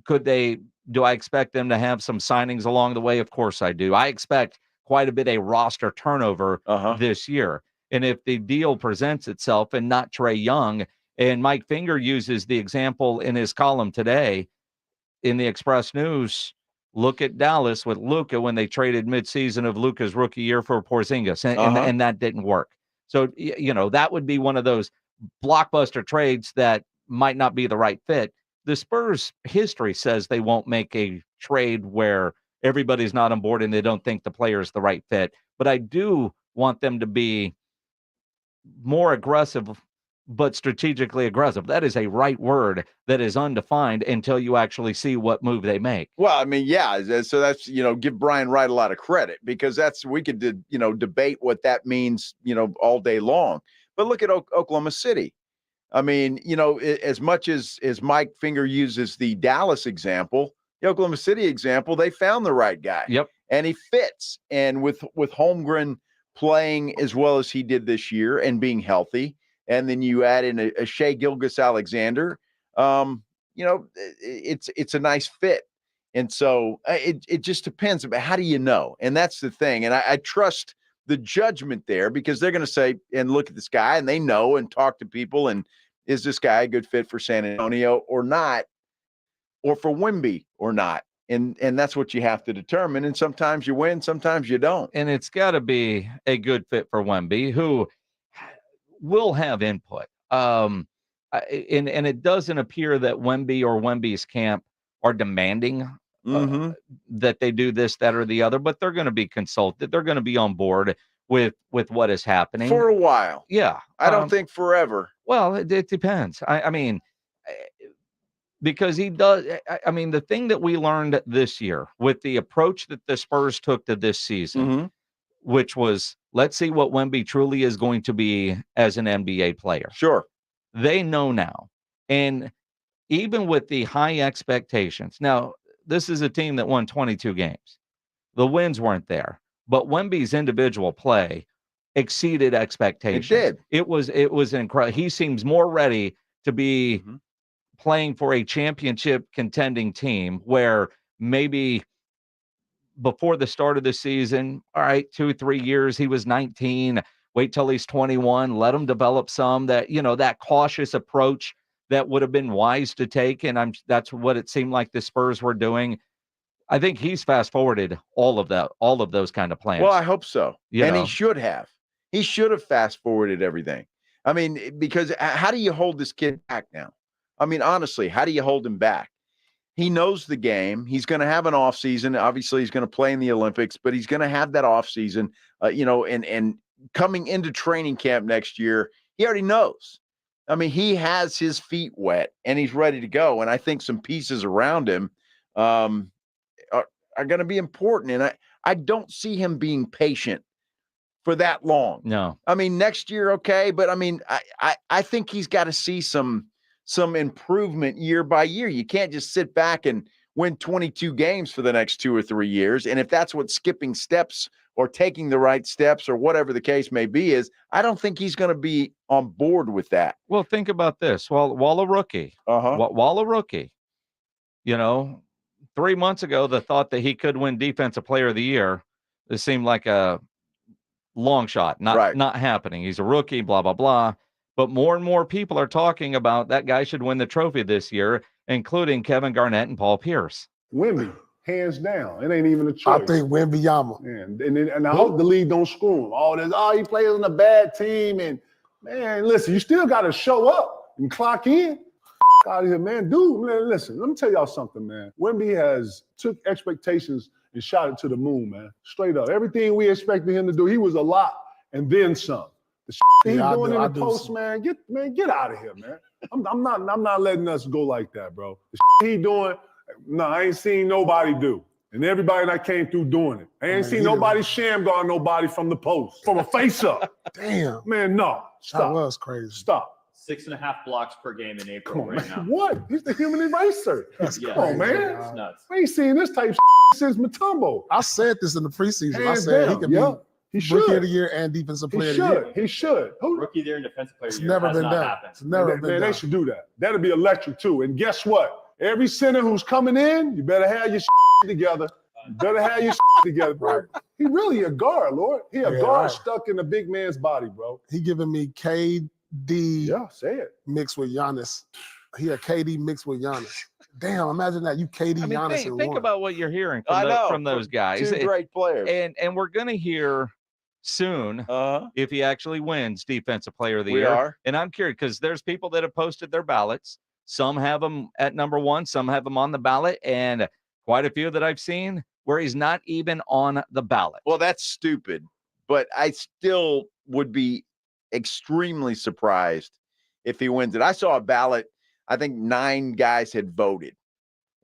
Do I expect them to have some signings along the way? Of course I do. I expect quite a bit of roster turnover this year. And if the deal presents itself and not Trae Young, and Mike Finger uses the example in his column today in the Express News, look at Dallas with Luka when they traded midseason of Luka's rookie year for Porzingis, and that didn't work. So, that would be one of those blockbuster trades that might not be the right fit. The Spurs history says they won't make a trade where everybody's not on board and they don't think the player is the right fit. But I do want them to be more aggressive, but strategically aggressive. That is a right word that is undefined until you actually see what move they make. Well, I mean, yeah. So that's, give Brian Wright a lot of credit because we could, debate what that means, all day long. But look at Oklahoma City. I mean, as much as Mike Finger uses the Dallas example, the Oklahoma City example, they found the right guy. Yep. And he fits. And with Holmgren playing as well as he did this year and being healthy, and then you add in a Shai Gilgeous-Alexander, it's a nice fit. And so it just depends. But how do you know? And that's the thing. And I trust the judgment there because they're going to say and look at this guy and they know and talk to people and is this guy a good fit for San Antonio or not, or for Wemby or not? And that's what you have to determine. And sometimes you win, sometimes you don't. And it's got to be a good fit for Wemby, who will have input. And it doesn't appear that Wemby or Wemby's camp are demanding that they do this, that, or the other, but they're going to be consulted. They're going to be on board with what is happening for a while. Yeah. I don't think forever. Well, it depends. I mean, because he does. I mean, the thing that we learned this year with the approach that the Spurs took to this season, which was, let's see what Wemby truly is going to be as an NBA player. Sure. They know now. And even with the high expectations, now, this is a team that won 22 games. The wins weren't there, but Wemby's individual play exceeded expectations. It did. It was incredible. He seems more ready to be playing for a championship contending team where maybe before the start of the season, all right, 2-3 years, he was 19, wait till he's 21, let him develop some, that, that cautious approach that would have been wise to take. And that's what it seemed like the Spurs were doing. I think he's fast forwarded all of those kind of plans. Well, I hope so. He should have. He should have fast forwarded everything. I mean, because how do you hold this kid back now? I mean, honestly, how do you hold him back? He knows the game. He's going to have an off season. Obviously, he's going to play in the Olympics, but he's going to have that off season, and coming into training camp next year, he already knows. I mean, he has his feet wet and he's ready to go. And I think some pieces around him are going to be important. And I don't see him being patient for that long. No. I mean, next year, okay. But I mean, I think he's got to see some improvement year by year. You can't just sit back and win 22 games for the next 2 or 3 years. And if that's what skipping steps or taking the right steps or whatever the case may be is, I don't think he's going to be on board with that. Well, think about this. While a rookie, 3 months ago, the thought that he could win Defensive Player of the Year, it seemed like a long shot, not happening. He's a rookie, blah, blah, blah. But more and more people are talking about that guy should win the trophy this year, including Kevin Garnett and Paul Pierce. Wemby, hands down. It ain't even a choice. I think Wembyama. And I hope the league don't screw him. All this, he plays on a bad team and Man, listen, you still got to show up and clock in. Out of here, man. Dude, man, listen, let me tell y'all something, man. Wemby has took expectations and shot it to the moon, man. Straight up. Everything we expected him to do, he was a lot and then some. The he's doing in the post, man, get out of here, man. I'm not letting us go like that, bro. The he doing, no, I ain't seen nobody do. And everybody that came through doing it. I ain't seen nobody sham guard nobody from the post, from a face-up. Damn. Man, no. Stop. That was crazy. Stop. 6.5 blocks per game in April right now. What? He's the human eraser. Come on, man. It's nuts. We ain't seen this type of since Mutombo. I said this in the preseason. Hands I said down. he could be He Rookie should. of the Year and Defensive Player of the Year. He should. Rookie of the Year and Defensive Player of It's the Year never has been not done. happened. It's never been Man, done. they should do that. That'll be electric too. And guess what? Every center who's coming in, you better have your together. You better have your together, bro. He really a guard, Lord. He a guard stuck in a big man's body, bro. He giving me KD say it. mixed with Giannis. He a KD mixed with Giannis. Damn, imagine that. You KD, Giannis in think one. about what you're hearing I from, know, those guys. Two great players. And we're going to hear soon if he actually wins Defensive Player of the We Year. are. And I'm curious because there's people that have posted their ballots. Some have him at number one. Some have him on the ballot. And quite a few that I've seen where he's not even on the ballot. Well, that's stupid. But I still would be extremely surprised if he wins it. I saw a ballot. I think 9 guys had voted.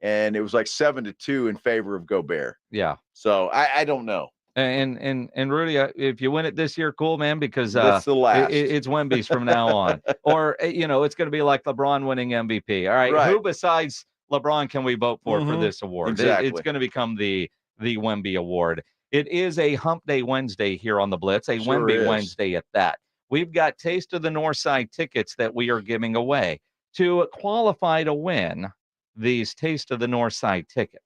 And it was like 7-2 in favor of Gobert. Yeah. So I don't know. And Rudy, if you win it this year, cool, man, because That's the last. it's Wemby's from now on. Or, it's going to be like LeBron winning MVP. All right. Right. Who besides LeBron can we vote for this award? Exactly. It's going to become the Wemby Award. It is a Hump Day Wednesday here on the Blitz, a Sure Wemby is. Wednesday at that. We've got Taste of the Northside tickets that we are giving away. To qualify to win these Taste of the Northside tickets,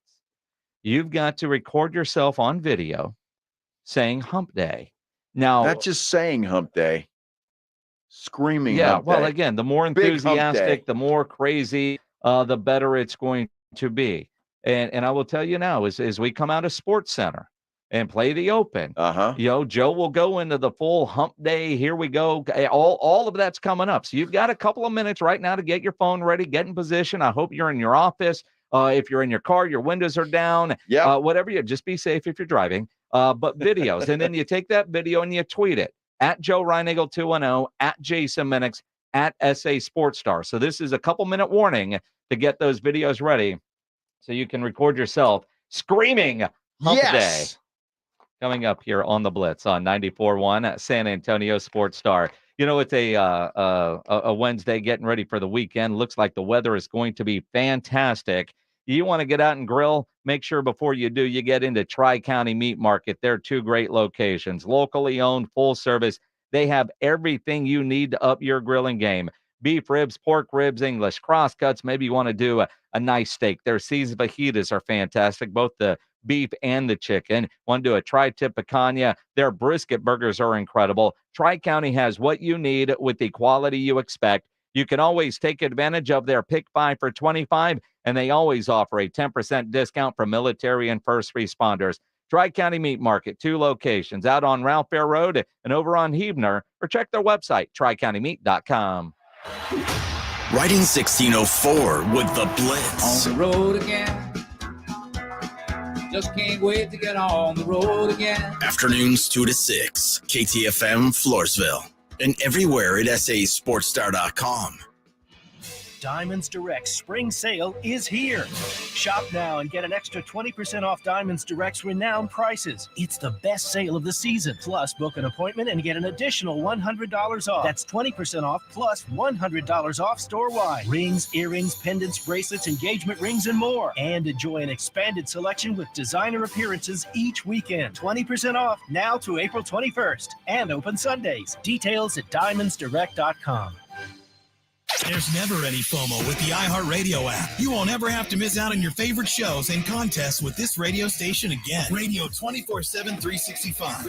you've got to record yourself on video saying Hump Day. Now, Not just saying Hump Day, screaming yeah, Hump well, Day. again, the more Big Hump Day. enthusiastic, the more crazy, the better it's going to be. And I will tell you now, as we come out of Sports Center and play the Open, Joe will go into the full Hump Day. Here we go. All of that's coming up. So you've got a couple of minutes right now to get your phone ready, get in position. I hope you're in your office. If you're in your car, your windows are down. Yeah. Whatever you, just be safe if you're driving. But videos, and then you take that video and you tweet it at Joe Reinagle 210, at Jason Minix, at SA Sports Star. So this is a couple-minute warning to get those videos ready, so you can record yourself screaming Hump Day. Coming up here on the Blitz on 94.1 San Antonio Sports Star. It's a Wednesday, getting ready for the weekend. Looks like the weather is going to be fantastic. You want to get out and grill? Make sure before you do, you get into Tri-County Meat Market. They're 2 great locations, locally owned, full service. They have everything you need to up your grilling game. Beef ribs, pork ribs, English crosscuts. Maybe you want to do a nice steak. Their C's fajitas are fantastic, both the beef and the chicken. Want to do a tri-tip picanha? Their brisket burgers are incredible. Tri-County has what you need with the quality you expect. You can always take advantage of their Pick 5 for $25, and they always offer a 10% discount for military and first responders. Tri-County Meat Market, 2 locations, out on Ralph Fair Road and over on Huebner, or check their website, tricountymeat.com. Riding 1604 with the Blitz. On the road again. Just can't wait to get on the road again. Afternoons 2 to 6, KTFM Floresville, and everywhere at sasportstar.com. Diamonds Direct Spring Sale is here. Shop now and get an extra 20% off Diamonds Direct's renowned prices. It's the best sale of the season. Plus, book an appointment and get an additional $100 off. That's 20% off plus $100 off store-wide. Rings, earrings, pendants, bracelets, engagement rings, and more. And enjoy an expanded selection with designer appearances each weekend. 20% off now to April 21st and open Sundays. Details at diamondsdirect.com. There's never any FOMO with the iHeartRadio app. You won't ever have to miss out on your favorite shows and contests with this radio station again. Radio 24/7, 365.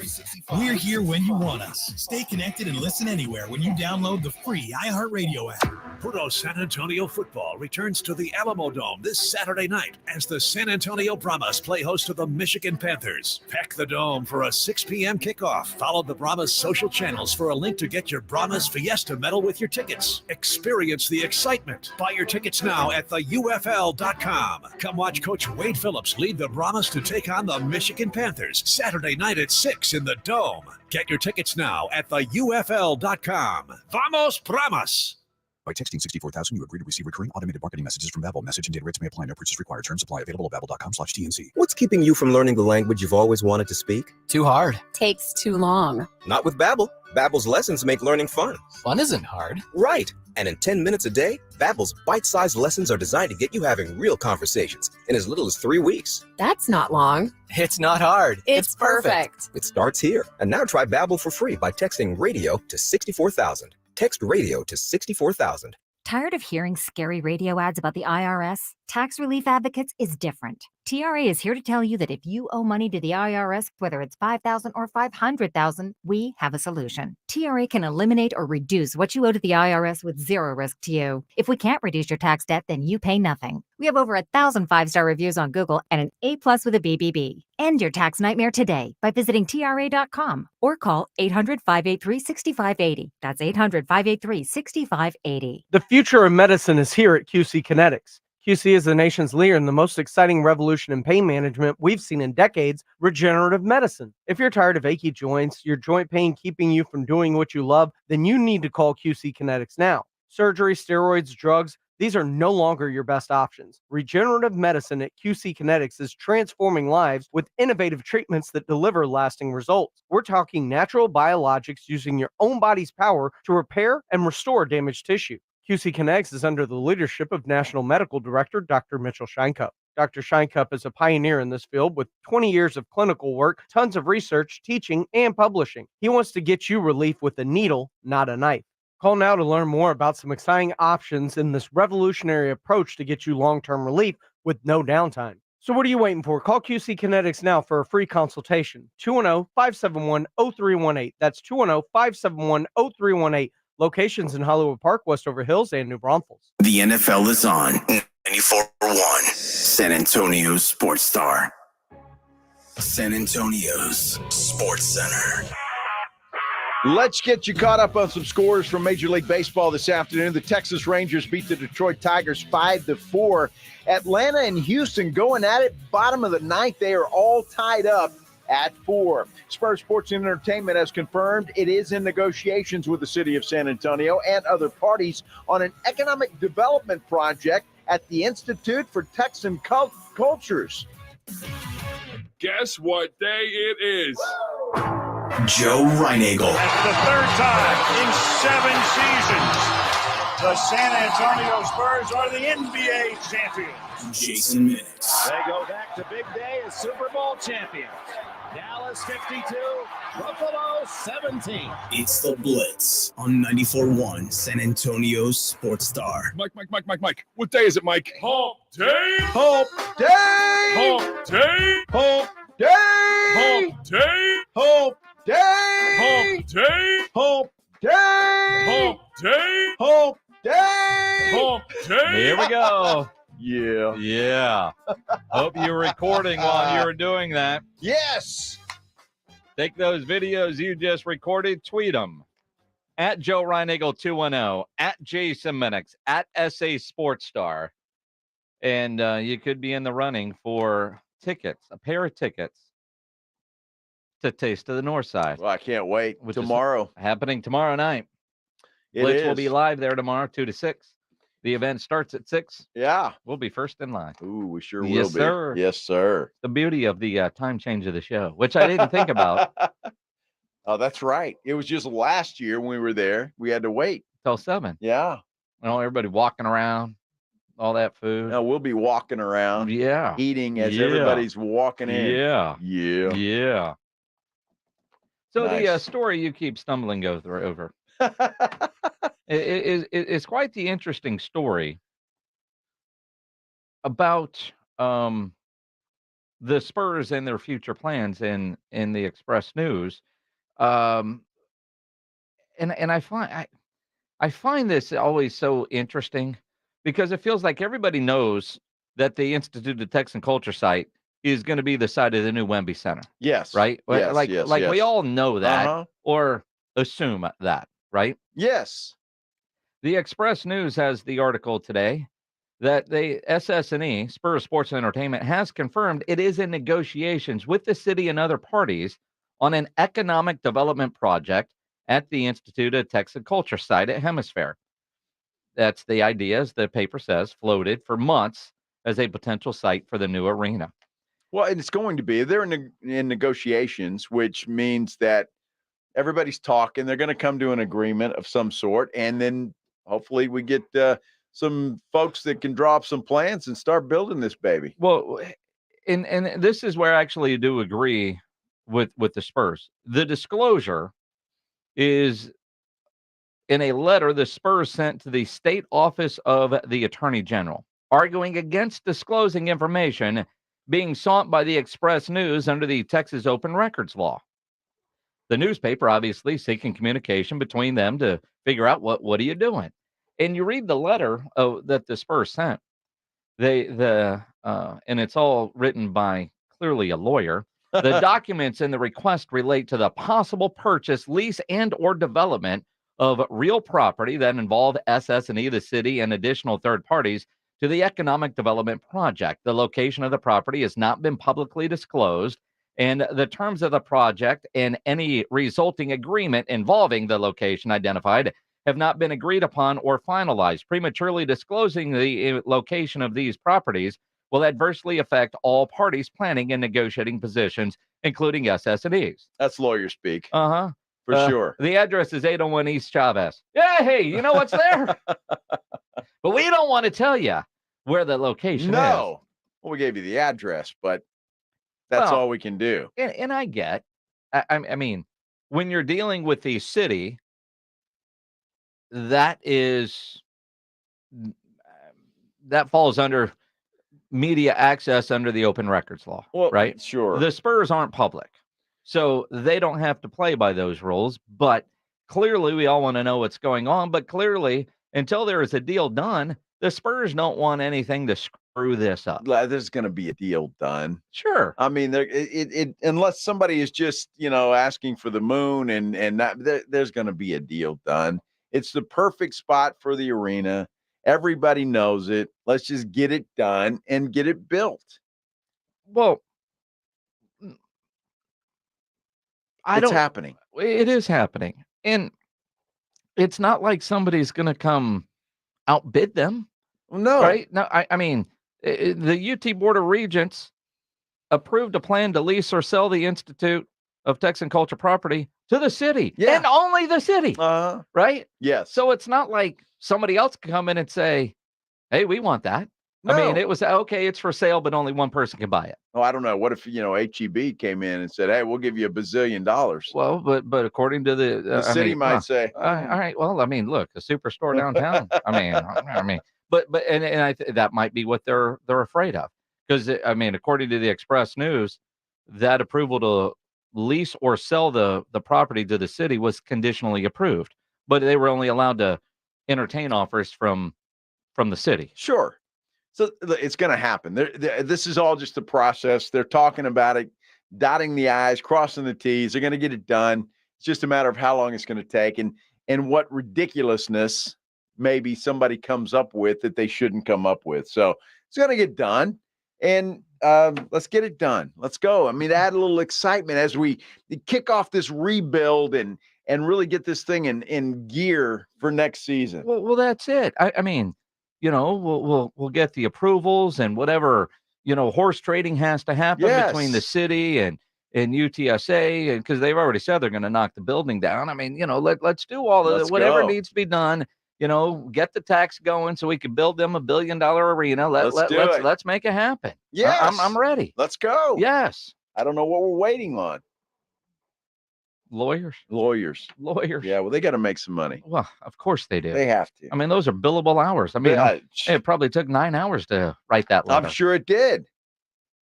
We're here when you want us. Stay connected and listen anywhere when you download the free iHeartRadio app. Pro San Antonio football returns to the Alamo Dome this Saturday night as the San Antonio Brahmas play host to the Michigan Panthers. Pack the Dome for a 6 p.m. kickoff. Follow the Brahmas social channels for a link to get your Brahmas Fiesta medal with your tickets. Experience the excitement. Buy your tickets now at theufl.com. Come watch Coach Wade Phillips lead the Brahmas to take on the Michigan Panthers Saturday night at 6 in the Dome. Get your tickets now at theufl.com. Vamos Brahmas! By texting 64,000, you agree to receive recurring automated marketing messages from Babbel. Message and data rates may apply. No purchase required. Terms apply. Available at babbel.com/TNC. What's keeping you from learning the language you've always wanted to speak? Too hard. Takes too long. Not with Babbel. Babbel's lessons make learning fun. Fun isn't hard. Right. And in 10 minutes a day, Babbel's bite-sized lessons are designed to get you having real conversations in as little as 3 weeks. That's not long. It's not hard. It's perfect. It starts here. And now try Babbel for free by texting radio to 64,000. Text radio to 64,000. Tired of hearing scary radio ads about the IRS? Tax Relief Advocates is different. TRA is here to tell you that if you owe money to the IRS, whether it's $5,000 or $500,000, we have a solution. TRA can eliminate or reduce what you owe to the IRS with zero risk to you. If we can't reduce your tax debt, then you pay nothing. We have over 1,000 5-star reviews on Google and an A+ with a BBB. End your tax nightmare today by visiting TRA.com or call 800-583-6580. That's 800-583-6580. The future of medicine is here at QC Kinetics. QC is the nation's leader in the most exciting revolution in pain management we've seen in decades, regenerative medicine. If you're tired of achy joints, your joint pain keeping you from doing what you love, then you need to call QC Kinetics now. Surgery, steroids, drugs, these are no longer your best options. Regenerative medicine at QC Kinetics is transforming lives with innovative treatments that deliver lasting results. We're talking natural biologics using your own body's power to repair and restore damaged tissue. QC Kinetics is under the leadership of National Medical Director Dr. Mitchell Scheinkupp. Dr. Scheinkupp is a pioneer in this field with 20 years of clinical work, tons of research, teaching, and publishing. He wants to get you relief with a needle, not a knife. Call now to learn more about some exciting options in this revolutionary approach to get you long-term relief with no downtime. So what are you waiting for? Call QC Kinetics now for a free consultation. 210-571-0318. That's 210-571-0318. Locations in Hollywood Park, Westover Hills, and New Braunfels. The NFL is on 94.1 San Antonio Sports Star. San Antonio's Sports Center. Let's get you caught up on some scores from Major League Baseball this afternoon. The Texas Rangers beat the Detroit Tigers 5-4. Atlanta and Houston going at it. Bottom of the ninth, they are all tied up at 4. Spurs Sports and Entertainment has confirmed it is in negotiations with the city of San Antonio and other parties on an economic development project at the Institute for Texan Cultures. Guess what day it is? Joe Reinagel. That's the third time in 7 seasons the San Antonio Spurs are the NBA champions. Jason Minutes. They go back to big day as Super Bowl champions. Dallas 52, Buffalo 17. It's the Blitz on 94.1 San Antonio's Sports Star. Mike. What day is it, Mike? Hump day. Hump day. Hump day. Hump day. Hump day. Hump day. Hump day. Hump day. Hump day. Hump day. Hump day. Here we go. Yeah. Yeah. Hope you're recording while you're doing that. Yes. Take those videos you just recorded, tweet them. At Joe Reinagel 210, at Jason Minix, at SA Sports Star. And you could be in the running for tickets, a pair of tickets to Taste of the North Side. Well, I can't wait. Tomorrow. Happening tomorrow night. Blitz will be live there tomorrow, 2 to 6. The event starts at 6. Yeah. We'll be first in line. Ooh, we sure will Yes, be. sir. Yes, sir. The beauty of the time change of the show, which I didn't think about. Oh, that's right. It was just last year when we were there. We had to wait. Till 7. Yeah. Well, everybody walking around, all that food. No, we'll be walking around. Yeah. Eating as everybody's walking in. Yeah. Yeah. Yeah. So the Nice. story you keep stumbling over. It's quite the interesting story about the Spurs and their future plans in the Express News. Um, and I find this always so interesting because it feels like everybody knows that the Institute of Texan Culture site is going to be the site of the new Wemby Center. Yes. Right? Yes, Like yes, we yes. all know that Uh-huh. or assume that, right? Yes. The Express News has the article today that the SS&E, Spurs Sports and Entertainment, has confirmed it is in negotiations with the city and other parties on an economic development project at the Institute of Texan Culture site at Hemisphere. That's the idea, as the paper says, floated for months as a potential site for the new arena. Well, and it's going to be. They're in negotiations, which means that everybody's talking. They're going to come to an agreement of some sort, and then hopefully we get some folks that can draw up some plans and start building this baby. Well, and this is where I actually do agree with the Spurs. The disclosure is in a letter the Spurs sent to the State Office of the Attorney General, arguing against disclosing information being sought by the Express News under the Texas Open Records Law. The newspaper obviously seeking communication between them to figure out what are you doing. And you read the letter that the Spurs sent. And it's all written by clearly a lawyer. The documents in the request relate to the possible purchase, lease, and or development of real property that involve SS&E, the city, and additional third parties to the economic development project. The location of the property has not been publicly disclosed, and the terms of the project and any resulting agreement involving the location identified have not been agreed upon or finalized. Prematurely disclosing the location of these properties will adversely affect all parties planning and negotiating positions, including SS&Es. That's lawyer speak. Uh-huh. For sure. The address is 801 East Chavez. Yeah, hey, you know what's there? But we don't want to tell you where the location is. No. Well, we gave you the address, but that's all we can do. And I get, I mean, when you're dealing with the city, that falls under media access under the Open Records Law, right? Sure. The Spurs aren't public, so they don't have to play by those rules. But clearly, we all want to know what's going on. But clearly, until there is a deal done, the Spurs don't want anything to screw this up. There's going to be a deal done. Sure. I mean, unless somebody is just, asking for the moon and not, there's going to be a deal done. It's the perfect spot for the arena. Everybody knows it. Let's just get it done and get it built. Well, It's happening. It is happening. And it's not like somebody's going to come outbid them. No. Right? No, I mean, the UT Board of Regents approved a plan to lease or sell the Institute of Texan Culture property to the city. Yeah. And only the city. Right? Yes. So it's not like somebody else can come in and say, hey, we want that. No. I mean, it was, okay, it's for sale, but only one person can buy it. Oh, I don't know. What if, HEB came in and said, hey, we'll give you $1 bazillion. Well, but according to the city might say, all right, well, I mean, look, a superstore downtown. I mean, but that might be what they're afraid of, because I mean, according to the Express News, that approval to lease or sell the property to the city was conditionally approved, but they were only allowed to entertain offers from the city. Sure. So it's going to happen. This is all just the process. They're talking about it, dotting the I's, crossing the T's. They're going to get it done. It's just a matter of how long it's going to take and what ridiculousness maybe somebody comes up with that they shouldn't come up with. So it's going to get done, and let's get it done. Let's go. I mean, add a little excitement as we kick off this rebuild and really get this thing in gear for next season. Well, that's it. I mean, we'll get the approvals and whatever, horse trading has to happen between the city and UTSA, and because they've already said they're going to knock the building down. I mean, let's do all of whatever needs to be done. Get the tax going so we can build them $1 billion arena. Let's make it happen. Yeah, I'm ready. Let's go. Yes. I don't know what we're waiting on. Lawyers. Yeah, well, they got to make some money. Well, of course they do. They have to. I mean, those are billable hours. I mean, it probably took 9 hours to write that letter. I'm sure it did.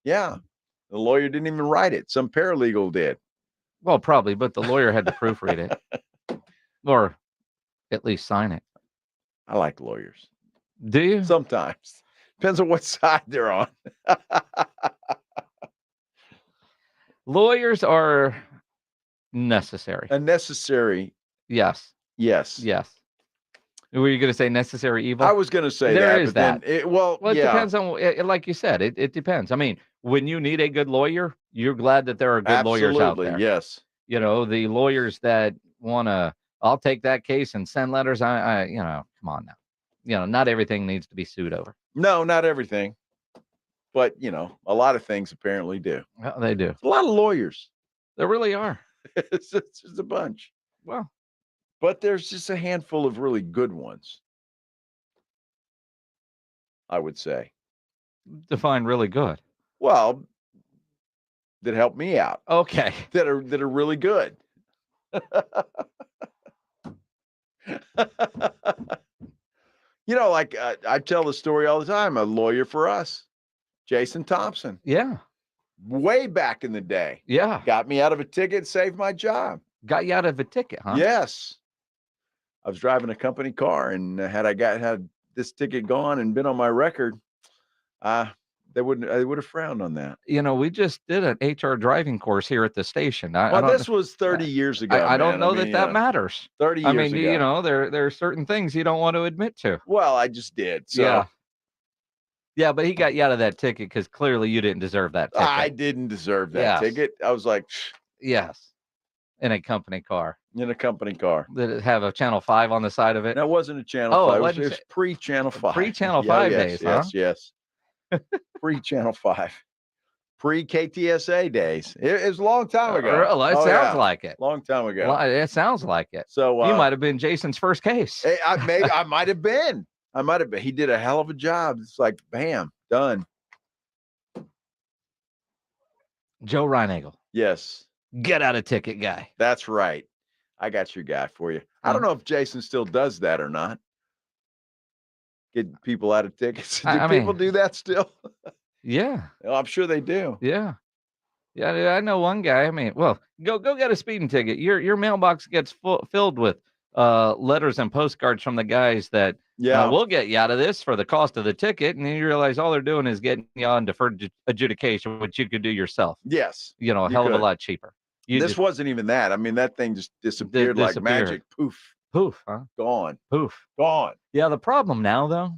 Yeah. The lawyer didn't even write it. Some paralegal did. Well, probably, but the lawyer had to proofread it. Or at least sign it. I like lawyers. Do you? Sometimes. Depends on what side they're on. Lawyers are necessary. Unnecessary. Yes. Yes. Yes. Were you going to say necessary evil? I was going to say there that. is but that. Then it depends on, like you said, it depends. I mean, when you need a good lawyer, you're glad that there are good lawyers out there. Yes. You know, the lawyers that want to, I'll take that case and send letters. Come on now. You know, not everything needs to be sued over. No, not everything. But, a lot of things apparently do. Well, they do. A lot of lawyers. There really are. It's just a bunch. Well. But there's just a handful of really good ones, I would say. Define really good. Well, that help me out. Okay. That are really good. Like I tell the story all the time. A lawyer for us, Jason Thompson. Yeah. Way back in the day. Yeah. Got me out of a ticket, saved my job. Got you out of a ticket, huh? Yes. I was driving a company car, and had this ticket gone and been on my record, they would have frowned on that. We just did an HR driving course here at the station. This was 30 years ago. I don't know that matters. 30 years ago. There are certain things you don't want to admit to. Well, I just did. So. Yeah, but he got you out of that ticket because clearly you didn't deserve that ticket. I didn't deserve that ticket. I was like, yes, in a company car. In a company car. Did it have a Channel 5 on the side of it? That wasn't a Channel 5. It was pre-Channel 5. Pre-Channel 5 days, huh? Yes. Pre-Channel 5. Pre-KTSA days. It was a long time ago. It sounds like it. Long time ago. Well, it sounds like it. So you might have been Jason's first case. I might have been. He did a hell of a job. It's like, bam, done. Joe Reinagel. Yes. Get out of ticket guy. That's right. I got your guy for you. I don't know if Jason still does that or not. Get people out of tickets. Do people do that still? Yeah. Well, I'm sure they do. Yeah. Yeah, I know one guy. I mean, well, go get a speeding ticket. Your mailbox gets filled with letters and postcards from the guys that we'll get you out of this for the cost of the ticket, and then you realize all they're doing is getting you on deferred adjudication, which you could do yourself. Yes, a hell of a lot cheaper. This wasn't even that. I mean, that thing just disappeared like magic. Poof, huh? Gone. Poof, gone. Yeah, the problem now though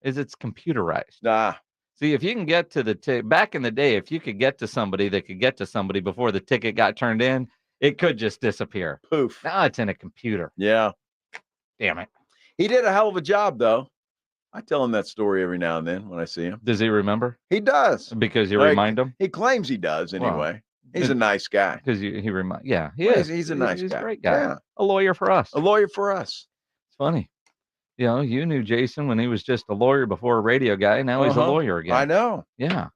is it's computerized. See, if you can get to back in the day, if you could get to somebody that could get to somebody before the ticket got turned in, it could just disappear. Poof. Now it's in a computer. Yeah. Damn it. He did a hell of a job, though. I tell him that story every now and then when I see him. Does he remember? He does. Because you remind him? He claims he does anyway. Well, he's a nice guy. Because he reminds. Yeah, he is. is. He's a nice guy. He's a great guy. Yeah. A lawyer for us. A lawyer for us. It's funny. You knew Jason when he was just a lawyer before a radio guy. Now he's a lawyer again. I know. Yeah.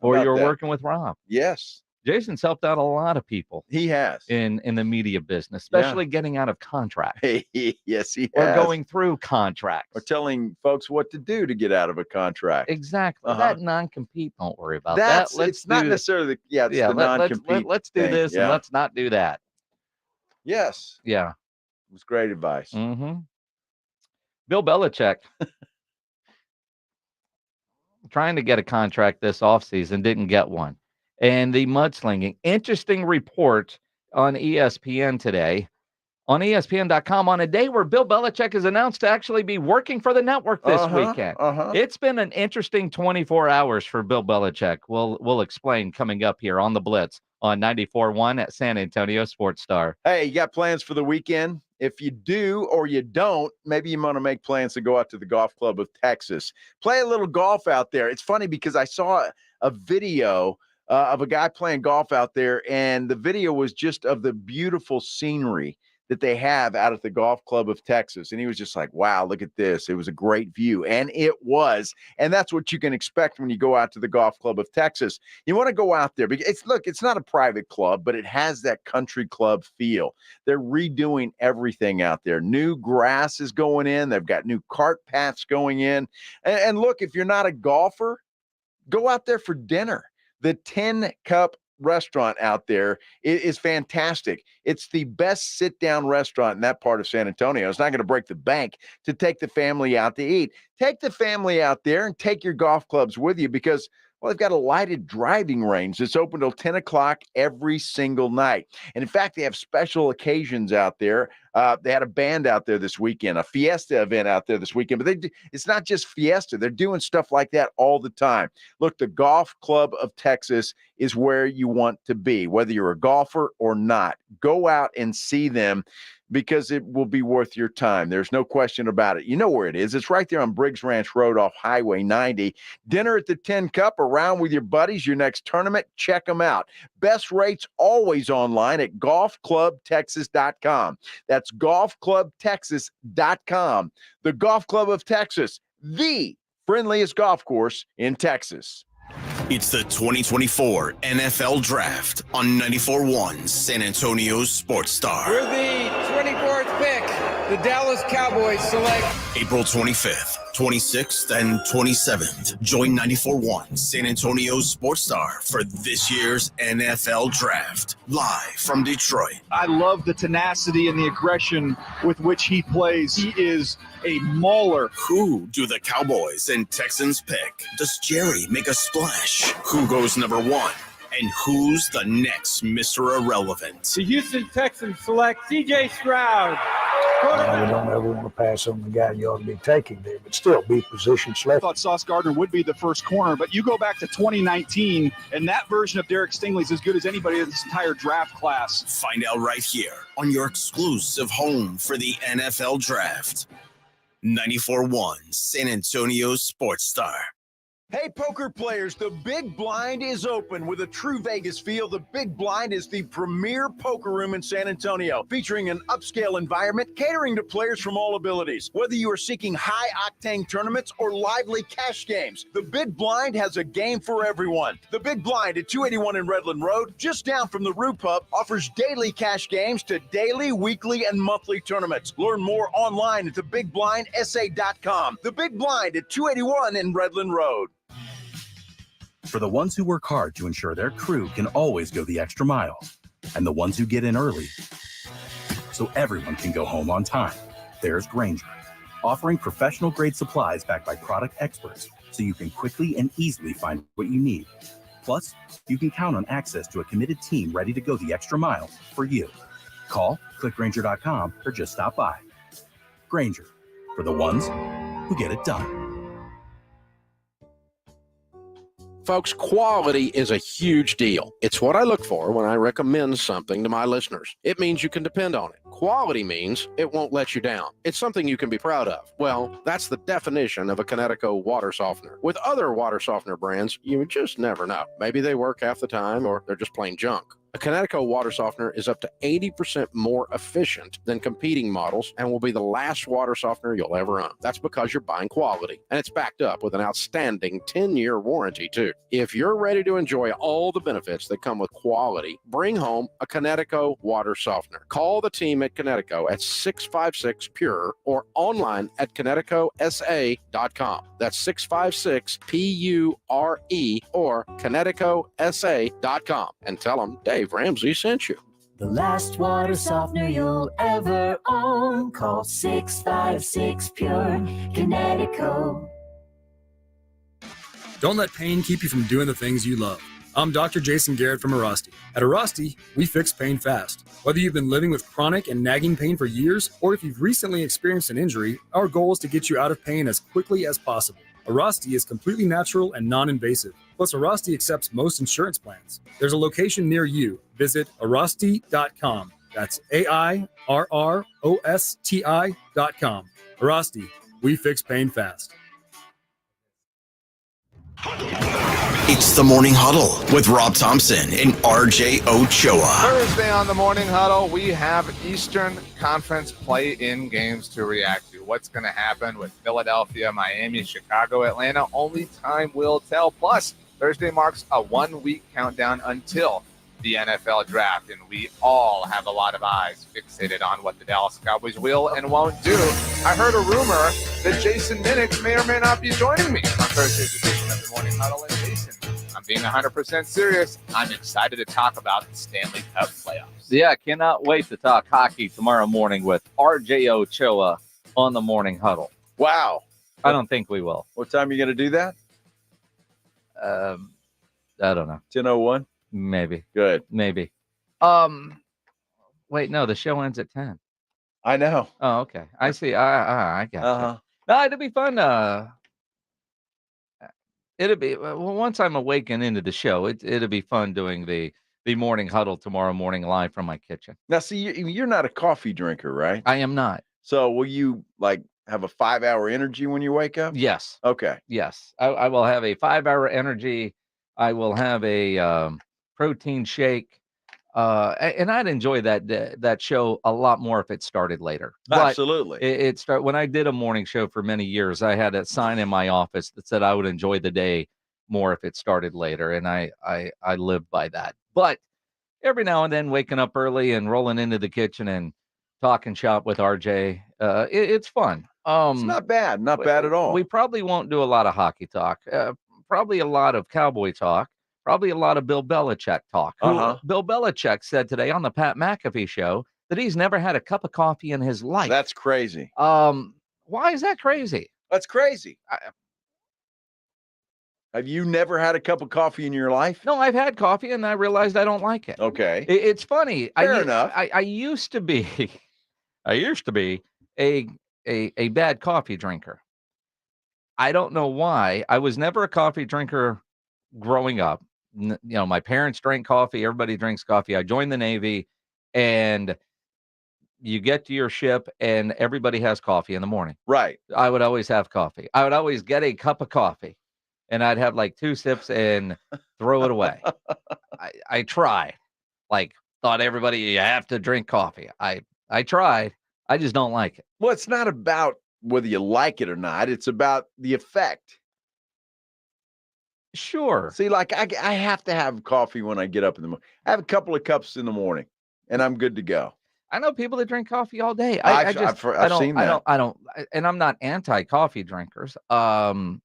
Or you were working with Rob. Yes. Jason's helped out a lot of people. He has. In the media business, especially getting out of contracts. Yes, he has. Or has. going through contracts. Or telling folks what to do to get out of a contract. Exactly. That non-compete, don't worry about that. It's not necessarily the non-compete. Let's do this and let's not do that. Yes. Yeah. It was great advice. Mm-hmm. Bill Belichick trying to get a contract this offseason, didn't get one. And the mudslinging. Interesting report on ESPN today, on ESPN.com, on a day where Bill Belichick is announced to actually be working for the network this weekend. It's been an interesting 24 hours for Bill Belichick. We'll explain coming up here on the Blitz on 94.1 at San Antonio Sports Star. Hey, you got plans for the weekend? If you do or you don't, maybe you want to make plans to go out to the Golf Club of Texas. Play a little golf out there. It's funny because I saw a video of a guy playing golf out there, and the video was just of the beautiful scenery that they have out at the Golf Club of Texas. And he was just like, wow, look at this. It was a great view. And it was. And that's what you can expect when you go out to the Golf Club of Texas. You want to go out there because it's not a private club, but it has that country club feel. They're redoing everything out there. New grass is going in. They've got new cart paths going in. And look, if you're not a golfer, go out there for dinner. The 10 Cup restaurant out there is fantastic. It's the best sit-down restaurant in that part of San Antonio. It's not going to break the bank to take the family out to eat. Take the family out there and take your golf clubs with you because, well, they've got a lighted driving range that's open till 10 o'clock every single night. And in fact, they have special occasions out there. They had a band out there this weekend, a fiesta event out there this weekend. But it's not just fiesta. They're doing stuff like that all the time. Look, the Golf Club of Texas is where you want to be, whether you're a golfer or not. Go out and see them because it will be worth your time. There's no question about it. You know where it is. It's right there on Briggs Ranch Road off Highway 90. Dinner at the 10 Cup, around with your buddies, your next tournament. Check them out. Best rates always online at golfclubtexas.com. That's golfclubtexas.com. The Golf Club of Texas, the friendliest golf course in Texas. It's the 2024 NFL Draft on 94.1 San Antonio's Sports Star. With the 24th pick, the Dallas Cowboys select April 25th, 26th, and 27th. Join 94.1 San Antonio's Sports Star for this year's NFL Draft. Live from Detroit. I love the tenacity and the aggression with which he plays. He is a mauler. Who do the Cowboys and Texans pick? Does Jerry make a splash? Who goes number one? And who's the next Mr. Irrelevant? the Houston Texans select C.J. Stroud. We don't ever want to pass on the guy you ought to be taking there, but still be position I select. thought Sauce Gardner would be the first corner, but you go back to 2019, and that version of Derek Stingley is as good as anybody in this entire draft class. Find out right here on your exclusive home for the NFL Draft. 94.1 San Antonio's Sports Star. Hey, poker players, the Big Blind is open. With a true Vegas feel, the Big Blind is the premier poker room in San Antonio, featuring an upscale environment catering to players from all abilities. Whether you are seeking high-octane tournaments or lively cash games, the Big Blind has a game for everyone. The Big Blind at 281 in Redland Road, just down from the Roo Pub, offers daily cash games to daily, weekly, and monthly tournaments. Learn more online at thebigblindsa.com. The Big Blind at 281 in Redland Road. For the ones who work hard to ensure their crew can always go the extra mile, and the ones who get in early so everyone can go home on time, there's Grainger, offering professional-grade supplies backed by product experts so you can quickly and easily find what you need. Plus, you can count on access to a committed team ready to go the extra mile for you. Call, click Grainger.com, or just stop by. Grainger, for the ones who get it done. Folks, quality is a huge deal. It's what I look for when I recommend something to my listeners. It means you can depend on it. Quality means it won't let you down. It's something you can be proud of. Well, that's the definition of a Connecticut water softener. With other water softener brands, you just never know. Maybe they work half the time or they're just plain junk. A Connecticut water softener is up to 80% more efficient than competing models and will be the last water softener you'll ever own. That's because you're buying quality, and it's backed up with an outstanding 10-year warranty, too. If you're ready to enjoy all the benefits that come with quality, bring home a Connecticut water softener. Call the team at Connecticut at 656-PURE or online at ConnecticutSA.com. That's 656-PURE or ConnecticutSA.com, and tell them Dave Ramsey sent you. The last water softener you'll ever own. Call 656-PURE, Connecticut. Don't let pain keep you from doing the things you love. I'm Dr. Jason Garrett from Arasti. At Arasti, we fix pain fast. Whether you've been living with chronic and nagging pain for years, or if you've recently experienced an injury, our goal is to get you out of pain as quickly as possible. Arasti is completely natural and non-invasive. Plus, Arasti accepts most insurance plans. There's a location near you. Visit Arasti.com. That's AIRROSTI.com. Arasti, we fix pain fast. It's the Morning Huddle with Rob Thompson and RJ Ochoa. Thursday on the Morning Huddle, we have Eastern Conference play-in games to react to. What's going to happen with Philadelphia, Miami, Chicago, Atlanta? Only time will tell. Plus, Thursday marks a 1-week countdown until the NFL draft, and we all have a lot of eyes fixated on what the Dallas Cowboys will and won't do. I heard a rumor that Jason Minnick may or may not be joining me on Thursday's edition of the Morning Huddle. And Jason, I'm being 100% serious. I'm excited to talk about the Stanley Cup playoffs. Yeah, I cannot wait to talk hockey tomorrow morning with RJ Ochoa on the Morning Huddle. Wow. I don't think we will. What time are you going to do that? I don't know. 10:01? Maybe. Good. Maybe. Wait, no, the show ends at 10. I know. Oh, okay. I see. I got you. No, it'll be fun. It'll be once I'm awakened into the show. It'll be fun doing the Morning Huddle tomorrow morning live from my kitchen. Now, see, you're not a coffee drinker, right? I am not. So will you have a 5-hour energy when you wake up? Yes. Okay. Yes. I will have a 5-hour energy. I will have a protein shake. And I'd enjoy that show a lot more if it started later. But absolutely. When I did a morning show for many years, I had a sign in my office that said I would enjoy the day more if it started later. And I live by that. But every now and then waking up early and rolling into the kitchen and talking shop with RJ, it's fun. It's not bad. Not bad at all. We probably won't do a lot of hockey talk. Probably a lot of Cowboy talk. Probably a lot of Bill Belichick talk. Bill Belichick said today on the Pat McAfee show that he's never had a cup of coffee in his life. That's crazy. Why is that crazy? That's crazy. Have you never had a cup of coffee in your life? No, I've had coffee and I realized I don't like it. Okay. It's funny. Fair enough. I used to be a bad coffee drinker. I don't know why. I was never a coffee drinker growing up. My parents drank coffee. Everybody drinks coffee. I joined the Navy, and you get to your ship, and everybody has coffee in the morning. Right. I would always have coffee. I would always get a cup of coffee, and I'd have like 2 sips and throw it away. I tried. Thought everybody, you have to drink coffee. I tried. I just don't like it. Well, it's not about whether you like it or not. It's about the effect. Sure. See, I have to have coffee when I get up in the morning. I have a couple of cups in the morning, and I'm good to go. I know people that drink coffee all day. I've seen that. I don't, and I'm not anti-coffee drinkers. But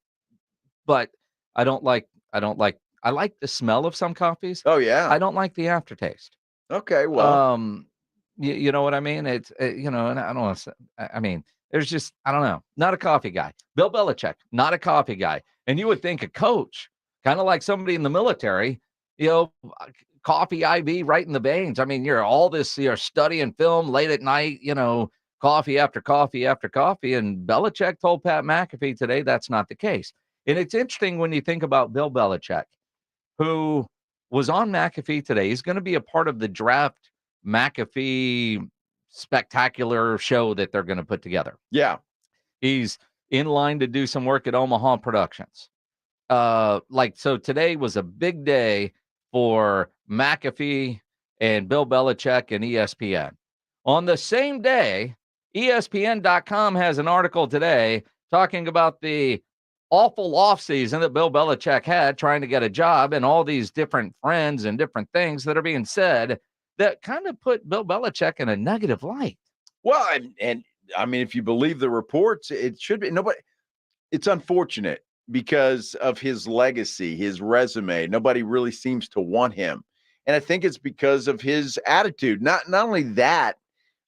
I like the smell of some coffees. Oh yeah. I don't like the aftertaste. Okay. Well, you know what I mean? It's, and I don't want to say, I mean, there's just, I don't know, not a coffee guy. Bill Belichick, not a coffee guy. And you would think a coach, kind of like somebody in the military, coffee IV right in the veins. I mean, you're studying film late at night, coffee after coffee after coffee. And Belichick told Pat McAfee today that's not the case. And it's interesting when you think about Bill Belichick, who was on McAfee today. He's going to be a part of the draft McAfee spectacular show that they're going to put together. Yeah. He's in line to do some work at Omaha Productions. So today was a big day for McAfee and Bill Belichick and ESPN. On the same day, ESPN.com has an article today talking about the awful offseason that Bill Belichick had trying to get a job and all these different friends and different things that are being said that kind of put Bill Belichick in a negative light. Well, and I mean, if you believe the reports, it should be nobody. It's unfortunate because of his legacy, his resume. Nobody really seems to want him. And I think it's because of his attitude. Not only that,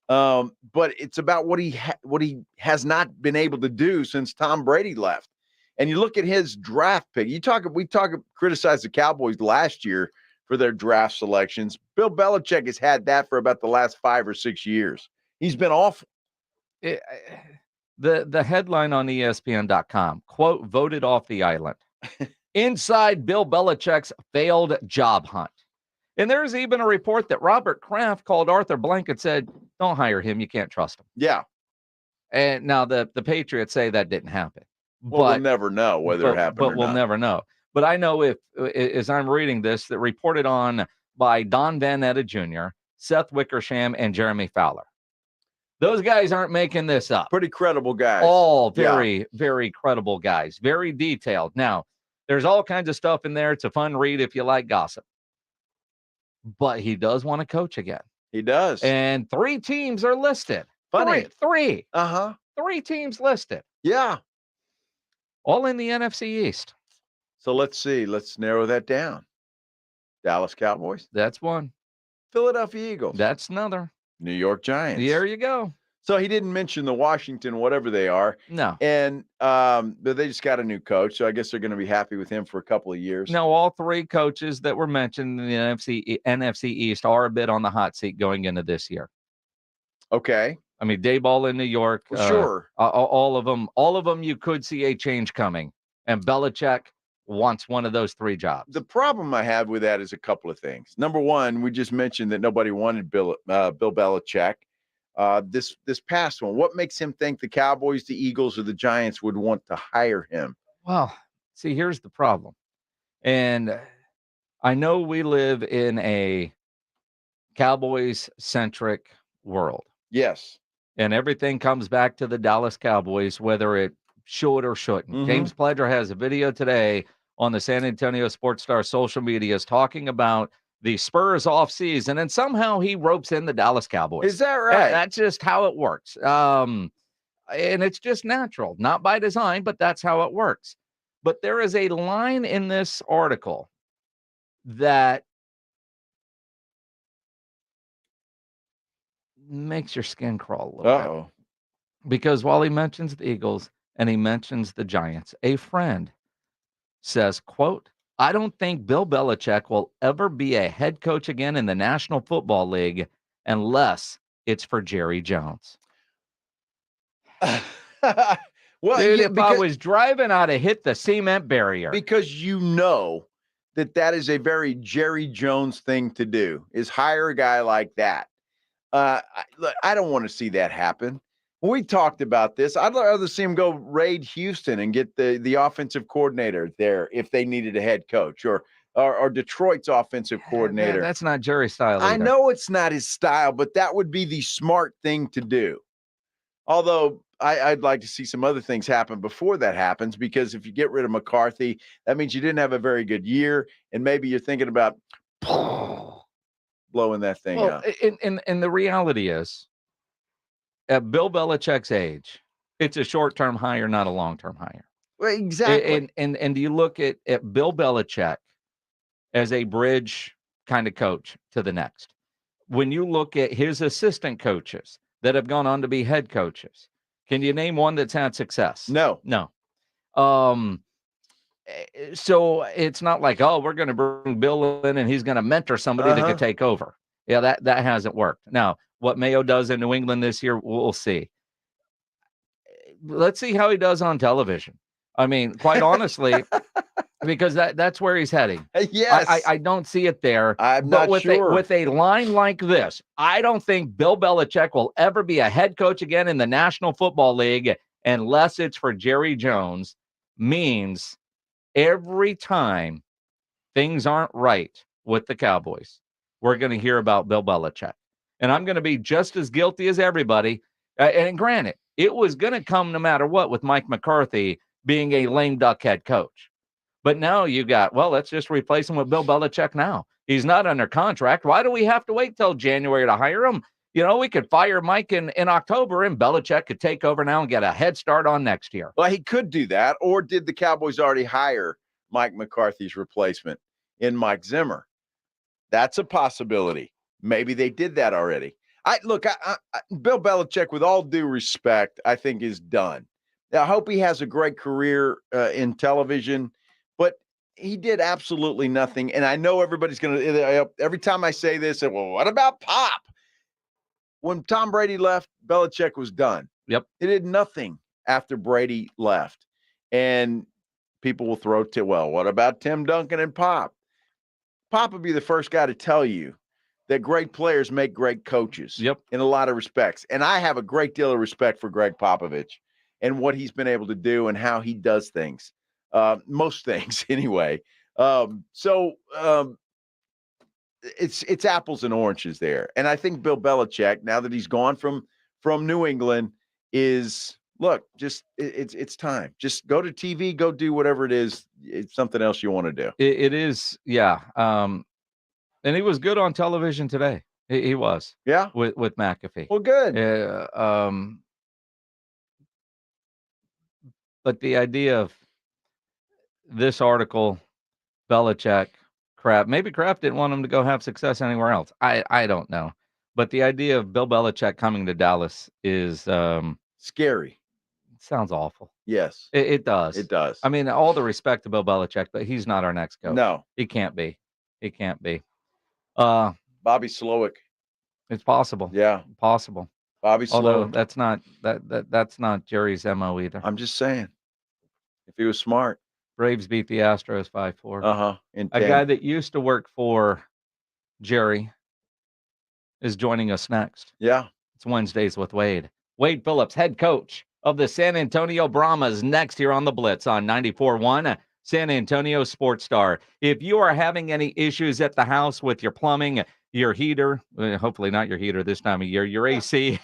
but it's about what he has not been able to do since Tom Brady left. And you look at his draft pick. We criticize the Cowboys last year for their draft selections. Bill Belichick has had that for about the last 5 or 6 years. He's been awful. The headline on ESPN.com, quote, voted off the island. Inside Bill Belichick's failed job hunt. And there's even a report that Robert Kraft called Arthur Blank and said, don't hire him. You can't trust him. Yeah. And now the Patriots say that didn't happen. Well, we'll never know whether it happened or not. But we'll never know. But I know if, as I'm reading this, that reported on by Don Van Etta Jr., Seth Wickersham, and Jeremy Fowler. Those guys aren't making this up. Pretty credible guys. All very, very credible guys. Very detailed. Now, there's all kinds of stuff in there. It's a fun read if you like gossip. But he does want to coach again. He does. And 3 teams are listed. Funny. Three. Uh-huh. 3 teams listed. Yeah. All in the NFC East. So let's see. Let's narrow that down. Dallas Cowboys. That's one. Philadelphia Eagles. That's another. New York Giants. There you go. So he didn't mention the Washington, whatever they are. No. And but they just got a new coach, so I guess they're going to be happy with him for a couple of years. No, all 3 coaches that were mentioned in the NFC East are a bit on the hot seat going into this year. Okay. I mean, Dayball in New York. Well, sure. All of them, you could see a change coming. And Belichick wants one of those 3 jobs. The problem I have with that is a couple of things. Number one, we just mentioned that nobody wanted Bill Belichick. This past one, what makes him think the Cowboys, the Eagles, or the Giants would want to hire him? Well, see, here's the problem. And I know we live in a Cowboys-centric world. Yes. And everything comes back to the Dallas Cowboys, whether it should or shouldn't. Mhm. James Pledger has a video today on the San Antonio Sports Star social medias talking about the Spurs offseason, and somehow he ropes in the Dallas Cowboys. Is that right? That's just how it works. And it's just natural, not by design, but that's how it works. But there is a line in this article that makes your skin crawl a little bit. Because while he mentions the Eagles and he mentions the Giants, a friend says, quote, I don't think Bill Belichick will ever be a head coach again in the National Football League unless it's for Jerry Jones. Well, dude, yeah, if I was driving, I'd have hit the cement barrier. Because you know that is a very Jerry Jones thing to do, is hire a guy like that. Look, I don't want to see that happen. We talked about this. I'd rather see him go raid Houston and get the offensive coordinator there if they needed a head coach, or Detroit's offensive coordinator. That's not Jerry's style I either. know it's not his style, but that would be the smart thing to do. Although I'd like to see some other things happen before that happens, because if you get rid of McCarthy, that means you didn't have a very good year, and maybe you're thinking about blowing that thing up. And the reality is, at Bill Belichick's age, it's a short-term hire, not a long-term hire. Well, exactly. And you look at Bill Belichick as a bridge kind of coach to the next. When you look at his assistant coaches that have gone on to be head coaches, can you name one that's had success? No. So it's not like, oh, we're going to bring Bill in and he's going to mentor somebody that could take over. Yeah, that hasn't worked. Now, what Mayo does in New England this year, we'll see. Let's see how he does on television. I mean, quite honestly, because that's where he's heading. Yes. I don't see it there. I'm but not with sure. With a line like this, I don't think Bill Belichick will ever be a head coach again in the National Football League unless it's for Jerry Jones. Means every time things aren't right with the Cowboys, we're going to hear about Bill Belichick. And I'm going to be just as guilty as everybody. And granted, it was going to come no matter what with Mike McCarthy being a lame duck head coach. But now you got, well, let's just replace him with Bill Belichick now. He's not under contract. Why do we have to wait till January to hire him? You know, we could fire Mike in October and Belichick could take over now and get a head start on next year. Well, he could do that. Or did the Cowboys already hire Mike McCarthy's replacement in Mike Zimmer? That's a possibility. Maybe they did that already. Bill Belichick, with all due respect, I think is done. I hope he has a great career in television, but he did absolutely nothing. And I know everybody's going to, every time I say this, well, what about Pop? When Tom Brady left, Belichick was done. Yep. He did nothing after Brady left. And people will throw to, well, what about Tim Duncan and Pop? Pop would be the first guy to tell you that great players make great coaches. Yep. In a lot of respects. And I have a great deal of respect for Greg Popovich and what he's been able to do and how he does things. most things anyway. It's apples and oranges there. And I think Bill Belichick, now that he's gone from New England, is it's time. Just go to TV, go do whatever it is. It's something else you want to do. It is, yeah. And he was good on television today. He was, yeah, with McAfee. Well, good. But the idea of this article, Belichick, maybe Kraft didn't want him to go have success anywhere else. I don't know. But the idea of Bill Belichick coming to Dallas is scary. Sounds awful. Yes. It does. It does. I mean, all the respect to Bill Belichick, but he's not our next coach. No. He can't be. He can't be. Bobby Slowick. It's possible. Yeah. Possible. Bobby Slowick. Although that's not Jerry's MO either. I'm just saying. If he was smart. Braves beat the Astros 5-4. A guy that used to work for Jerry is joining us next. Yeah. It's Wednesdays with Wade. Wade Phillips, head coach of the San Antonio Brahmas, next here on the Blitz on 94.1 San Antonio Sports Star. If you are having any issues at the house with your plumbing, your heater, hopefully not your heater this time of year, your AC,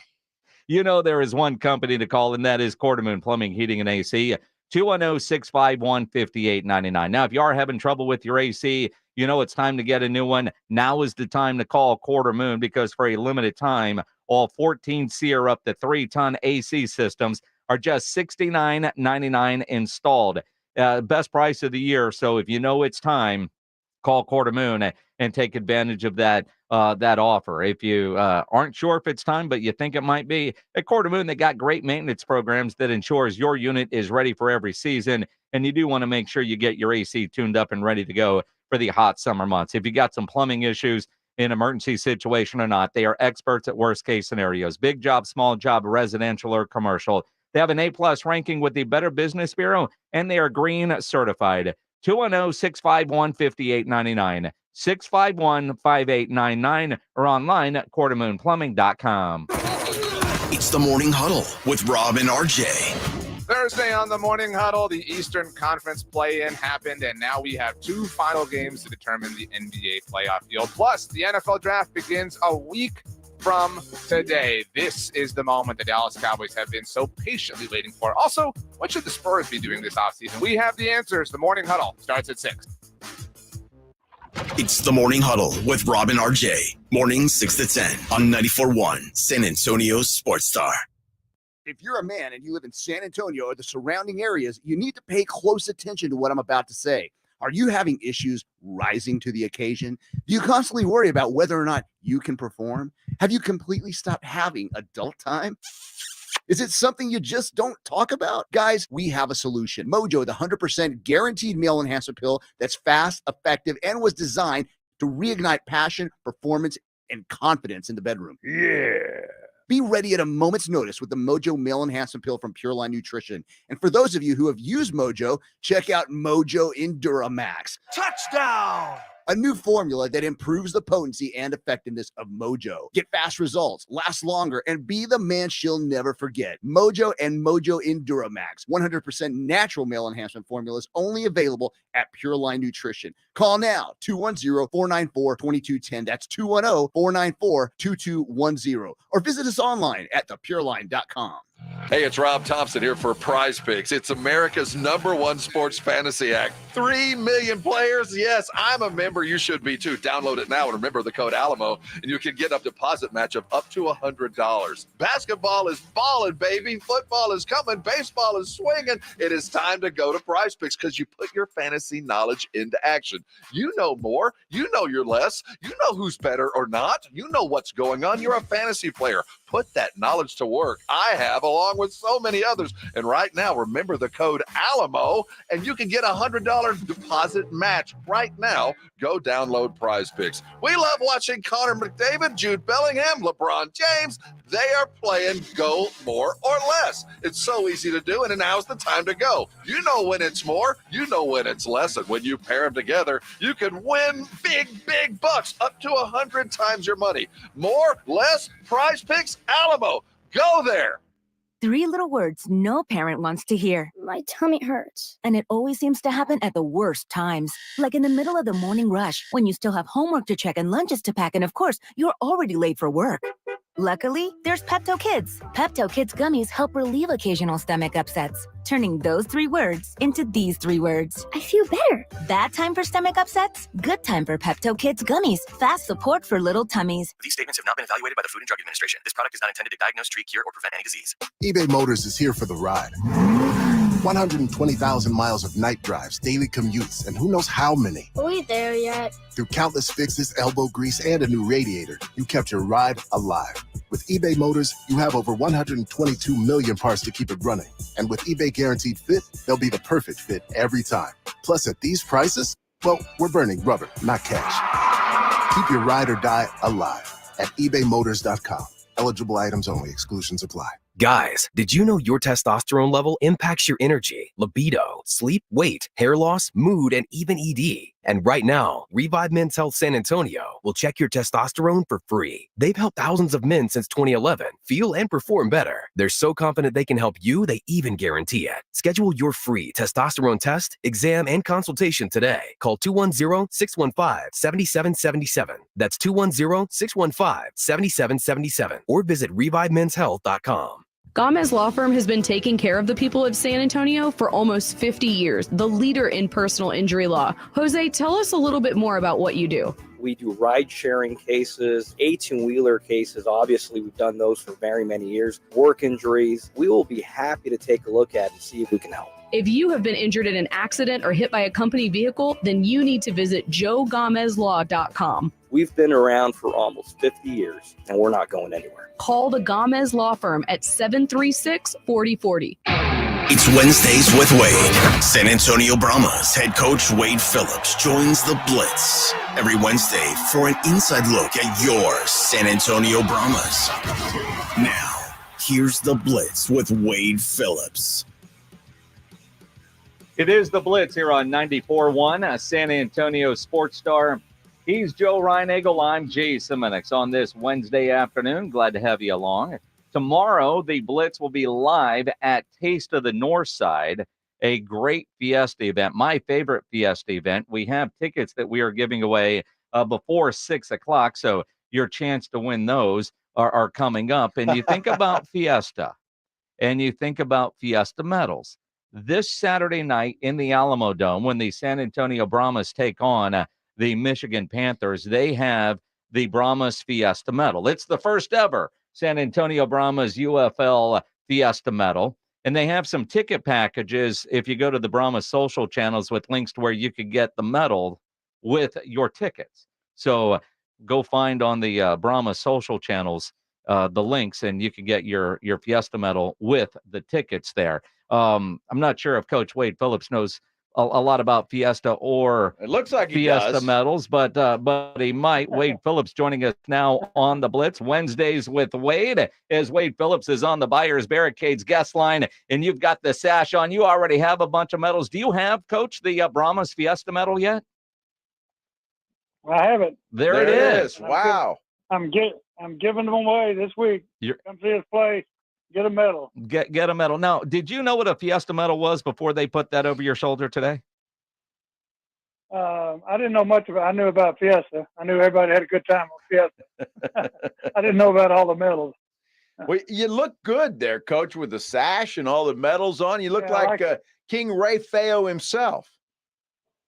you know there is one company to call, and that is Quartermoon Plumbing, Heating, and AC. 210-651-5899. Now, if you are having trouble with your AC, you know it's time to get a new one. Now is the time to call Quartermoon, because for a limited time, all 14 SEER up to 3-ton AC systems are just $69.99 installed. Best price of the year. So if you know it's time, call Quartermoon and take advantage of that offer. If you aren't sure if it's time, but you think it might be, at Quartermoon, they got great maintenance programs that ensures your unit is ready for every season. And you do want to make sure you get your AC tuned up and ready to go for the hot summer months. If you got some plumbing issues, in emergency situation or not, they are experts at worst case scenarios. Big job, small job, residential or commercial. They have an A+ ranking with the Better Business Bureau, and they are green certified. 210-651-5899. 651-5899 or online at quartermoonplumbing.com. It's the Morning Huddle with Rob and RJ. Thursday on the Morning Huddle, the Eastern Conference play-in happened, and now we have two final games to determine the NBA playoff field. Plus, the NFL draft begins a week from today. This is the moment the Dallas Cowboys have been so patiently waiting for. Also, what should the Spurs be doing this offseason? We have the answers. The Morning Huddle starts at 6. It's the Morning Huddle with Rob and RJ. Mornings 6 to 10 on 94.1 San Antonio Sports Star. If you're a man and you live in San Antonio or the surrounding areas, you need to pay close attention to what I'm about to say. Are you having issues rising to the occasion? Do you constantly worry about whether or not you can perform? Have you completely stopped having adult time? Is it something you just don't talk about? Guys, we have a solution. Mojo, the 100% guaranteed male enhancer pill that's fast, effective, and was designed to reignite passion, performance, and confidence in the bedroom. Yeah. Be ready at a moment's notice with the Mojo Male Enhancement Pill from Pure Line Nutrition. And for those of you who have used Mojo, check out Mojo Enduramax. Touchdown! A new formula that improves the potency and effectiveness of Mojo. Get fast results, last longer, and be the man she'll never forget. Mojo and Mojo Enduramax. 100% natural male enhancement formulas only available at Pure Line Nutrition. Call now, 210-494-2210. That's 210-494-2210. Or visit us online at thepureline.com. Hey, it's Rob Thompson here for Prize Picks. It's America's #1 sports fantasy act. 3 million players. Yes, I'm a member. You should be too. Download it now and remember the code Alamo, and you can get a deposit match of up to $100. Basketball is balling, baby. Football is coming. Baseball is swinging. It is time to go to Prize Picks because you put your fantasy knowledge into action. You know more. You know your less. You know who's better or not. You know what's going on. You're a fantasy player. Put that knowledge to work. I have, along with so many others. And right now, remember the code Alamo, and you can get a $100 deposit match right now. Go download Prize Picks. We love watching Connor McDavid, Jude Bellingham, LeBron James. They are playing go more or less. It's so easy to do, and now's the time to go. You know when it's more, you know when it's less, and when you pair them together, you can win big bucks, up to 100 times your money. More, less, Prize Picks, Alamo. Go there. 3 little words no parent wants to hear. My tummy hurts. And it always seems to happen at the worst times. Like in the middle of the morning rush, when you still have homework to check and lunches to pack, and of course, you're already late for work. Luckily, there's Pepto Kids. Pepto Kids gummies help relieve occasional stomach upsets, turning those 3 words into these 3 words. I feel better. Bad time for stomach upsets? Good time for Pepto Kids gummies. Fast support for little tummies. These statements have not been evaluated by the Food and Drug Administration. This product is not intended to diagnose, treat, cure, or prevent any disease. eBay Motors is here for the ride. 120,000 miles of night drives, daily commutes, and who knows how many. Are we there yet? Through countless fixes, elbow grease, and a new radiator, you kept your ride alive. With eBay Motors, you have over 122 million parts to keep it running. And with eBay Guaranteed Fit, they'll be the perfect fit every time. Plus, at these prices, well, we're burning rubber, not cash. Keep your ride or die alive at ebaymotors.com. Eligible items only. Exclusions apply. Guys, did you know your testosterone level impacts your energy, libido, sleep, weight, hair loss, mood, and even ED? And right now, Revive Men's Health San Antonio will check your testosterone for free. They've helped thousands of men since 2011 feel and perform better. They're so confident they can help you, they even guarantee it. Schedule your free testosterone test, exam, and consultation today. Call 210-615-7777. That's 210-615-7777. Or visit ReviveMen'sHealth.com. Gomez Law Firm has been taking care of the people of San Antonio for almost 50 years, the leader in personal injury law. Jose, tell us a little bit more about what you do. We do ride-sharing cases, 18-wheeler cases. Obviously, we've done those for very many years. Work injuries. We will be happy to take a look at and see if we can help. If you have been injured in an accident or hit by a company vehicle, then you need to visit joegomezlaw.com. We've been around for almost 50 years, and we're not going anywhere. Call the Gomez Law Firm at 736-4040. It's Wednesdays with Wade. San Antonio Brahmas head coach Wade Phillips joins the Blitz every Wednesday for an inside look at your San Antonio Brahmas. Now, here's the Blitz with Wade Phillips. It is the Blitz here on 94.1, San Antonio Sports Star. He's Joe Reinagel. I'm Jay Simonix on this Wednesday afternoon. Glad to have you along. Tomorrow, the Blitz will be live at Taste of the North Side, a great fiesta event, my favorite fiesta event. We have tickets that we are giving away before 6 o'clock, so your chance to win those are coming up. And you think about fiesta, and you think about fiesta medals. This Saturday night in the Alamo Dome, when the San Antonio Brahmas take on the Michigan Panthers, they have the Brahmas Fiesta Medal. It's the first ever San Antonio Brahmas UFL Fiesta Medal. And they have some ticket packages if you go to the Brahmas social channels with links to where you could get the medal with your tickets. So go find on the Brahmas social channels the links, and you can get your Fiesta Medal with the tickets there. I'm not sure if Coach Wade Phillips knows a lot about Fiesta or it looks like he Fiesta does. medals, but he might. Wade Phillips joining us now on the Blitz Wednesdays with Wade, as Wade Phillips is on the Buyers Barricades guest line, and you've got the sash on. You already have a bunch of medals. Do you have, Coach, the Brahmas Fiesta medal yet? I haven't. There it is. Wow. I'm giving them away this week. Come see us play. Get a medal. Get a medal. Now, did you know what a Fiesta medal was before they put that over your shoulder today? I didn't know much about it. I knew about Fiesta. I knew everybody had a good time on Fiesta. I didn't know about all the medals. Well, you look good there, Coach, with the sash and all the medals on. You look like King Ray Feo himself.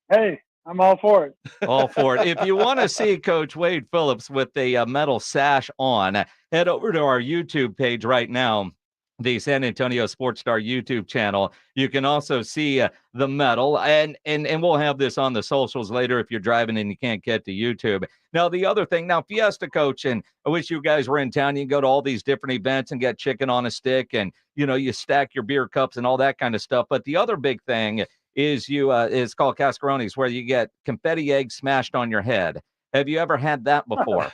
Hey, I'm all for it. All for it. If you want to see Coach Wade Phillips with the medal sash on, head over to our YouTube page right now, the San Antonio Sports Star YouTube channel. You can also see the medal, and we'll have this on the socials later if you're driving and you can't get to YouTube. Now, the other thing, Fiesta, Coach, and I wish you guys were in town. You can go to all these different events and get chicken on a stick, and, you stack your beer cups and all that kind of stuff. But the other big thing is it's called cascarones, where you get confetti eggs smashed on your head. Have you ever had that before?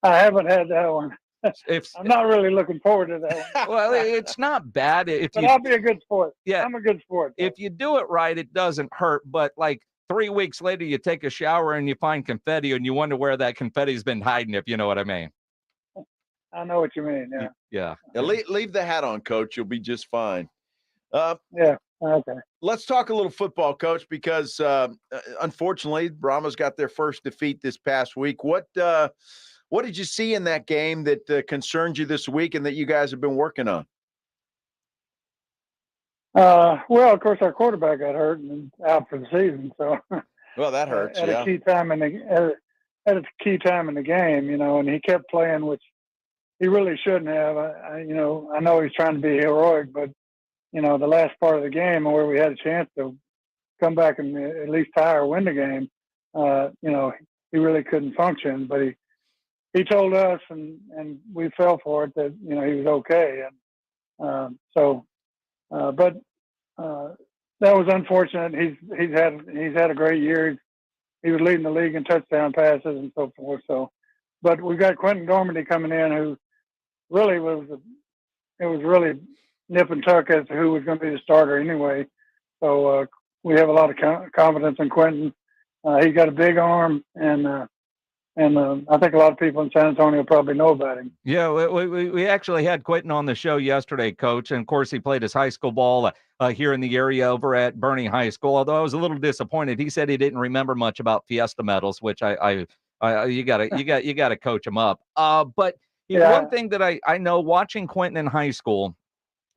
I haven't had that one. I'm not really looking forward to that one. Well, it's not bad. But I'll be a good sport. Yeah, I'm a good sport. If you do it right, it doesn't hurt. But like 3 weeks later, you take a shower and you find confetti and you wonder where that confetti's been hiding, if you know what I mean. I know what you mean. Yeah. Yeah. Leave the hat on, Coach. You'll be just fine. Yeah. Okay. Let's talk a little football, Coach, because unfortunately, Brahmas got their first defeat this past week. What did you see in that game that concerned you this week and that you guys have been working on? Well, of course, our quarterback got hurt and out for the season. So, well, that hurts. At a key time in the game, and he kept playing, which he really shouldn't have. I know he's trying to be heroic, but the last part of the game where we had a chance to come back and at least tie or win the game, he really couldn't function. But he told us, and we fell for it, that he was okay, and but that was unfortunate. He's had a great year. He was leading the league in touchdown passes and so forth. So, but we got Quentin Dormady coming in, who really was really nip and tuck as to who was going to be the starter anyway. So we have a lot of confidence in Quentin. He's got a big arm, and I think a lot of people in San Antonio probably know about him. Yeah, we actually had Quentin on the show yesterday, Coach. And, of course, he played his high school ball here in the area over at Bernie High School, although I was a little disappointed. He said he didn't remember much about Fiesta medals, which you gotta coach him up. But one thing that I know watching Quentin in high school,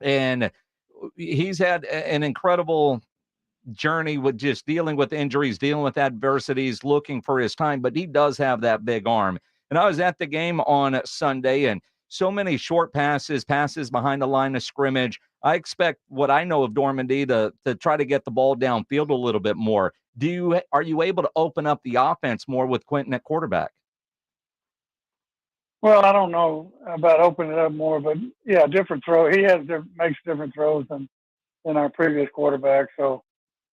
and he's had an incredible journey with just dealing with injuries, dealing with adversities, looking for his time, but he does have that big arm. And I was at the game on Sunday, and so many short passes behind the line of scrimmage. I expect what I know of Dormady to try to get the ball downfield a little bit more. Are you able to open up the offense more with Quentin at quarterback? Well, I don't know about opening it up more, but yeah, different throw. He makes different throws than our previous quarterback. So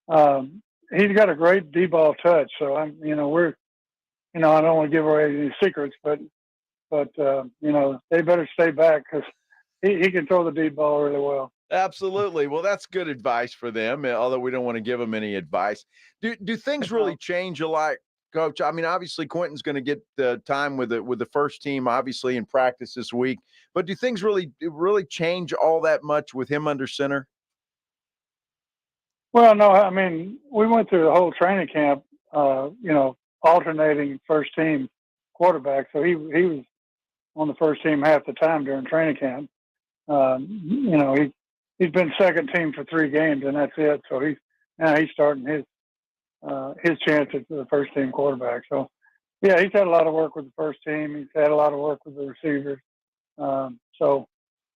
he's got a great D-ball touch. So I don't want to give away any secrets, but they better stay back because he can throw the D-ball really well. Absolutely. Well, that's good advice for them, although we don't want to give them any advice. Do things really change a lot, Coach? I mean, obviously Quentin's going to get the time with the first team, obviously in practice this week, but do things really change all that much with him under center? Well, no, I mean, we went through the whole training camp, alternating first team quarterback. So he was on the first team half the time during training camp. He's been second team for 3 games, and that's it. So he's starting his chances for the first team quarterback. So yeah, he's had a lot of work with the first team. He's had a lot of work with the receivers. And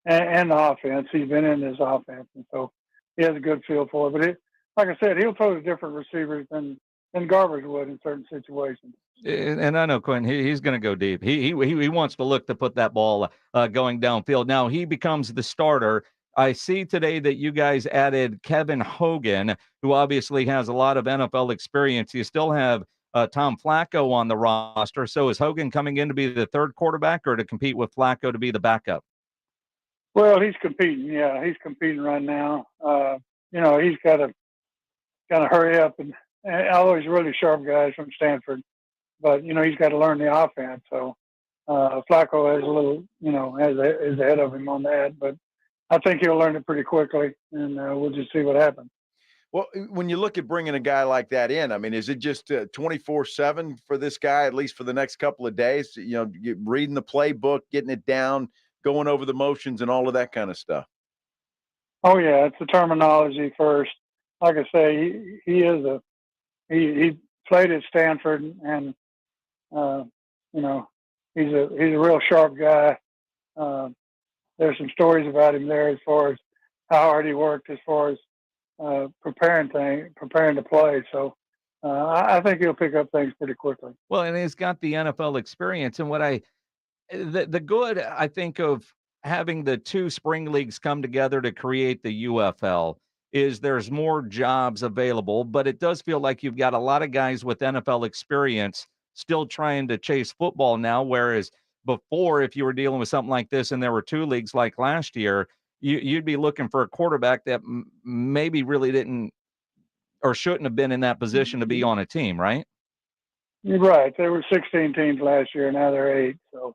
the offense. He's been in his offense, and so he has a good feel for it. But like I said, he'll throw to different receivers than Garbers would in certain situations. And I know Quentin, he's going to go deep. He wants to look to put that ball going downfield. Now he becomes the starter. I see today that you guys added Kevin Hogan, who obviously has a lot of NFL experience. You still have Tom Flacco on the roster. So is Hogan coming in to be the third quarterback or to compete with Flacco to be the backup? Well, he's competing. Yeah, he's competing right now. He's got to kind of hurry up, and although he's a really sharp guy from Stanford, but he's got to learn the offense. So Flacco has a little, is ahead of him on that, but I think he'll learn it pretty quickly, and we'll just see what happens. Well, when you look at bringing a guy like that in, I mean, is it just 24/7 for this guy, at least for the next couple of days? Reading the playbook, getting it down, going over the motions, and all of that kind of stuff. Oh yeah, it's the terminology first. Like I say, he played at Stanford, and he's a real sharp guy. There's some stories about him there as far as how hard he worked as far as preparing to play. So I think he'll pick up things pretty quickly. Well, and he's got the NFL experience. And the good, I think, of having the 2 spring leagues come together to create the UFL is there's more jobs available, but it does feel like you've got a lot of guys with NFL experience still trying to chase football now, whereas before, if you were dealing with something like this and there were 2 leagues like last year, you'd be looking for a quarterback that maybe really didn't or shouldn't have been in that position to be on a team, right? You're right. There were 16 teams last year. Now there are 8. So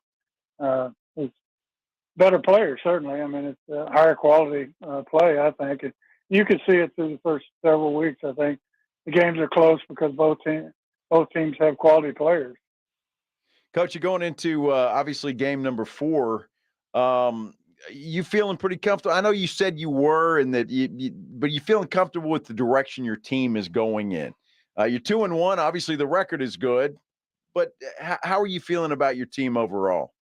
better players, certainly. I mean, it's a higher quality play, I think. You can see it through the first several weeks, I think. The games are close because both teams have quality players. Coach, you're going into obviously game number 4. You feeling pretty comfortable? I know you said you were, and that but you feeling comfortable with the direction your team is going in. You're 2-1. Obviously, the record is good, but how are you feeling about your team overall?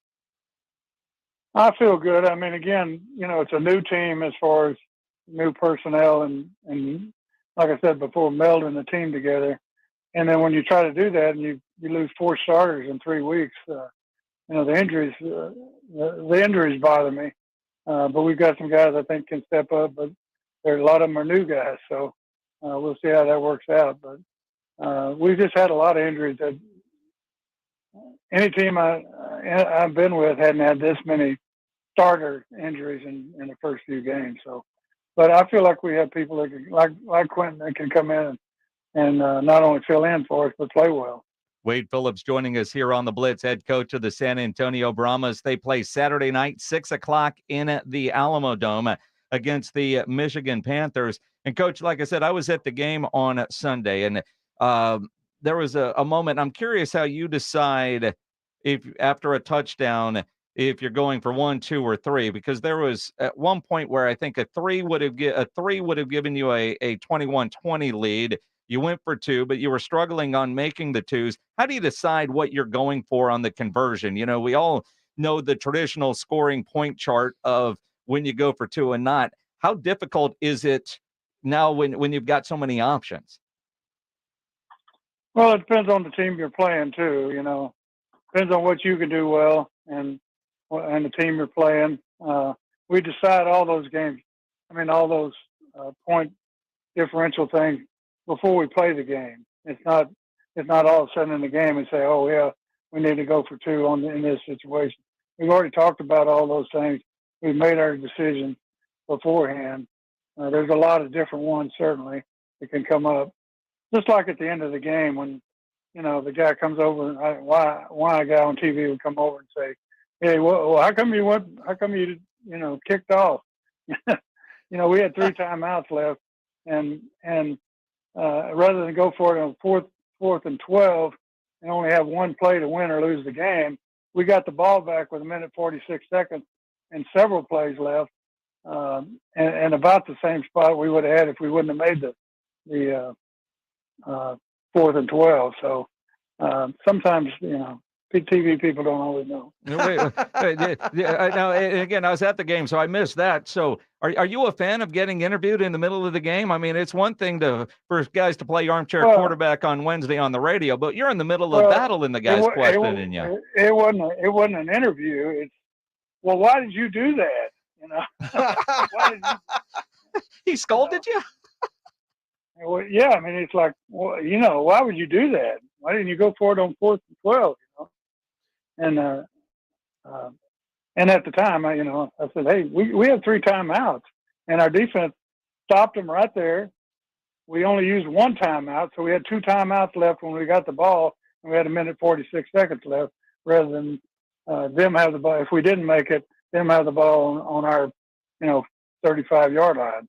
I feel good. I mean, again, it's a new team as far as new personnel and like I said before, melding the team together. And then when you try to do that and you lose 4 starters in 3 weeks, the injuries bother me. But we've got some guys I think can step up, but a lot of them are new guys. So we'll see how that works out. But we've just had a lot of injuries that any team I've been with hadn't had this many starter injuries in the first few games. So, but I feel like we have people that can, like Quentin, that can come in and not only fill in for us, but play well. Wade Phillips joining us here on the Blitz, head coach of the San Antonio Brahmas. They play Saturday night, 6 o'clock in the Alamo Dome against the Michigan Panthers. And, Coach, like I said, I was at the game on Sunday, and there was a moment. I'm curious how you decide if after a touchdown, if you're going for 1, 2, or 3, because there was at one point where I think a three would have given you a 21-20 lead. You went for 2, but you were struggling on making the 2s. How do you decide what you're going for on the conversion? We all know the traditional scoring point chart of when you go for 2 and not. How difficult is it now when you've got so many options? Well, it depends on the team you're playing too. Depends on what you can do well and the team you're playing. We decide all those games. I mean, all those point differential things before we play the game. It's not all of a sudden in the game and say, oh yeah, we need to go for 2 in this situation. We've already talked about all those things. We've made our decision beforehand. There's a lot of different ones certainly that can come up. Just like at the end of the game when, the guy comes over and why a guy on TV would come over and say, hey, well, how come you kicked off? We had 3 timeouts left and rather than go for it on fourth and 12 and only have one play to win or lose the game, we got the ball back with 1:46 and several plays left, and about the same spot we would have had if we wouldn't have made the 4th and 12. So sometimes TV people don't always know. Now, again, I was at the game, so I missed that. So are you a fan of getting interviewed in the middle of the game? I mean, it's one thing for guys to play armchair quarterback on Wednesday on the radio, but you're in the middle of battle and the guy's questioning you. It wasn't an interview. It's, well, why did you do that? Why did you? He scolded you? Well, yeah, I mean, it's like, well, why would you do that? Why didn't you go for it on 4th and 12? And at the time, I said, hey, we have 3 timeouts, and our defense stopped them right there. We only used 1 timeout, so we had 2 timeouts left when we got the ball, and we had 1:46 left, rather than them have the ball. If we didn't make it, them have the ball on our, 35-yard line.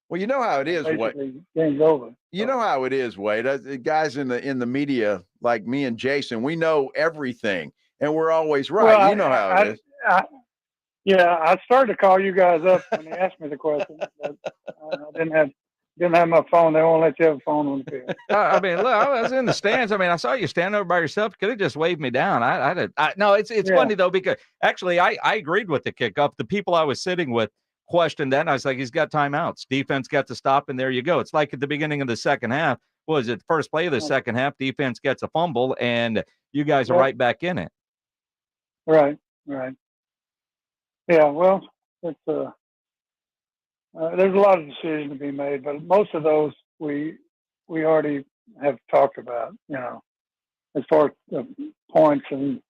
Well, you know how it is, Wade. Game's over. You know how it is, Wade. Guys in the media like me and Jason, we know everything, and we're always right. Well, you know how it is. I started to call you guys up when they asked me the question, but I didn't have my phone. They won't let you have a phone on the field. I mean, look, I was in the stands. I mean, I saw you stand over by yourself. Could have just waved me down. No, it's funny though, because actually I agreed with the kickoff. The people I was sitting with questioned that, and I was like, he's got timeouts. Defense got to stop, and there you go. It's like at the beginning of the second half. What was it? First play of the second half, defense gets a fumble, and you guys are right back in it. Right. Yeah, well, it's there's a lot of decisions to be made, but most of those we already have talked about, as far as points and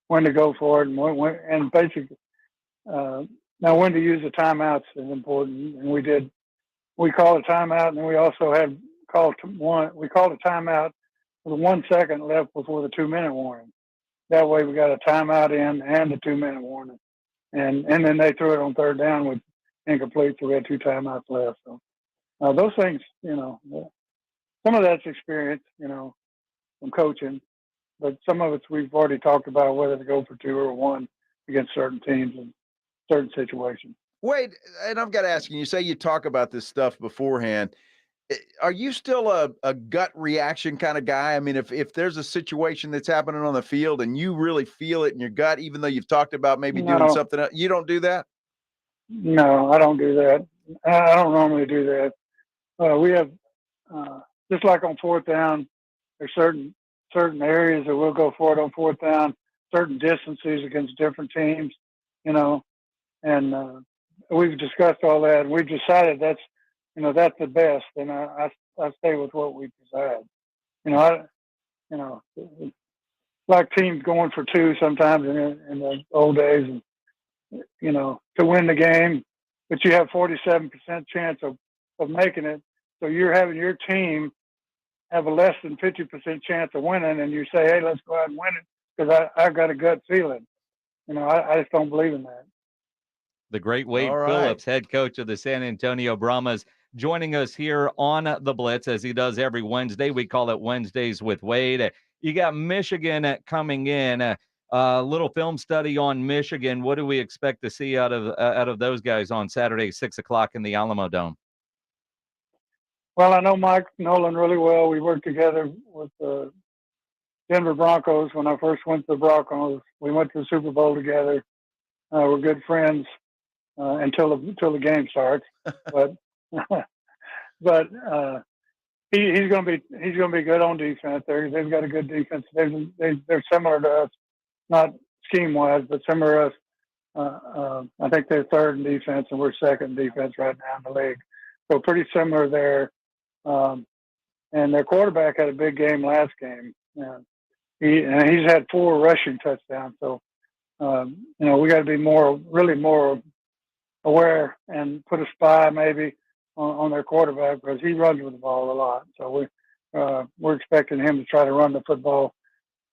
when to go for it, and basically now when to use the timeouts is important, and we called a timeout, and we also had called a timeout with 1 second left before the 2-minute warning. That way we got a timeout in and the 2-minute warning. and then they threw it on third down with incomplete, so we had 2 timeouts left. So those things, some of that's experience, from coaching, but some of it's we've already talked about whether to go for 2 or 1 against certain teams in certain situations. Wade, and I've got to ask you, you say you talk about this stuff beforehand. Are you still a gut reaction kind of guy? I mean, if there's a situation that's happening on the field and you really feel it in your gut, even though you've talked about maybe doing something else, you don't do that? No, I don't do that. I don't normally do that. We have, just like on fourth down, there's certain areas that we'll go for it on fourth down, certain distances against different teams, and we've discussed all that, and we've decided that's the best, and I stay with what we decide. Like teams going for 2 sometimes in the old days, and, to win the game, but you have 47% chance of making it. So you're having your team have a less than 50% chance of winning, and you say, hey, let's go out and win it because I've got a gut feeling. I just don't believe in that. The great Wade All right. Phillips, head coach of the San Antonio Brahmas, joining us here on the Blitz as he does every Wednesday. We call it Wednesdays with Wade. You got Michigan coming in. A little film study on Michigan. What do we expect to see out of those guys on Saturday, 6:00 in the Alamo Dome? Well, I know Mike Nolan really well. We worked together with the Denver Broncos when I first went to the Broncos. We went to the Super Bowl together. We're good friends until the game starts. But he's going to be good on defense. They've got a good defense. They're similar to us, not scheme wise, but similar to us. I think they're third in defense, and we're second in defense right now in the league. So pretty similar there. And their quarterback had a big game last game. He's had 4 rushing touchdowns. So we got to be really more aware and put a spy maybe on their quarterback because he runs with the ball a lot. So we're expecting him to try to run the football.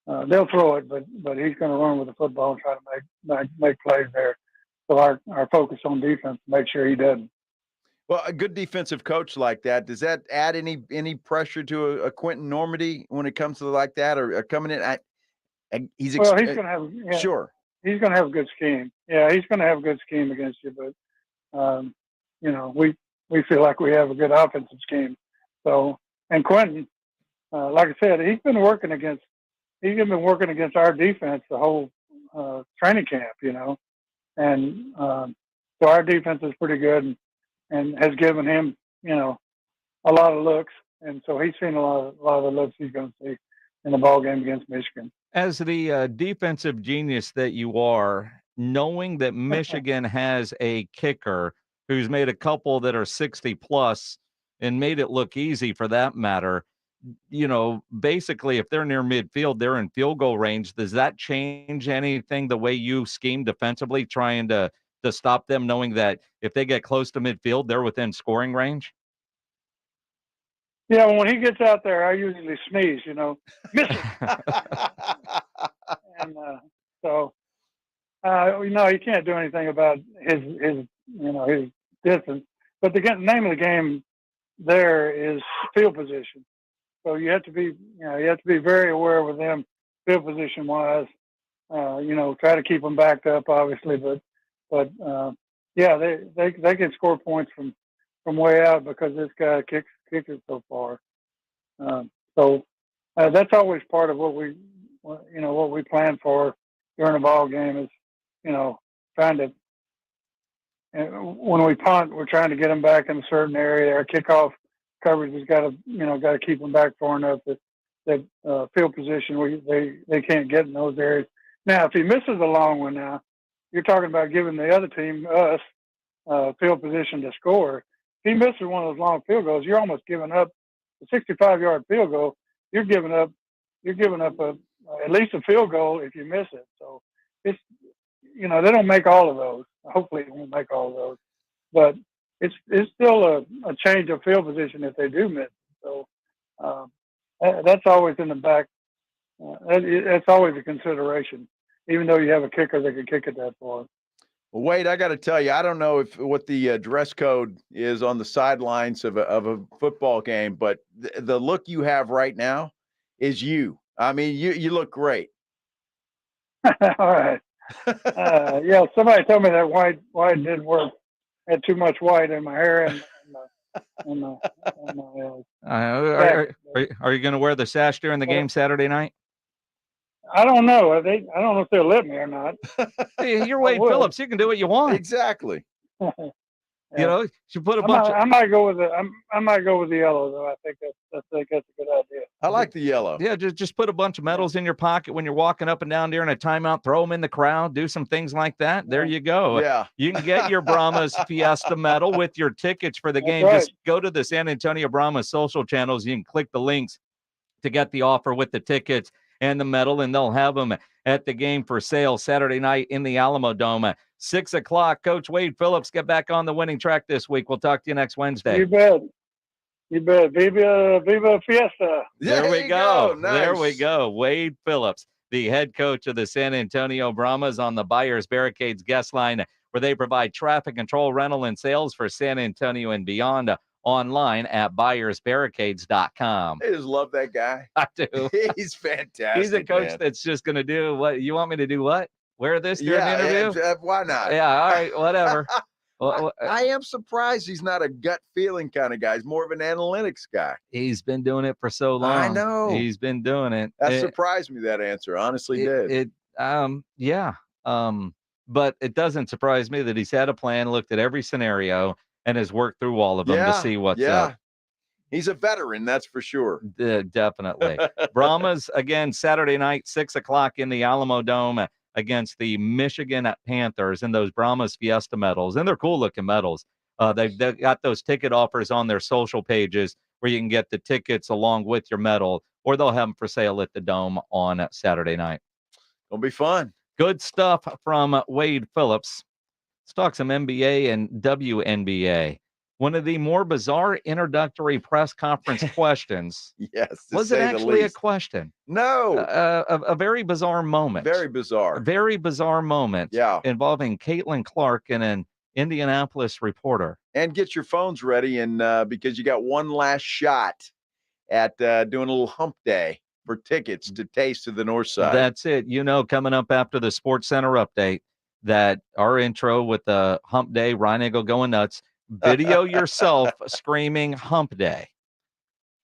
They'll throw it, but he's going to run with the football and try to make plays there. So our focus on defense, make sure he doesn't. Well, a good defensive coach like that, does that add any pressure to a Quentin Normandy when it comes to like that, or coming in? He's going to have sure. He's going to have a good scheme. Yeah, he's going to have a good scheme against you, but we feel like we have a good offensive scheme. So, and Quentin, like I said, he's been working against our defense the whole training camp, and so our defense is pretty good and has given him, a lot of looks, and so he's seen a lot of the looks he's going to see in the ball game against Michigan. As the defensive genius that you are, knowing that Michigan has a kicker who's made a couple that are 60 plus and made it look easy for that matter, basically if they're near midfield, they're in field goal range. Does that change anything the way you scheme defensively, trying to stop them, knowing that if they get close to midfield, they're within scoring range? Yeah, when he gets out there, I usually sneeze, miss it. And so, you can't do anything about his distance. But the name of the game there is field position. So you have to be very aware with them field position wise. Try to keep them backed up, obviously, but they can score points from way out because this guy kicks it so far. So that's always part of what we plan for during a ball game is, trying to, when we punt, we're trying to get them back in a certain area. Our kickoff coverage has got to keep them back far enough that field position where they can't get in those areas. Now, if he misses a long one now, you're talking about giving the other team, us, field position to score. If he misses one of those long field goals, you're almost giving up a 65-yard field goal. You're giving up at least a field goal if you miss it. So it's, they don't make all of those. Hopefully they won't make all of those, but it's still a change of field position if they do miss. So that's always in the back. That's always a consideration, even though you have a kicker that can kick it that far. Well, Wade, I got to tell you, I don't know what the dress code is on the sidelines of a football game, but the look you have right now is you. I mean, you look great. All right. Yeah, somebody told me that white didn't work. I had too much white in my hair and my Are you going to wear the sash during the game Saturday night? I don't know. I don't know if they'll let me or not. Hey, you're Wade Phillips. You can do what you want. Exactly. You know, you put a I might go with the yellow though. I think that's a good idea. I like the yellow. Yeah, just put a bunch of medals in your pocket when you're walking up and down during a timeout. Throw them in the crowd. Do some things like that. There you go. Yeah. You can get your Brahmas Fiesta medal with your tickets for the game. right. Just go to the San Antonio Brahmas social channels. You can click the links to get the offer with the tickets and the medal, and they'll have them at the game for sale Saturday night in the Alamo Dome. 6 o'clock. Coach Wade Phillips, get back on the winning track this week. We'll talk to you next Wednesday. You bet. Viva Fiesta. There we go. Nice. There we go. Wade Phillips, the head coach of the San Antonio Brahmas, on the Buyers Barricades guest line, where they provide traffic control, rental, and sales for San Antonio and beyond. Online at buyersbarricades.com. I just love that guy. I do. He's fantastic. He's a coach man. that's just going to do what you want me to do. What? Wear this during an interview? Yeah, why not? Yeah. All right. Whatever. I am surprised he's not a gut feeling kind of guy. He's more of an analytics guy. He's been doing it for so long. I know. He's been doing it. That surprised me, that answer. Honestly did. Yeah. But it doesn't surprise me that he's had a plan, looked at every scenario, and has worked through all of them to see what's up. He's a veteran, that's for sure. Definitely. Brahmas, again, Saturday night, 6 o'clock in the Alamo Dome against the Michigan Panthers and those Brahmas Fiesta medals. And they're cool-looking medals. They've got those ticket offers on their social pages where you can get the tickets along with your medal, or they'll have them for sale at the Dome on Saturday night. It'll be fun. Good stuff from Wade Phillips. Let's talk some NBA and WNBA. One of the more bizarre introductory press conference questions. Yes. Was it actually a question? No. A very bizarre moment. Very bizarre. A very bizarre moment. Yeah. Involving Caitlin Clark and an Indianapolis reporter. And get your phones ready, and because you got one last shot at doing a little hump day for tickets to Taste of the North Side. That's it. You know, coming up after the Sports Center update, that our intro with the hump day, Ryan Eagle going nuts, video yourself screaming hump day,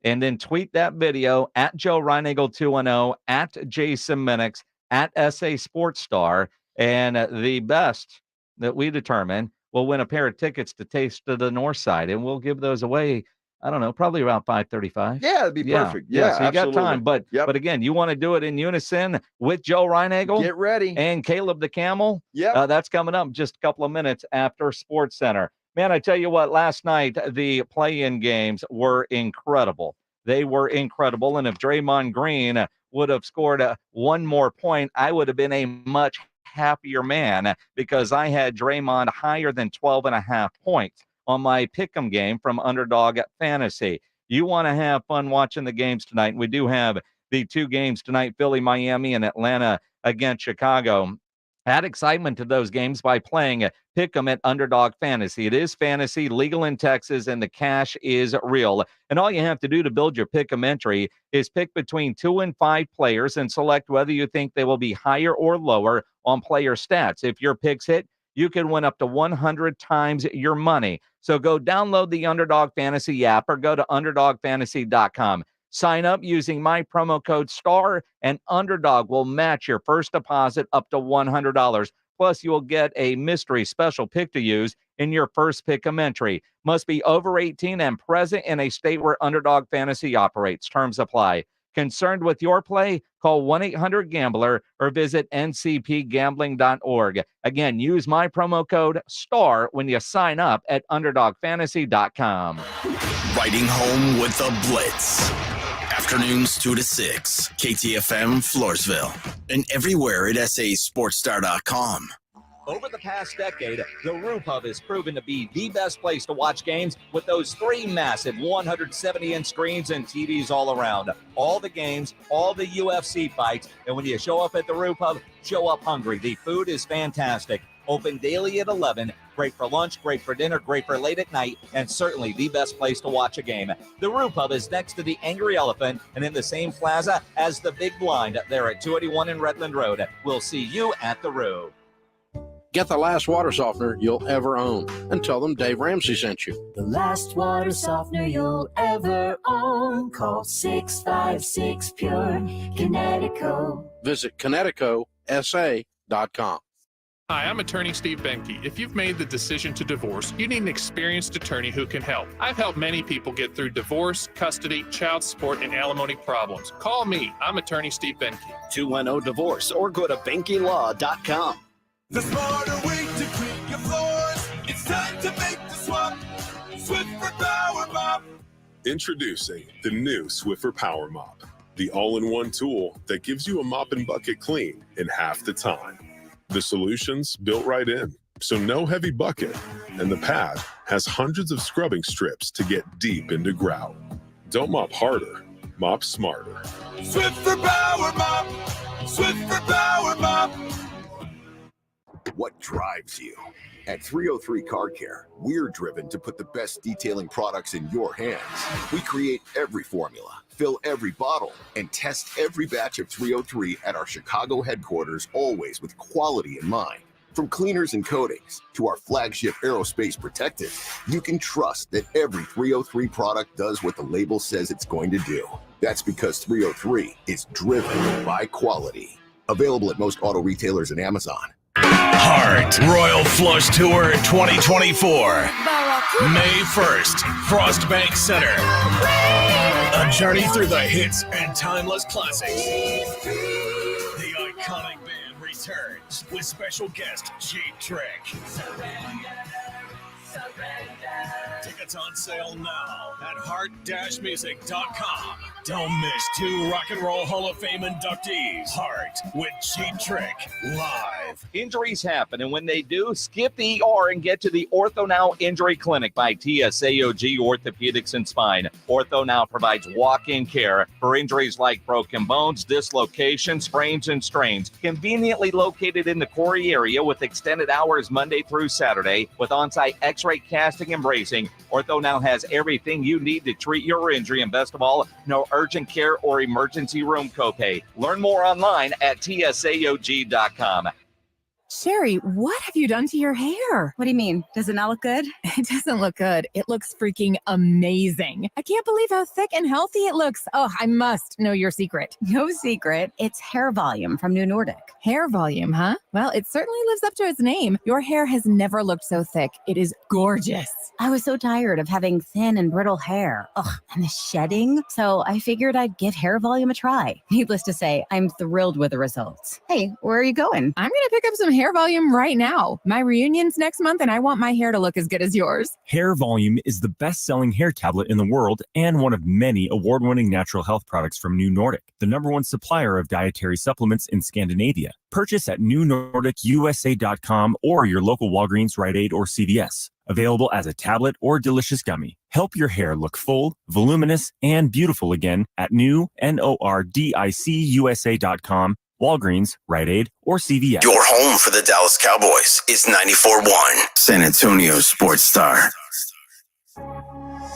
and then tweet that video at Joe Reinagle 210, at Jason Minix, at SA Sports Star, and the best that we determine will win a pair of tickets to Taste of the North Side, and we'll give those away. I don't know, probably around 5:35. Yeah, it'd be perfect. Yeah, so you absolutely. got time. But again, you want to do it in unison with Joe Reinagle. Get ready. And Caleb the Camel. Yeah. That's coming up just a couple of minutes after Sports Center. Man, I tell you what, last night, the play-in games were incredible. They were incredible. And if Draymond Green would have scored one more point, I would have been a much happier man, because I had Draymond higher than 12.5 points on my pick'em game from Underdog Fantasy. You want to have fun watching the games tonight. We do have the two games tonight, Philly, Miami, and Atlanta against Chicago. Add excitement to those games by playing pick'em at Underdog Fantasy. It is fantasy, legal in Texas, and the cash is real. And all you have to do to build your pick'em entry is pick between 2 and 5 players and select whether you think they will be higher or lower on player stats. If your picks hit, you can win up to 100 times your money. So go download the Underdog Fantasy app or go to UnderdogFantasy.com. Sign up using my promo code STAR, and Underdog will match your first deposit up to $100. Plus, you will get a mystery special pick to use in your first pick'em entry. Must be over 18 and present in a state where Underdog Fantasy operates. Terms apply. Concerned with your play? Call 1-800-GAMBLER or visit ncpgambling.org. Again, use my promo code STAR when you sign up at UnderdogFantasy.com. Riding home with the Blitz. Afternoons 2 to 6. KTFM Floresville. And everywhere at sasportstar.com. Over the past decade, the Roof Hub has proven to be the best place to watch games with those 3 massive 170-inch screens and TVs all around. All the games, all the UFC fights, and when you show up at the Roof Hub, show up hungry. The food is fantastic. Open daily at 11. Great for lunch, great for dinner, great for late at night, and certainly the best place to watch a game. The Roo Pub is next to the Angry Elephant and in the same plaza as the Big Blind there at 281 in Redland Road. We'll see you at the Roo. Get the last water softener you'll ever own and tell them Dave Ramsey sent you. The last water softener you'll ever own. Call 656-PURE. Kinetico. Visit KineticoSA.com. Hi, I'm attorney Steve Benke. If you've made the decision to divorce, you need an experienced attorney who can help. I've helped many people get through divorce, custody, child support, and alimony problems. Call me. I'm attorney Steve Benke. 210-DIVORCE or go to BenkeLaw.com. The smarter way to clean your floors. It's time to make the swap. Swiffer Power Mop. Introducing the new Swiffer Power Mop, the all-in-one tool that gives you a mop and bucket clean in half the time. The solution's built right in, so no heavy bucket, and the pad has hundreds of scrubbing strips to get deep into grout. Don't mop harder, mop smarter. Swiffer Power Mop. Swiffer Power Mop. What drives you? At 303 Car Care, we're driven to put the best detailing products in your hands. We create every formula, fill every bottle, and test every batch of 303 at our Chicago headquarters, always with quality in mind. From cleaners and coatings to our flagship aerospace protectant, you can trust that every 303 product does what the label says it's going to do. That's because 303 is driven by quality. Available at most auto retailers and Amazon. Heart Royal Flush Tour 2024. May 1st, Frostbank Center. A journey through the hits and timeless classics. The iconic band returns with special guest Cheap Trick. Tickets on sale now at heart-music.com. Don't miss 2 Rock and Roll Hall of Fame inductees. Heart with Cheap Trick live. Injuries happen, and when they do, skip the ER and get to the Ortho Now Injury Clinic by TSAOG Orthopedics and Spine. Ortho Now provides walk-in care for injuries like broken bones, dislocations, sprains, and strains. Conveniently located in the Corey area with extended hours Monday through Saturday with on-site x-ray casting and bracing. Ortho Now has everything you need to treat your injury, and best of all, no urgent care or emergency room copay. Learn more online at tsaog.com. Sherry, what have you done to your hair? What do you mean? Does it not look good? It doesn't look good. It looks freaking amazing. I can't believe how thick and healthy it looks. Oh, I must know your secret. No secret. It's hair volume from New Nordic. Hair volume, huh? Well, it certainly lives up to its name. Your hair has never looked so thick. It is gorgeous. I was so tired of having thin and brittle hair. Ugh, and the shedding. So I figured I'd give hair volume a try. Needless to say, I'm thrilled with the results. Hey, where are you going? I'm going to pick up some hair volume right now. My reunion's next month and I want my hair to look as good as yours. Hair Volume is the best-selling hair tablet in the world and one of many award-winning natural health products from New Nordic, the #1 supplier of dietary supplements in Scandinavia. Purchase at newnordicusa.com or your local Walgreens, Rite Aid, or CVS. Available as a tablet or delicious gummy. Help your hair look full, voluminous, and beautiful again at newnordicusa.com, Walgreens, Rite Aid, or CVS. Your home for the Dallas Cowboys is 94.1 San Antonio Sports Star.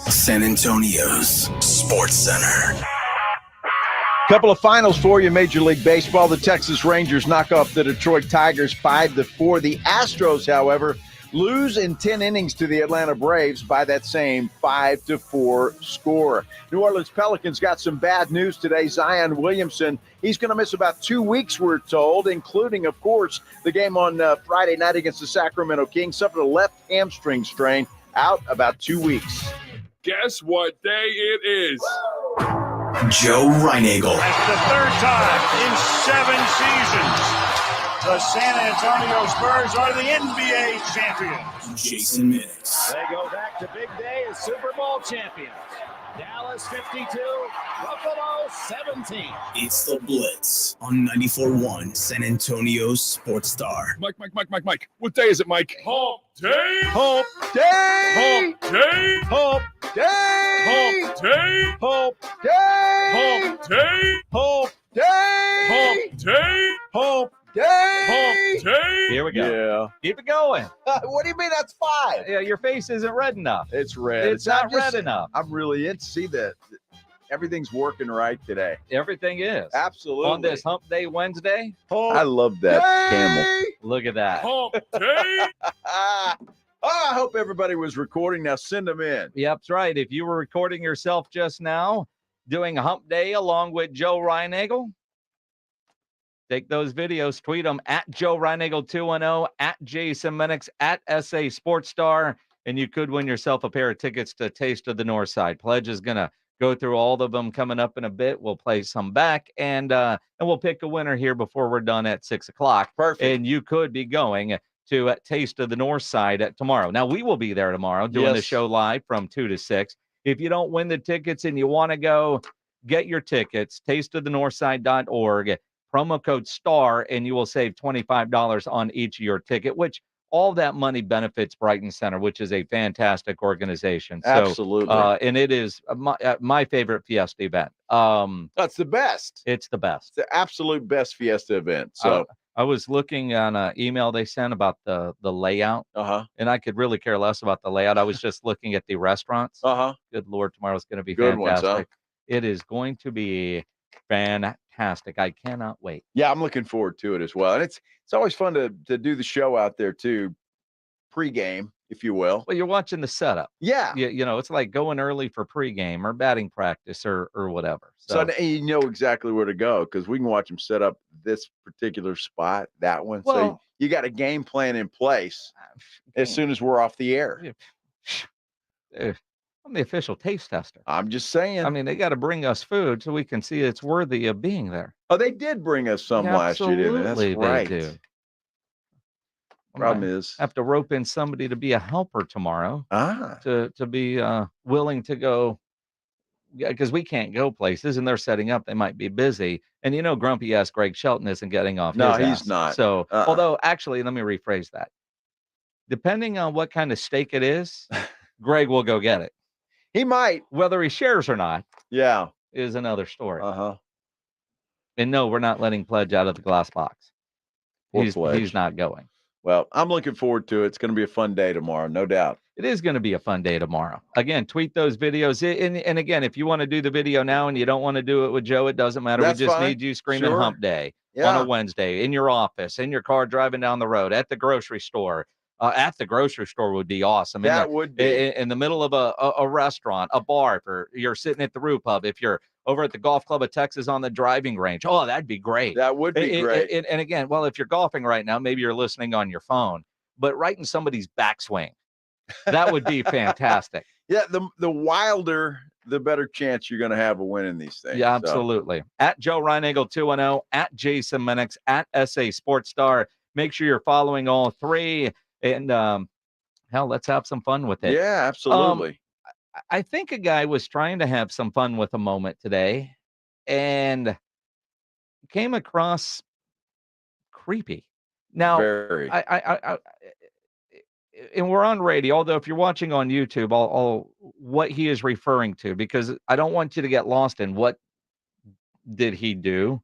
San Antonio's Sports Center. Couple of finals for you, Major League Baseball. The Texas Rangers knock off the Detroit Tigers 5-4. The Astros, however, lose in 10 innings to the Atlanta Braves by that same 5-4 score. New Orleans Pelicans got some bad news today. Zion Williamson, he's going to miss about 2 weeks, we're told, including, of course, the game on Friday night against the Sacramento Kings. Suffered a left hamstring strain, out about 2 weeks. Guess what day it is? Joe Reinagel. That's the third time in 7 seasons. The San Antonio Spurs are the NBA champions. Jason Minix. They go back to big day as Super Bowl champions. Dallas 52, Buffalo 17. It's the Blitz on 94.1 San Antonio's Sports Star. Mike. What day is it, Mike? Hump day. Hump day. Hump day. Hump day. Hump day. Hump day. Hump day. Hump day. Hump day. Hump day. Hump day. Here we go. Yeah, go. Keep it going. What do you mean that's 5? Yeah, your face isn't red enough. It's red. It's not red enough. I'm really in. See that everything's working right today. Everything is. Absolutely. On this Hump Day Wednesday. I love that camel. Look at that. Hump Day. I hope everybody was recording. Now send them in. Yep, that's right. If you were recording yourself just now doing Hump Day along with Joe Reinagel, take those videos, tweet them at Joe Reinagel 210, at Jason Minix, at SA Sports Star, and you could win yourself a pair of tickets to Taste of the North Side. Pledge is going to go through all of them coming up in a bit. We'll play some back, and we'll pick a winner here before we're done at 6 o'clock. Perfect. And you could be going to Taste of the North Side tomorrow. Now, we will be there tomorrow doing the show live from 2 to 6. If you don't win the tickets and you want to go, get your tickets, tasteofthenorthside.org, promo code STAR, and you will save $25 on each of your ticket, which all that money benefits Brighton Center, which is a fantastic organization. So, Absolutely. And it is my favorite Fiesta event. That's the best. It's the best. It's the absolute best Fiesta event. So I was looking on an email they sent about the layout, and I could really care less about the layout. I was just looking at the restaurants. Good Lord, tomorrow's going to be Good fantastic. ones, huh? It is going to be fantastic. I cannot wait. Yeah, I'm looking forward to it as well. And it's always fun to do the show out there too, pregame, if you will. Well, you're watching the setup. Yeah. You know, it's like going early for pregame or batting practice or whatever. So you know exactly where to go because we can watch them set up this particular spot, that one. Well, so you got a game plan in place as soon as we're off the air. I'm the official taste tester. I'm just saying. I mean, they got to bring us food so we can see it's worthy of being there. Oh, they did bring us some last year, didn't they? That's right. They do. Problem is, I have to rope in somebody to be a helper tomorrow. To be willing to go, because we can't go places and they're setting up. They might be busy. And you know, grumpy ass Greg Shelton isn't getting off. No, his he's ass. not. So, although actually, let me rephrase that. Depending on what kind of steak it is, Greg will go get it. He might, whether he shares or not. Yeah, is another story. And no, we're not letting Pledge out of the glass box. He's not going. Well, I'm looking forward to it. It's going to be a fun day tomorrow, no doubt. It is going to be a fun day tomorrow. Again, tweet those videos. And again, if you want to do the video now and you don't want to do it with Joe, it doesn't matter. That's we just fine. need you screaming Hump Day Yeah. on a Wednesday, in your office, in your car driving down the road, at the grocery store. At the grocery store would be awesome. That would be. In the middle of a restaurant, a bar, if you're sitting at the Roo Pub, if you're over at the Golf Club of Texas on the driving range. Oh, that'd be great. That would be great. And again, well, if you're golfing right now, maybe you're listening on your phone, but right in somebody's backswing. That would be fantastic. Yeah, the wilder, the better chance you're going to have of winning these things. Yeah, absolutely. At Joe Reinagel 210, at Jason Minix, at SA Sports Star. Make sure you're following all three. And hell, let's have some fun with it. Yeah, absolutely. I think a guy was trying to have some fun with a moment today and came across creepy. Now, Very. I and we're on radio, although if you're watching on YouTube, I'll what he is referring to, because I don't want you to get lost in what did he do.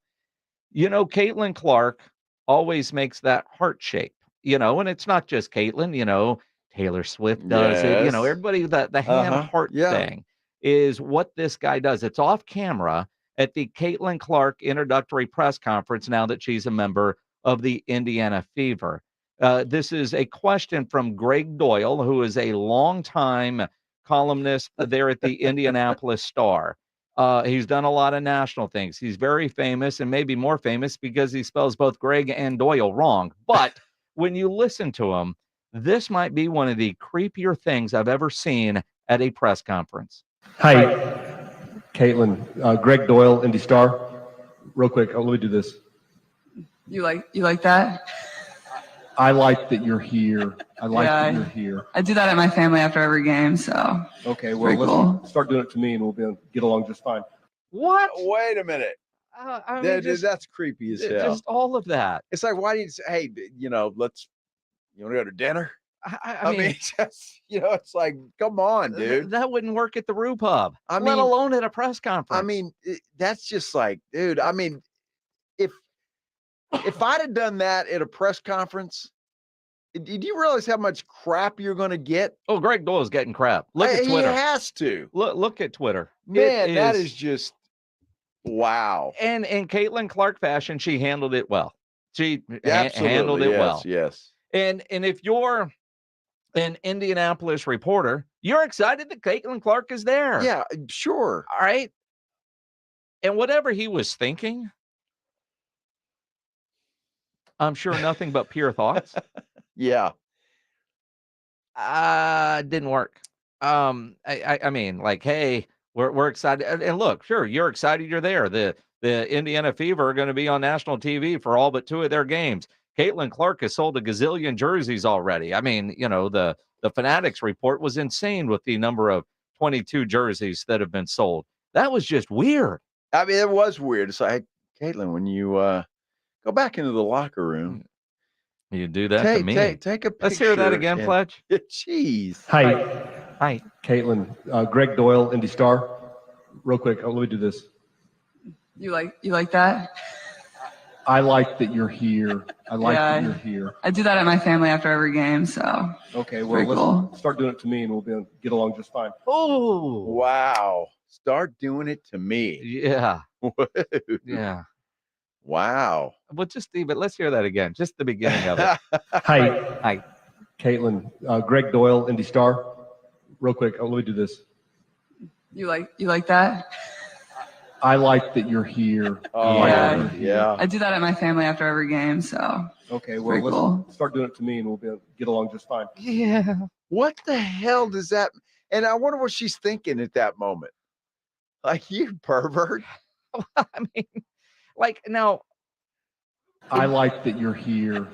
You know, Caitlin Clark always makes that heart shape, you know, and it's not just Caitlin, you know, Taylor Swift does it, you know, everybody, the hand heart thing is what this guy does. It's off camera at the Caitlin Clark introductory press conference now that she's a member of the Indiana Fever. This is a question from Greg Doyle, who is a longtime columnist there at the Indianapolis Star. He's done a lot of national things. He's very famous, and maybe more famous because he spells both Greg and Doyle wrong. But when you listen to him, this might be one of the creepier things I've ever seen at a press conference. Hi, Caitlin. Greg Doyle, Indy Star. Real quick, let me do this. You like that? I like that you're here. I like Yeah, that you're here. I do that at my family after every game, so. Okay, it's well, pretty let's cool. start doing it to me, and we'll get along just fine. What? Wait a minute. I mean, Dude, that's creepy as hell. Just all of that. It's like, why do you say, hey, you know, you want to go to dinner? I mean, just, you know, it's like, come on, dude. That wouldn't work at the Roo Pub, I let mean- alone at a press conference. I mean, that's just like, dude, I mean, if I'd have done that at a press conference, Do you realize how much crap you're going to get? Oh, Greg Doyle's getting crap. Look at Twitter. He has to. Look at Twitter. Man, that is just wow. And in Caitlin Clark fashion, she handled it well. She handled it well. Yes. And if you're an Indianapolis reporter, you're excited that Caitlin Clark is there. Yeah, sure. All right. And whatever he was thinking, I'm sure nothing but pure thoughts. Yeah. Didn't work. I mean, like, hey, we're excited. And look, sure, you're excited you're there. The Indiana Fever are going to be on national TV for all but 2 of their games. Caitlin Clark has sold a gazillion jerseys already. I mean, the Fanatics report was insane with the number of 22 jerseys that have been sold. That was just weird. I mean, it was weird. It's like, Caitlin, when you go back into the locker room, you do that to me. Take a picture. Let's hear that again, Fletch. Jeez. Hi, Caitlin. Greg Doyle, Indy Star. Real quick, let me do this. You like that? I like that you're here. I like that you're here. I do that at my family after every game. So okay, well, let's start doing it to me, and we'll get along just fine. Oh, wow! Start doing it to me. Yeah. Yeah. Wow. Well, just Steve, let's hear that again. Just the beginning of it. Hi, Caitlin. Greg Doyle, Indy Star. Real quick, let me do this. You like that? I like that you're here. Yeah. I do that at my family after every game. So okay, well, let's start doing it to me, and we'll get along just fine. Yeah. What the hell does that? And I wonder what she's thinking at that moment. Like, you pervert. I mean, like, now. I like that you're here.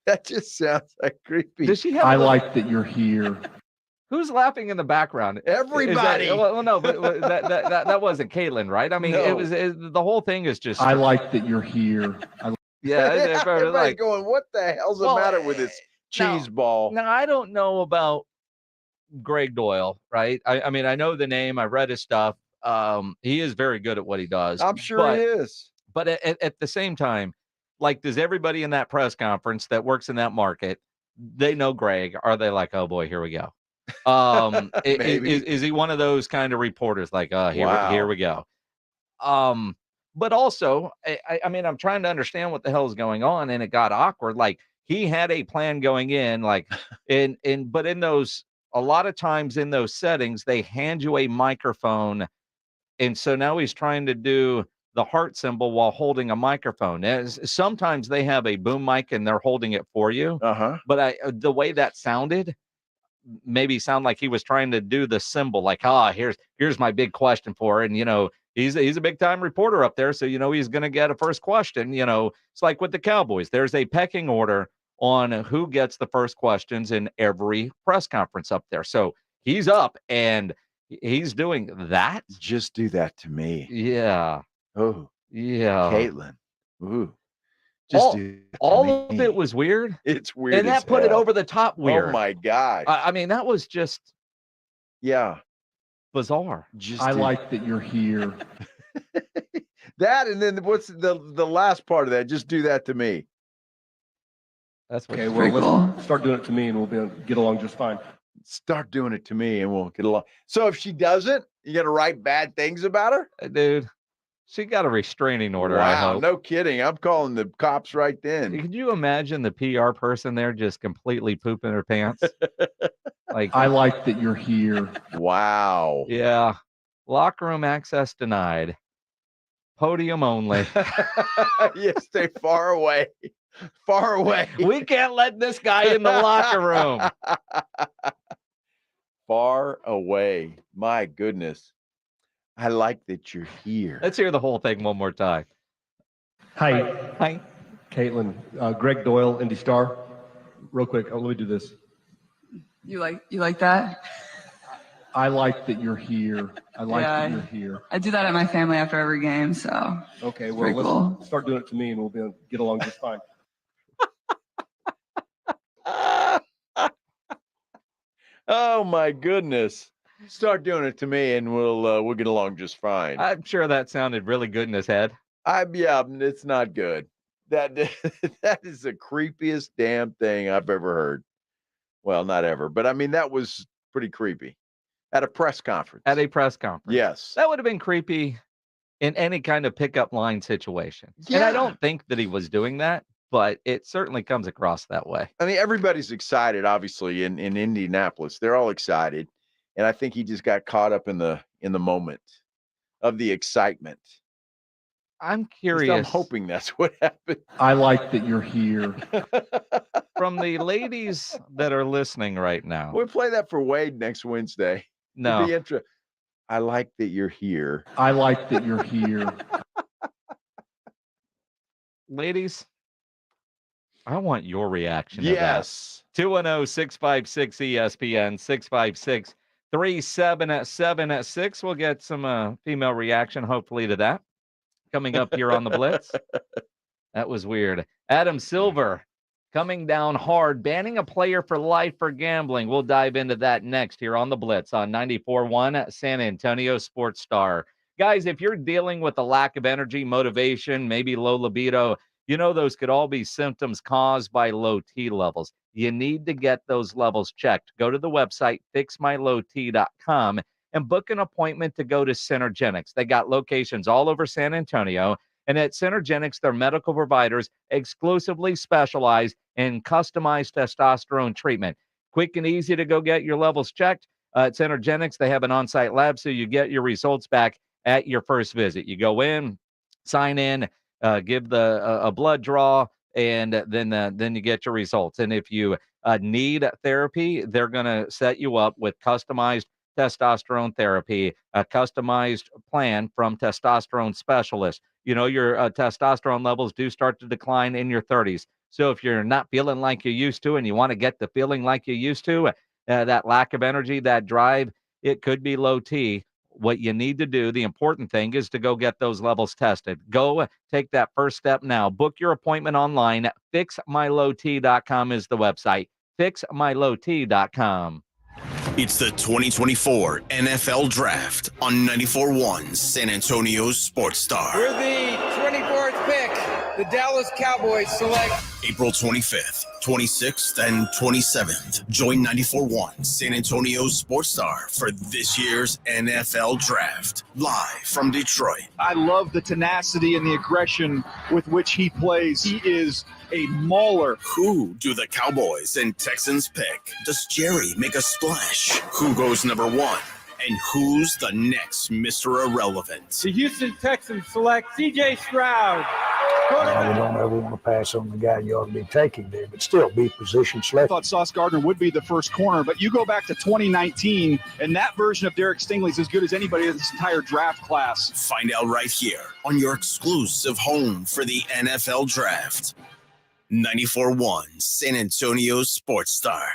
That just sounds like creepy. Does she have? I like that you're here. Who's laughing in the background? Everybody. Well, no, but that wasn't Caitlin, right? I mean, No. it was the whole thing is just. I like that you're here. Everybody like, going, what the hell's the matter with this cheese ball? Now, I don't know about Greg Doyle, right? I mean, I know the name. I read his stuff. He is very good at what he does. I'm sure he is. But at the same time, like, does everybody in that press conference that works in that market, they know Greg? Are they like, oh boy, here we go? Is he one of those kind of reporters like, here we go? But also, I mean, I'm trying to understand what the hell is going on, and it got awkward. Like, he had a plan going in, like, but in those, a lot of times in those settings, they hand you a microphone, and so now he's trying to do the heart symbol while holding a microphone. Sometimes they have a boom mic and they're holding it for you. But the way that sounded maybe sound like he was trying to do the symbol, like, here's my big question for her. And he's a big time reporter up there, so he's gonna get a first question. It's like with the Cowboys, there's a pecking order on who gets the first questions in every press conference up there. So he's up and he's doing that. Just do that to me. Yeah. Oh, yeah. Caitlin. Ooh. All of it was weird. It's weird. And that put it over the top weird. Oh my gosh. I mean, that was just bizarre. I like that you're here. That, and then what's the last part of that? Just do that to me. That's okay. Well, let's start doing it to me, and we'll get along just fine. Start doing it to me, and we'll get along. So if she doesn't, you got to write bad things about her, dude. She got a restraining order. Wow, I hope. No kidding. I'm calling the cops right then. Could you imagine the PR person there just completely pooping her pants? Like, I like that you're here. Wow. Yeah. Locker room access denied. Podium only. Yes, stay far away. Far away. We can't let this guy in the locker room. Far away. My goodness. I like that you're here. Let's hear the whole thing one more time. Hi, Caitlin. Greg Doyle, Indy Star. Real quick, let me do this. You like that? I like that you're here. I like that you're here. I do that at my family after every game. So okay, well, let's start doing it to me, and we'll get along just fine. Oh my goodness. Start doing it to me, and we'll get along just fine. I'm sure that sounded really good in his head. Yeah, it's not good. That is the creepiest damn thing I've ever heard. Well, not ever, but I mean, that was pretty creepy. At a press conference. At a press conference. Yes. That would have been creepy in any kind of pickup line situation. And I don't think that he was doing that, but it certainly comes across that way. I mean, everybody's excited, obviously, in Indianapolis. They're all excited. And I think he just got caught up in the moment of the excitement. I'm At least curious. I'm hoping that's what happened. I like that you're here. From the ladies that are listening right now. We'll play that for Wade next Wednesday. No. I like that you're here. I like that you're here. Ladies, I want your reaction Yes. to that. 210-656-ESPN, 656-3776. We'll get some female reaction, hopefully, to that. Coming up here on the Blitz. That was weird. Adam Silver coming down hard, banning a player for life for gambling. We'll dive into that next here on the Blitz on 94.1 San Antonio Sports Star. Guys, if you're dealing with a lack of energy, motivation, maybe low libido, you know those could all be symptoms caused by low T levels. You need to get those levels checked. Go to the website, fixmylowt.com, and book an appointment to go to Synergenics. They got locations all over San Antonio. And at Synergenics, their medical providers exclusively specialize in customized testosterone treatment. Quick and easy to go get your levels checked. At Synergenics, they have an on-site lab, so you get your results back at your first visit. You go in, sign in, give a blood draw, and then you get your results. And if you need therapy, they're going to set you up with customized testosterone therapy, a customized plan from testosterone specialists. You know, your testosterone levels do start to decline in your 30s. So if you're not feeling like you used to and you want to get the feeling like you used to, that lack of energy, that drive, it could be low T. What you need to do, the important thing is to go get those levels tested. Go take that first step now. Book your appointment online. Fixmylowt.com is the website. Fixmylowt.com. It's the 2024 NFL Draft on 94.1 San Antonio's Sports Star. We're the 24th pick. The Dallas Cowboys select April 25th, 26th, and 27th. Join 94.1 San Antonio's Sports Star for this year's NFL Draft. Live from Detroit. I love the tenacity and the aggression with which he plays. He is a mauler. Who do the Cowboys and Texans pick? Does Jerry make a splash? Who goes number one? And who's the next Mr. Irrelevant? the Houston Texans select C.J. Stroud. You don't ever want to pass on the guy you ought to be taking there, but still be position I select. thought Sauce Gardner would be the first corner, but you go back to 2019, and that version of Derek Stingley is as good as anybody in this entire draft class. Find out right here on your exclusive home for the NFL Draft. 94.1 San Antonio Sports Star.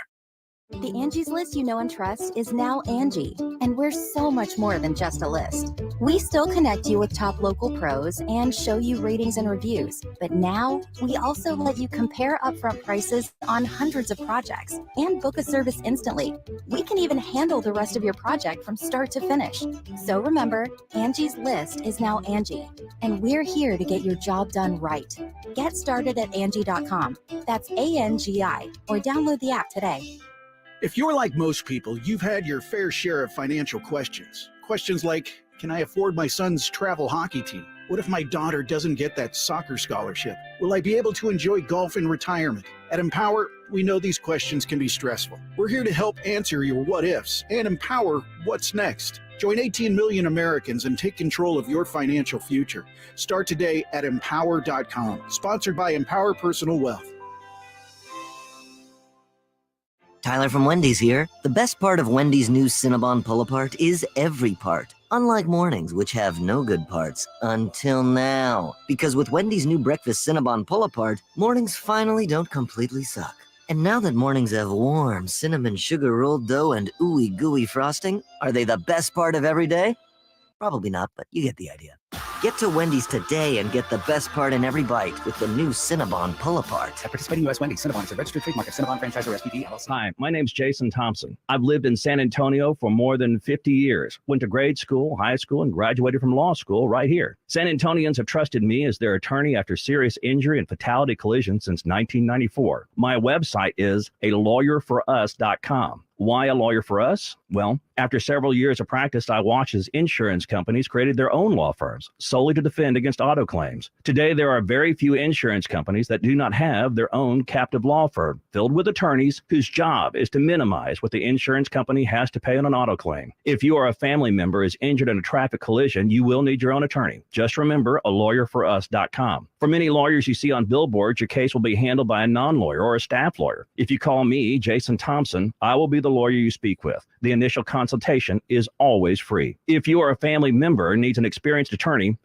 The Angie's List you know and trust is now Angie, and we're so much more than just a list. We still connect you with top local pros and show you ratings and reviews, but now we also let you compare upfront prices on hundreds of projects and book a service instantly. We can even handle the rest of your project from start to finish. So remember, Angie's List is now Angie, and we're here to get your job done right. Get started at Angie.com. That's ANGI, or download the app today. If you're like most people, you've had your fair share of financial questions. Questions like, can I afford my son's travel hockey team? What if my daughter doesn't get that soccer scholarship? Will I be able to enjoy golf in retirement? At Empower, we know these questions can be stressful. We're here to help answer your what ifs and empower what's next. Join 18 million Americans and take control of your financial future. Start today at empower.com. Sponsored by Empower Personal Wealth. Tyler from Wendy's here. The best part of Wendy's new Cinnabon Pull-Apart is every part. Unlike mornings, which have no good parts. Until now. Because with Wendy's new breakfast Cinnabon Pull-Apart, mornings finally don't completely suck. And now that mornings have warm cinnamon sugar rolled dough and ooey gooey frosting, are they the best part of every day? Probably not, but you get the idea. Get to Wendy's today and get the best part in every bite with the new Cinnabon Pull-Apart. At participating U.S. Wendy's, Cinnabon is a registered trademark of Cinnabon Franchisor SPV LLC. Hi, my name's Jason Thompson. I've lived in San Antonio for more than 50 years. Went to grade school, high school, and graduated from law school right here. San Antonians have trusted me as their attorney after serious injury and fatality collisions since 1994. My website is alawyerforus.com. Why a lawyer for us? Well, after several years of practice, I watched as insurance companies created their own law firms solely to defend against auto claims. Today, there are very few insurance companies that do not have their own captive law firm filled with attorneys whose job is to minimize what the insurance company has to pay on an auto claim. If you or a family member is injured in a traffic collision, you will need your own attorney. Just remember alawyerforus.com. For many lawyers you see on billboards, your case will be handled by a non-lawyer or a staff lawyer. If you call me, Jason Thompson, I will be the lawyer you speak with. The initial consultation is always free. If you or a family member needs an experienced attorney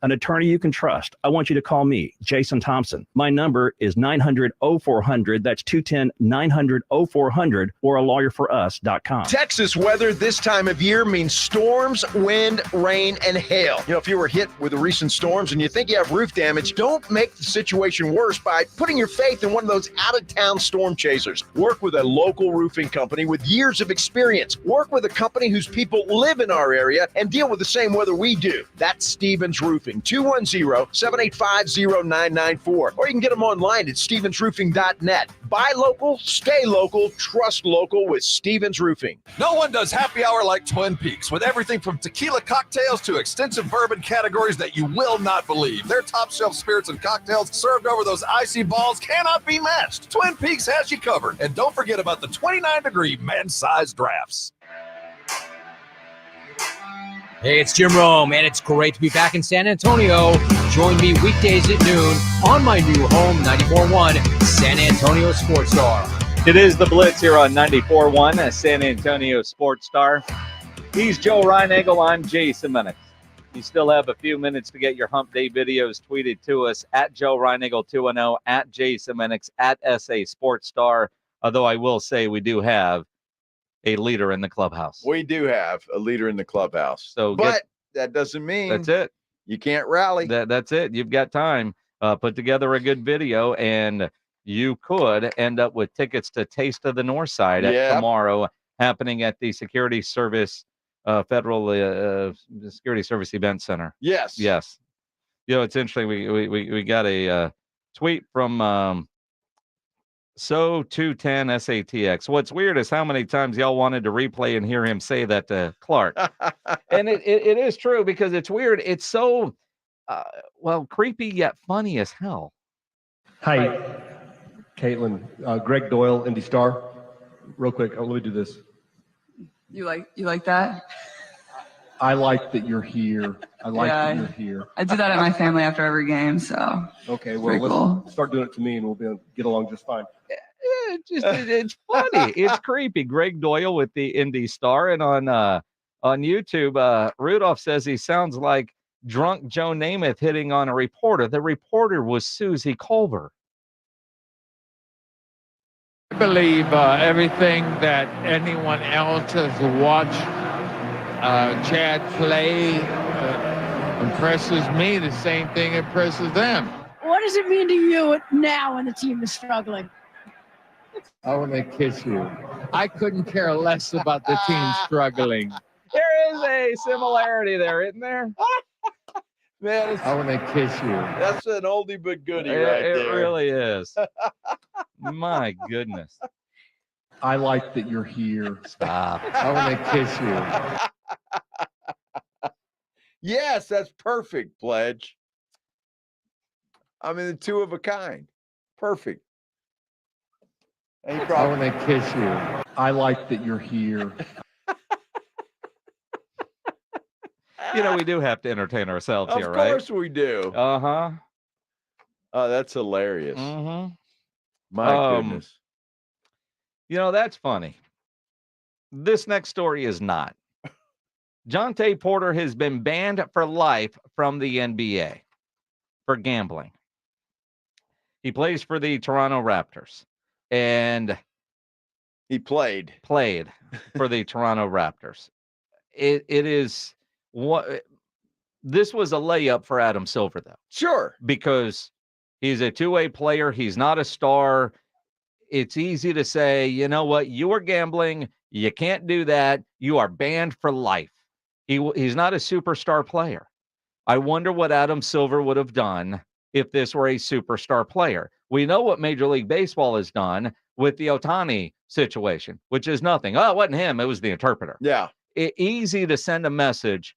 you can trust, I want you to call me, Jason Thompson. My number is 900-0400. That's 210-900-0400 or alawyerforus.com. Texas weather this time of year means storms, wind, rain, and hail. You know, if you were hit with the recent storms and you think you have roof damage, don't make the situation worse by putting your faith in one of those out-of-town storm chasers. Work with a local roofing company with years of experience. Work with a company whose people live in our area and deal with the same weather we do. That's Stevens Roofing, 210-785-0994. Or you can get them online at stevensroofing.net. Buy local, stay local, trust local with Stevens Roofing. No one does happy hour like Twin Peaks, with everything from tequila cocktails to extensive bourbon categories that you will not believe. Their top shelf spirits and cocktails served over those icy balls cannot be matched. Twin Peaks has you covered. And don't forget about the 29-degree man-sized drafts. Hey, it's Jim Rome, and it's great to be back in San Antonio. Join me weekdays at noon on my new home, 94.1 San Antonio Sports Star. It is the Blitz here on 94.1 San Antonio Sports Star. He's Joe Reinagel. I'm Jason Minix. You still have a few minutes to get your Hump Day videos tweeted to us at Joe Reinagel 210, at Jason Minix, at SA Sports Star. Although I will say we do have a leader in the clubhouse. We do have a leader in the clubhouse. But that doesn't mean that's it. You can't rally. That's it. You've got time. Put together a good video, and you could end up with tickets to Taste of the North Side tomorrow, happening at the Security Service Federal Security Service Event Center. Yes. Yes. You know, it's interesting. We got a tweet from So 210 SATX. What's weird is how many times y'all wanted to replay and hear him say that to Clark. And it is true, because it's weird. It's so, creepy yet funny as hell. Hi, Caitlin. Greg Doyle, Indy Star. Real quick, let me do this. You like that? I like that you're here. I like that you're here. I do that at my family after every game, so. Okay, well, let's start doing it to me, and we'll get along just fine. It's funny. It's creepy. Greg Doyle with the Indy Star, and on YouTube, Rudolph says he sounds like drunk Joe Namath hitting on a reporter. The reporter was Susie Culver. I believe everything that anyone else has watched Chad play impresses me. The same thing impresses them. What does it mean to you now when the team is struggling? I want to kiss you. I couldn't care less about the team struggling. There is a similarity there, isn't there? Man, I want to kiss you. That's an oldie but goodie right there. It really is. My goodness. I like that you're here. Stop. I want to kiss you. Yes, that's perfect, Pledge. I mean, the two of a kind. Perfect. I want to kiss you. I like that you're here. You know, we do have to entertain ourselves here, right? Of course we do. Uh-huh. Oh, that's hilarious. Mm-hmm. My goodness. You know, that's funny. This next story is not. Jonte Porter has been banned for life from the NBA for gambling. He plays for the Toronto Raptors, and he played for the Toronto Raptors. It is what This was a layup for Adam Silver, though. Sure. Because he's a two-way player. He's not a star. It's easy to say, you know what? You are gambling. You can't do that. You are banned for life. He's not a superstar player. I wonder what Adam Silver would have done if this were a superstar player. We know what Major League Baseball has done with the Ohtani situation, which is nothing. Oh, it wasn't him. It was the interpreter. Yeah. Easy to send a message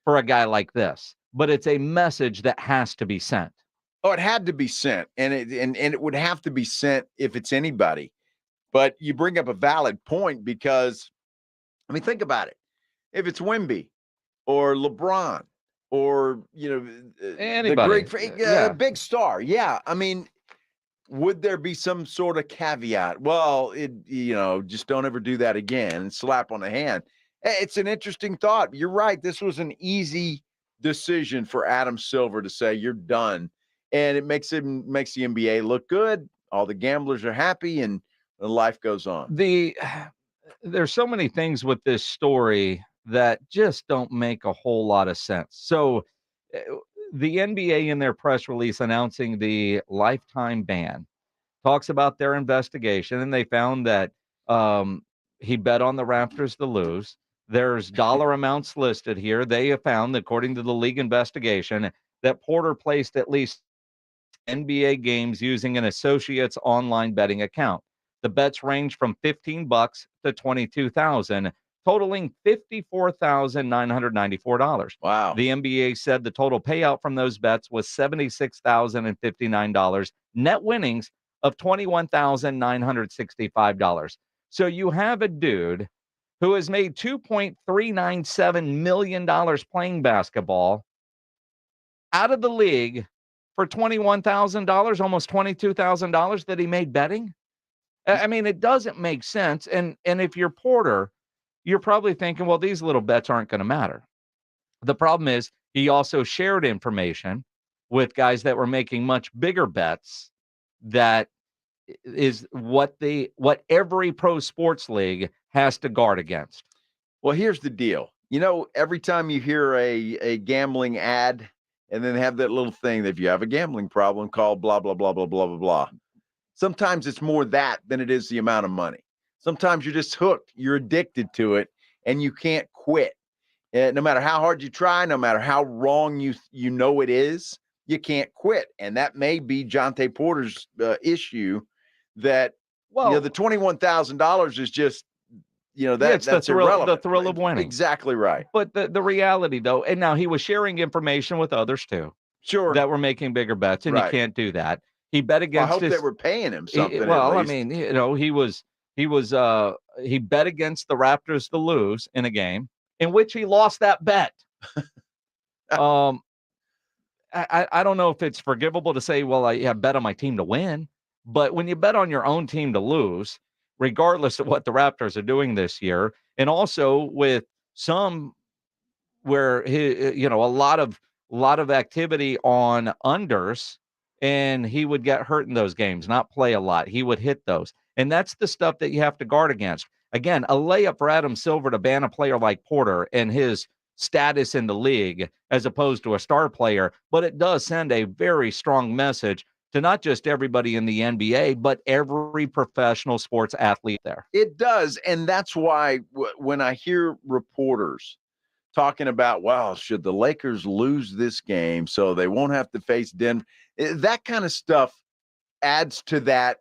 for a guy like this, but it's a message that has to be sent. Oh, it had to be sent, and it would have to be sent if it's anybody. But you bring up a valid point because, I mean, think about it. If it's Wemby or LeBron or, anybody, the big star, I mean, would there be some sort of caveat? Well, just don't ever do that again and slap on the hand. It's an interesting thought. You're right. This was an easy decision for Adam Silver to say, you're done. And it makes the NBA look good. All the gamblers are happy and life goes on. There's so many things with this story that just don't make a whole lot of sense. So the NBA in their press release announcing the lifetime ban talks about their investigation, and they found that he bet on the Raptors to lose. There's dollar amounts listed here. They have found, according to the league investigation, that Porter placed at least NBA games using an associate's online betting account. The bets range from $15 to $22,000, totaling $54,994. Wow. The NBA said the total payout from those bets was $76,059, net winnings of $21,965. So you have a dude who has made $2.397 million playing basketball out of the league for $21,000, almost $22,000 that he made betting. I mean, it doesn't make sense. And if you're Porter, you're probably thinking, well, these little bets aren't going to matter. The problem is he also shared information with guys that were making much bigger bets. That is what every pro sports league has to guard against. Well, here's the deal. Every time you hear a gambling ad, and then have that little thing that if you have a gambling problem, call blah, blah, blah, blah, blah, blah, blah. Sometimes it's more that than it is the amount of money. Sometimes you're just hooked. You're addicted to it, and you can't quit. And no matter how hard you try, no matter how wrong you it is, you can't quit. And that may be Jonte Porter's issue that, the $21,000 is just, that's irrelevant. The thrill of winning. Exactly right. But the reality, though, and now he was sharing information with others, too. Sure. That were making bigger bets, and you can't do that. He bet against I hope they were paying him something. I mean, he bet against the Raptors to lose in a game in which he lost that bet. I don't know if it's forgivable to say, well, I bet on my team to win, but when you bet on your own team to lose, regardless of what the Raptors are doing this year, and also with some where a lot of activity on unders, and he would get hurt in those games, not play a lot. He would hit those. And that's the stuff that you have to guard against. Again, a layup for Adam Silver to ban a player like Porter and his status in the league as opposed to a star player, but it does send a very strong message to not just everybody in the NBA, but every professional sports athlete there. It does, and that's why when I hear reporters talking about, well, should the Lakers lose this game so they won't have to face Denver, that kind of stuff adds to that,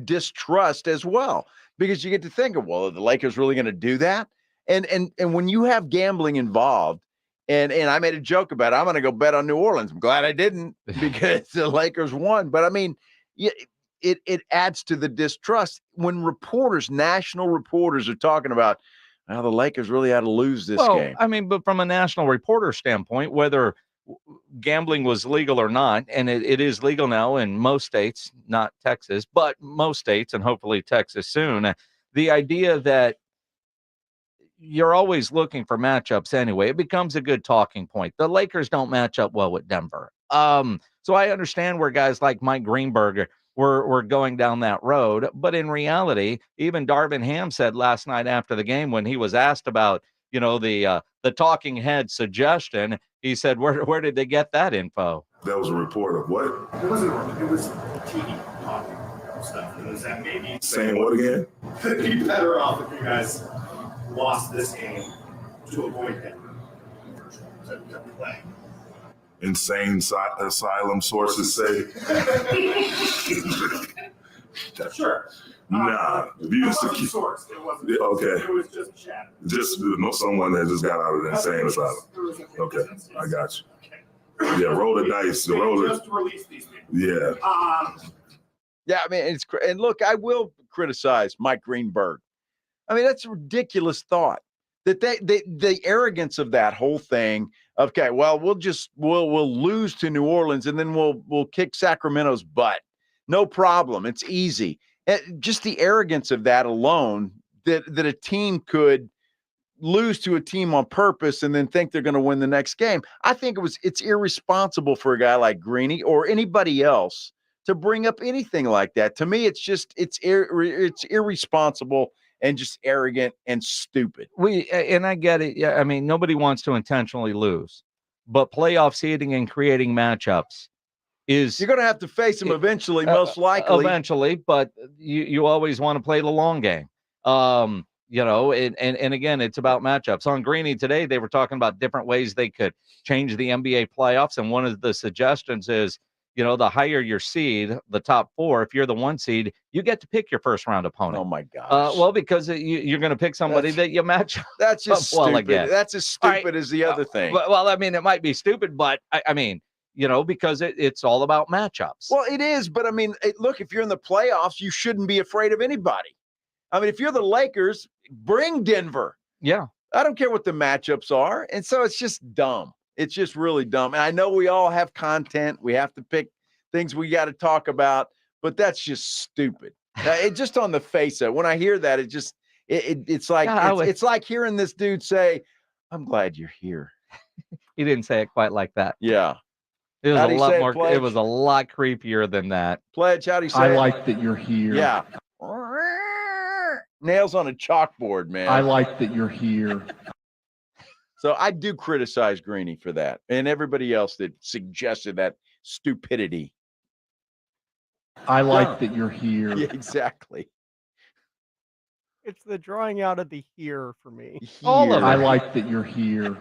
distrust as well, because you get to think of, well, are the Lakers really going to do that? And when you have gambling involved, and I made a joke about it, I'm going to go bet on New Orleans. I'm glad I didn't because the Lakers won. But I mean, it adds to the distrust when national reporters are talking about how the Lakers really had to lose this game. I mean, but from a national reporter standpoint, whether gambling was legal or not, and it is legal now in most states, not Texas, but most states, and hopefully Texas soon, the idea that you're always looking for matchups anyway, it becomes a good talking point. The Lakers don't match up well with Denver. So I understand where guys like Mike Greenberg were going down that road. But in reality, even Darvin Ham said last night after the game when he was asked about, the talking head suggestion. He said, where did they get that info? That was a report of what? It wasn't a report. It was TV talking stuff. It was that maybe Saying what again? It'd be better off if you guys lost this game to avoid that to play. Insane asylum sources say. Sure. Nah, It wasn't sourced. It wasn't. Okay. It was just chat. Just someone that just got out of the insane asylum. Okay, I got you. Yeah, roll the dice. They just released these people. Yeah. Yeah, I mean, and look, I will criticize Mike Greenberg. I mean, that's a ridiculous thought that the arrogance of that whole thing. Okay, well, we'll lose to New Orleans and then we'll kick Sacramento's butt. No problem. It's easy. Just the arrogance of that alone, that a team could lose to a team on purpose and then think they're going to win the next game. I think it's irresponsible for a guy like Greeny or anybody else to bring up anything like that. To me, it's irresponsible and just arrogant and stupid. And I get it. Yeah, I mean, nobody wants to intentionally lose, but playoff seeding and creating matchups you're going to have to face them eventually, most likely. Eventually, but you always want to play the long game. And again, it's about matchups. On Greeny today, they were talking about different ways they could change the NBA playoffs, and one of the suggestions is, the higher your seed, the top four, if you're the 1 seed, you get to pick your first round opponent. Oh my gosh. Well, because you're going to pick somebody that you match. That's just stupid. Again. That's as stupid as the other thing. Well, I mean, it might be stupid, but I mean, because it's all about matchups. Well, it is, but I mean, look, if you're in the playoffs, you shouldn't be afraid of anybody. I mean, if you're the Lakers, bring Denver. Yeah. I don't care what the matchups are. And so it's just dumb. It's just really dumb. And I know we all have content. We have to pick things we got to talk about, but that's just stupid. It just on the face of it. When I hear that, it's like, it's like hearing this dude say, I'm glad you're here. He didn't say it quite like that. Yeah. It was a lot more. Pledge? It was a lot creepier than that. Pledge, how do you say I it? like that you're here. Yeah. Nails on a chalkboard, man. I like that you're here. So I do criticize Greeny for that and everybody else that suggested that stupidity. I like that you're here. Yeah, exactly. It's the drawing out of the here for me. All of it. I like that you're here.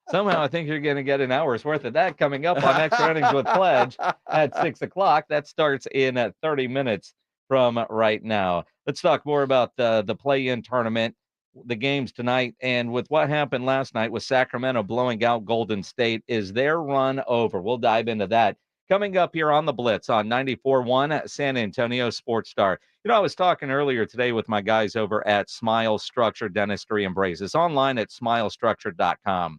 Somehow I think you're going to get an hour's worth of that coming up on Extra Innings with Pledge at 6 o'clock. That starts in 30 minutes from right now. Let's talk more about the play-in tournament, the games tonight, and with what happened last night with Sacramento blowing out Golden State. Is their run over? We'll dive into that coming up here on the Blitz on 94.1 San Antonio Sports Star. I was talking earlier today with my guys over at Smile Structure Dentistry and Braces, online at smilestructure.com.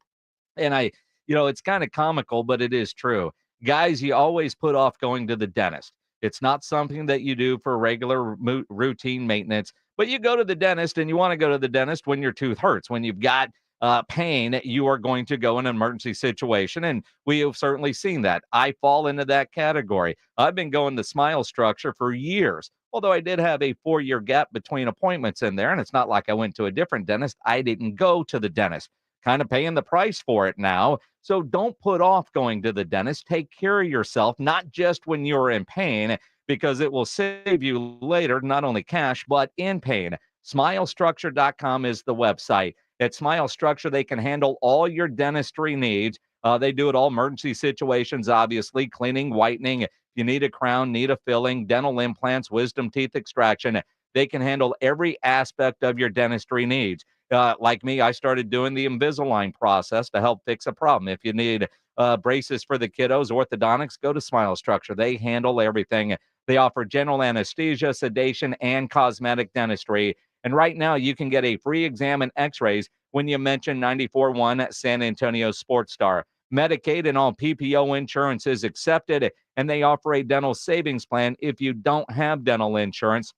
And it's kind of comical, but it is true. Guys, you always put off going to the dentist. It's not something that you do for regular routine maintenance, but you go to the dentist, and you want to go to the dentist when your tooth hurts. When you've got pain, you are going to go in an emergency situation, and we have certainly seen that. I fall into that category. I've been going to Smile Structure for years, although I did have a 4-year gap between appointments in there, and it's not like I went to a different dentist. I didn't go to the dentist. Kind of paying the price for it now. So don't put off going to the dentist. Take care of yourself, not just when you're in pain, because it will save you later, not only cash, but in pain. Smilestructure.com is the website. At Smile Structure, they can handle all your dentistry needs. They do it all emergency situations, obviously, cleaning, whitening. If you need a crown, need a filling, dental implants, wisdom teeth extraction, they can handle every aspect of your dentistry needs. Like me, I started doing the Invisalign process to help fix a problem. If you need braces for the kiddos, orthodontics, go to Smile Structure. They handle everything. They offer general anesthesia, sedation, and cosmetic dentistry. And right now, you can get a free exam and x-rays when you mention 94.1 San Antonio Sports Star. Medicaid and all PPO insurance is accepted, and they offer a dental savings plan if you don't have dental insurance.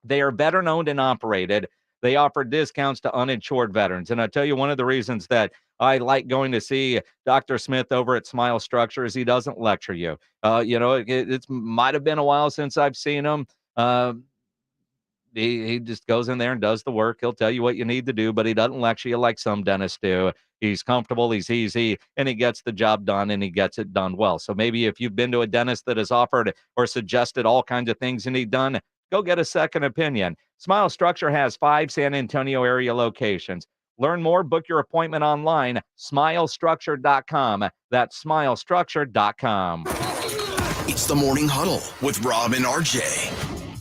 They are veteran-owned and operated. They offer discounts to uninsured veterans. And I tell you, one of the reasons that I like going to see Dr. Smith over at Smile Structure is he doesn't lecture you. It might have been a while since I've seen him. He just goes in there and does the work. He'll tell you what you need to do, but he doesn't lecture you like some dentists do. He's comfortable, he's easy, and he gets the job done, and he gets it done well. So maybe if you've been to a dentist that has offered or suggested all kinds of things you need done, go get a second opinion. Smile Structure has 5 San Antonio area locations. Learn more, book your appointment online, smilestructure.com. That's smilestructure.com. It's the Morning Huddle with Rob and RJ.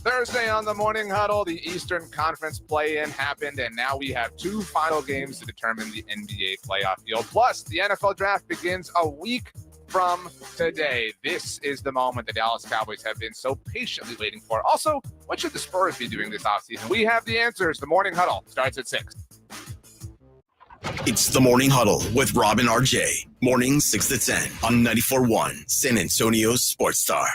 Thursday on the Morning Huddle, the Eastern Conference play-in happened, and now we have 2 final games to determine the NBA playoff field. Plus, the NFL draft begins a week from today. This is the moment the Dallas Cowboys have been so patiently waiting for. Also, what should the Spurs be doing this offseason? We have the answers. The Morning Huddle starts at 6. It's the Morning Huddle with Rob and RJ. Mornings 6 to 10 on 94.1 San Antonio's Sports Star.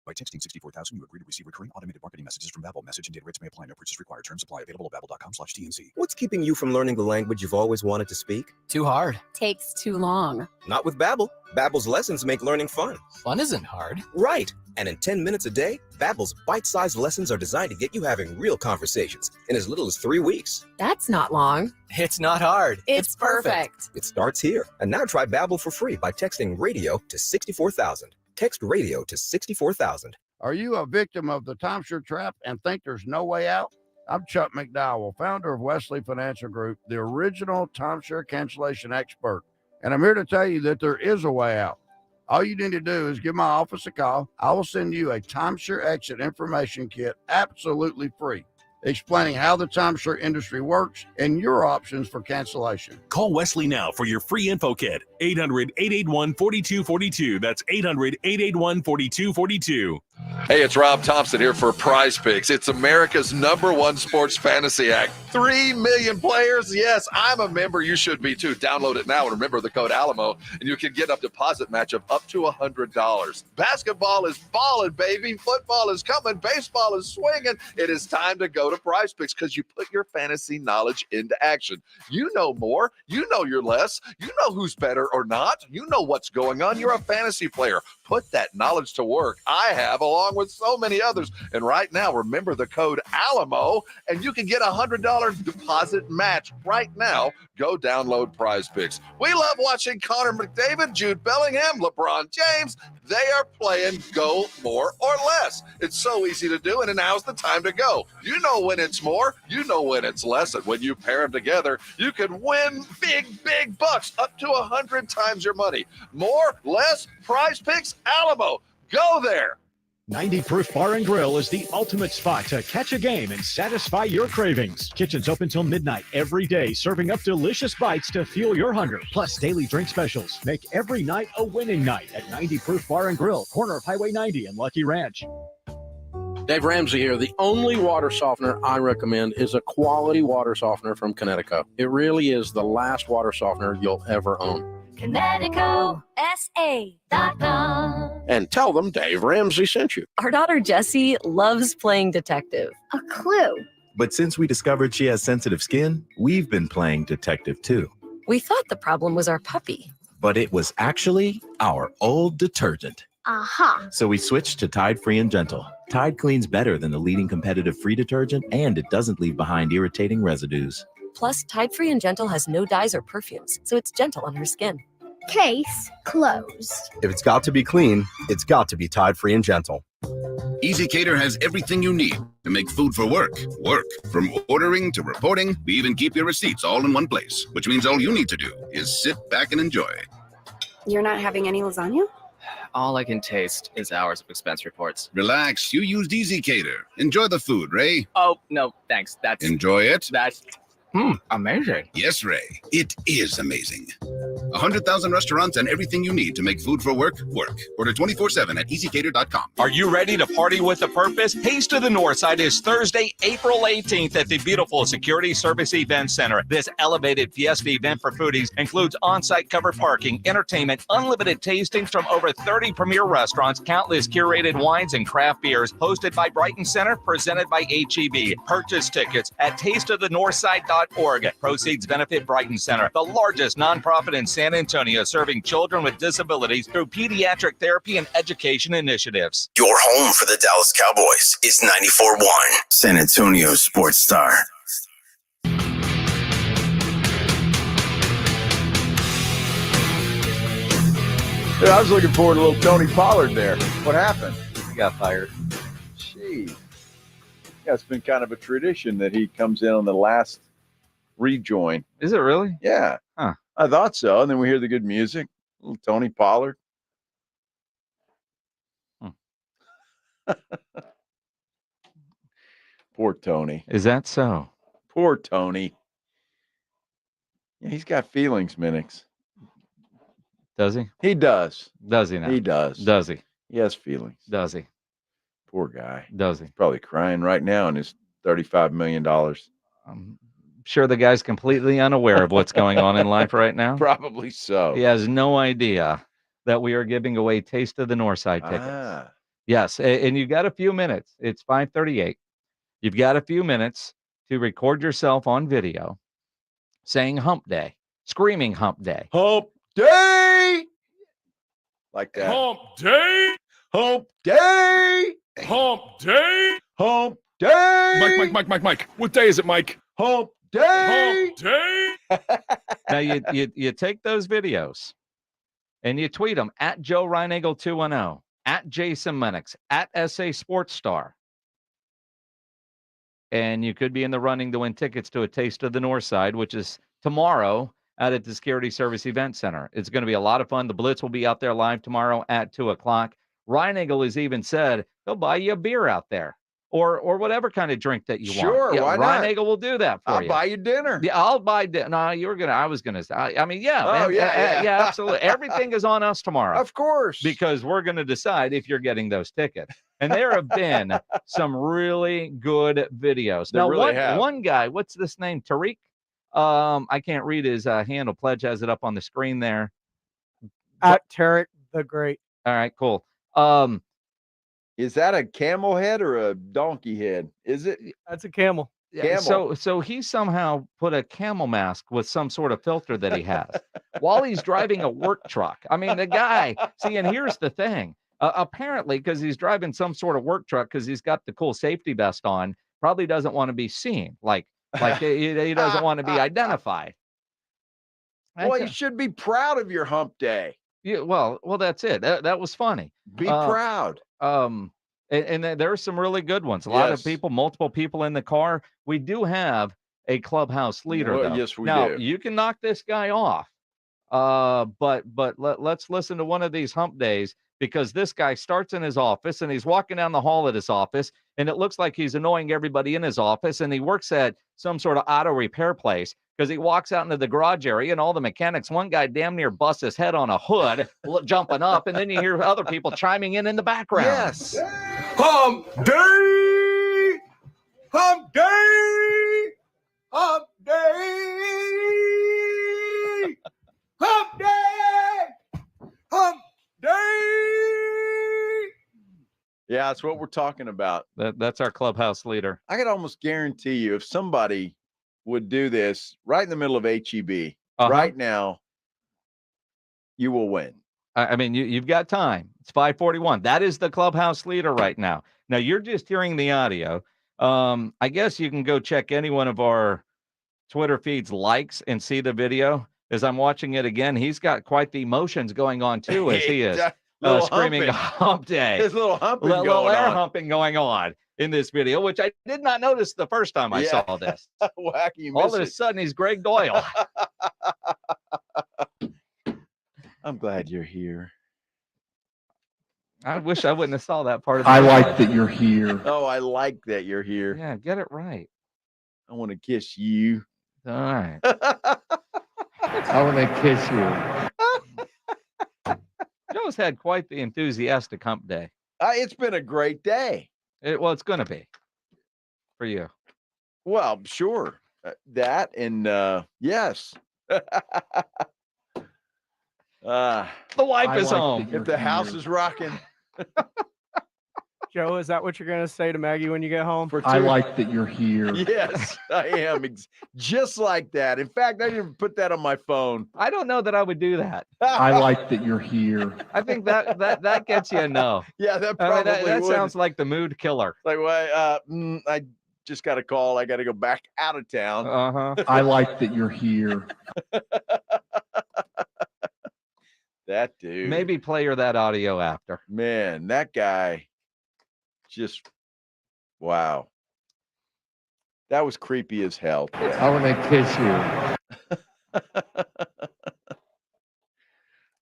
By texting 64,000, you agree to receive recurring automated marketing messages from Babbel. Message and data rates may apply. No purchase required. Terms apply. Available at babbel.com/TNC. What's keeping you from learning the language you've always wanted to speak? Too hard. Takes too long. Not with Babbel. Babbel's lessons make learning fun. Fun isn't hard. Right. And in 10 minutes a day, Babbel's bite-sized lessons are designed to get you having real conversations in as little as 3 weeks. That's not long. It's not hard. It's perfect. It starts here. And now try Babbel for free by texting radio to 64,000. Text radio to 64,000. Are you a victim of the timeshare trap and think there's no way out? I'm Chuck McDowell, founder of Wesley Financial Group, the original timeshare cancellation expert. And I'm here to tell you that there is a way out. All you need to do is give my office a call. I will send you a timeshare exit information kit absolutely free, explaining how the timeshare industry works and your options for cancellation. Call Wesley now for your free info kit. 800-881-4242. That's 800-881-4242. Hey, it's Rob Thompson here for Prize Picks. It's America's #1 sports fantasy act. 3 million players. Yes, I'm a member. You should be too. Download it now and remember the code Alamo, and you can get a deposit match of up to $100. Basketball is balling, baby. Football is coming. Baseball is swinging. It is time to go to Prize Picks because you put your fantasy knowledge into action. You know more. You know your less. You know who's better or not. You know what's going on. You're a fantasy player. Put that knowledge to work. I have, along with so many others. And right now, remember the code Alamo, and you can get a $100 deposit match right now. Go download Prize Picks. We love watching Connor McDavid, Jude Bellingham, LeBron James. They are playing go more or less. It's so easy to do, and now's the time to go. You know when it's more, you know when it's less, and when you pair them together, you can win big, big bucks, up to 100 times your money. More, less, Prize Picks, Alamo. Go there. 90 Proof Bar and Grill is the ultimate spot to catch a game and satisfy your cravings. Kitchen's open till midnight every day, serving up delicious bites to fuel your hunger. Plus daily drink specials. Make every night a winning night at 90 Proof Bar and Grill, corner of Highway 90 and Lucky Ranch. Dave Ramsey here. The only water softener I recommend is a quality water softener from Connecticut. It really is the last water softener you'll ever own. ConnecticutSA.com. And tell them Dave Ramsey sent you. Our daughter Jessie loves playing detective. A clue. But since we discovered she has sensitive skin, we've been playing detective too. We thought the problem was our puppy. But it was actually our old detergent. Aha. So we switched to Tide Free and Gentle. Tide cleans better than the leading competitive free detergent, and it doesn't leave behind irritating residues. Plus, Tide Free and Gentle has no dyes or perfumes, so it's gentle on her skin. Case closed. If it's got to be clean, it's got to be Tide Free and Gentle. EasyCater has everything you need to make food for work. Work. From ordering to reporting, we even keep your receipts all in one place, which means all you need to do is sit back and enjoy. You're not having any lasagna? All I can taste is hours of expense reports. Relax. You used EasyCater. Enjoy the food, Ray. Oh, no, thanks. Enjoy it. Amazing. Yes, Ray. It is amazing. 100,000 restaurants and everything you need to make food for work, work. Order 24/7 at EasyCater.com. Are you ready to party with a purpose? Taste of the Northside is Thursday, April 18th at the beautiful Security Service Event Center. This elevated fiesta event for foodies includes on-site covered parking, entertainment, unlimited tastings from over 30 premier restaurants, countless curated wines and craft beers, hosted by Brighton Center, presented by HEB. Purchase tickets at tasteofthenorthside.org. Proceeds benefit Brighton Center, the largest nonprofit in San San Antonio, serving children with disabilities through pediatric therapy and education initiatives. Your home for the Dallas Cowboys is 94.1 San Antonio Sports Star. I was looking forward to little Tony Pollard there. What happened? He got fired. Jeez. Yeah, it's been kind of a tradition that he comes in on the last rejoin. Is it really? Yeah. Huh. I thought so. And then we hear the good music. Little Tony Pollard. Poor Tony. Is that so? Poor Tony. Yeah, he's got feelings, Minix. Does he? He does. Does he now? He does. Does he? He has feelings. Does he? Poor guy. Does he? He's probably crying right now in his $35 million. I'm sure the guy's completely unaware of what's going on in life right now. Probably so. He has no idea that we are giving away Taste of the Northside tickets. Yes, and you've got a few minutes. It's 5:38. You've got a few minutes to record yourself on video saying hump day, screaming hump day. Hump day! Like that. Hump day! Hump day! Hump day! Hump day! Mike. What day is it, Mike? Hump day! Hump day! Now, you take those videos and you tweet them at Joe Reinagle 210, at Jason Minix, at SA Sports Star. And you could be in the running to win tickets to a Taste of the Northside, which is tomorrow out at the Security Service Event Center. It's going to be a lot of fun. The Blitz will be out there live tomorrow at 2 o'clock. Reinagle has even said he'll buy you a beer out there or whatever kind of drink that you want. Sure, Yeah, why not? Reinagle will do that for I'll you. buy you dinner. Yeah, I'll buy dinner. No, I was going to say, I mean, yeah. Oh, man, yeah. absolutely. Everything is on us tomorrow. Of course. Because we're going to decide if you're getting those tickets. And there have been some really good videos. There Now, really have. one guy, what's this name? Tariq? I can't read his handle. Pledge has it up on the screen there. At Tarek the Great. All right, cool. Is that a camel head or a donkey head? Is it? That's a camel. Yeah, so he somehow put a camel mask with some sort of filter that he has while he's driving a work truck. I mean, the guy, see, and here's the thing. Apparently, because he's driving some sort of work truck, because he's got the cool safety vest on, probably doesn't want to be seen. Like he doesn't want to be identified. Well, you should be proud of your hump day. Yeah, well, that's it. That was funny. Be proud. And there are some really good ones. A lot of people, multiple people in the car. We do have a clubhouse leader, though. Yes, we now, do. you can knock this guy off. But let's listen to one of these hump days, because this guy starts in his office and he's walking down the hall at his office, and it looks like he's annoying everybody in his office, and he works at some sort of auto repair place, because he walks out into the garage area and all the mechanics, one guy damn near busts his head on a hood jumping up, and then you hear other people chiming in the background. Yes. Hump day! Hump day! Hump day! Hump day! Hump day! Yeah, that's what we're talking about. That's our clubhouse leader. I could almost guarantee you, if somebody would do this right in the middle of HEB right now, you will win. I mean, you've got time. It's 5:41. That is the clubhouse leader right now. Now, you're just hearing the audio. I guess you can go check any one of our Twitter feeds likes and see the video. As I'm watching it again, he's got quite the emotions going on, too, as he is screaming hump day. His little humping little going air on. humping going on in this video, which I did not notice the first time I saw this. Wacky, you All miss of a it. sudden, he's Greg Doyle. I'm glad you're here. I wish I wouldn't have saw that part of I the like video. that you're here. Oh, I like that you're here. Yeah, get it right. I want to kiss you. All right. I want to kiss you. Joe's had quite the enthusiastic hump day. It's been a great day. Well, it's going to be for you. Well, sure. That and yes. The wife is home. If the house is rocking. Joe, is that what you're going to say to Maggie when you get home? I like that you're here. Yes, I am. Just like that. In fact, I didn't even put that on my phone. I don't know that I would do that. I like that you're here. I think that gets you a no. Yeah, that I mean, probably that would. sounds like the mood killer. Like, well, I just got a call. I got to go back out of town. I like that you're here. That dude. Maybe play her that audio after. Man, that guy just, wow. That was creepy as hell. I want to kiss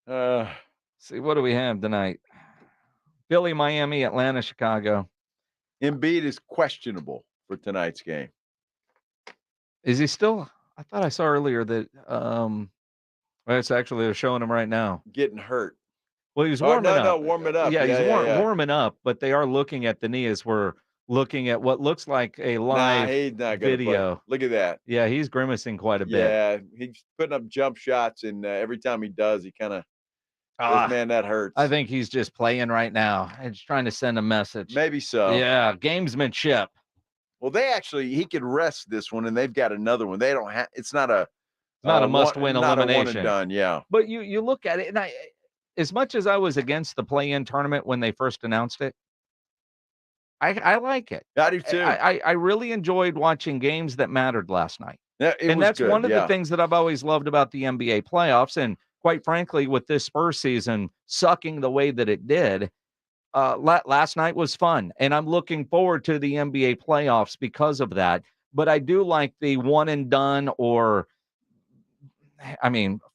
you. See, what do we have tonight? Philly, Miami, Atlanta, Chicago. Embiid is questionable for tonight's game. Is he still? I thought I saw earlier that well, it's actually they're showing him right now. Getting hurt. Well, he was warming up. No, warming up. Yeah, he's warming up, but they are looking at the knee as we're looking at what looks like a live he's not gonna video. Play. Look at that. Yeah, he's grimacing quite a bit. Yeah, he's putting up jump shots, and every time he does, he kind of, man, that hurts. I think he's just playing right now and just trying to send a message. Maybe so. Yeah, gamesmanship. Well, he could rest this one, and they've got another one. They don't have. It's not a must-win elimination. Not a one and done. Yeah. But you look at it, and as much as I was against the play-in tournament when they first announced it, I like it. I do too. I really enjoyed watching games that mattered last night. Yeah, and that's good. One of the things that I've always loved about the NBA playoffs. And quite frankly, with this Spurs season sucking the way that it did, last night was fun. And I'm looking forward to the NBA playoffs because of that. But I do like the one and done or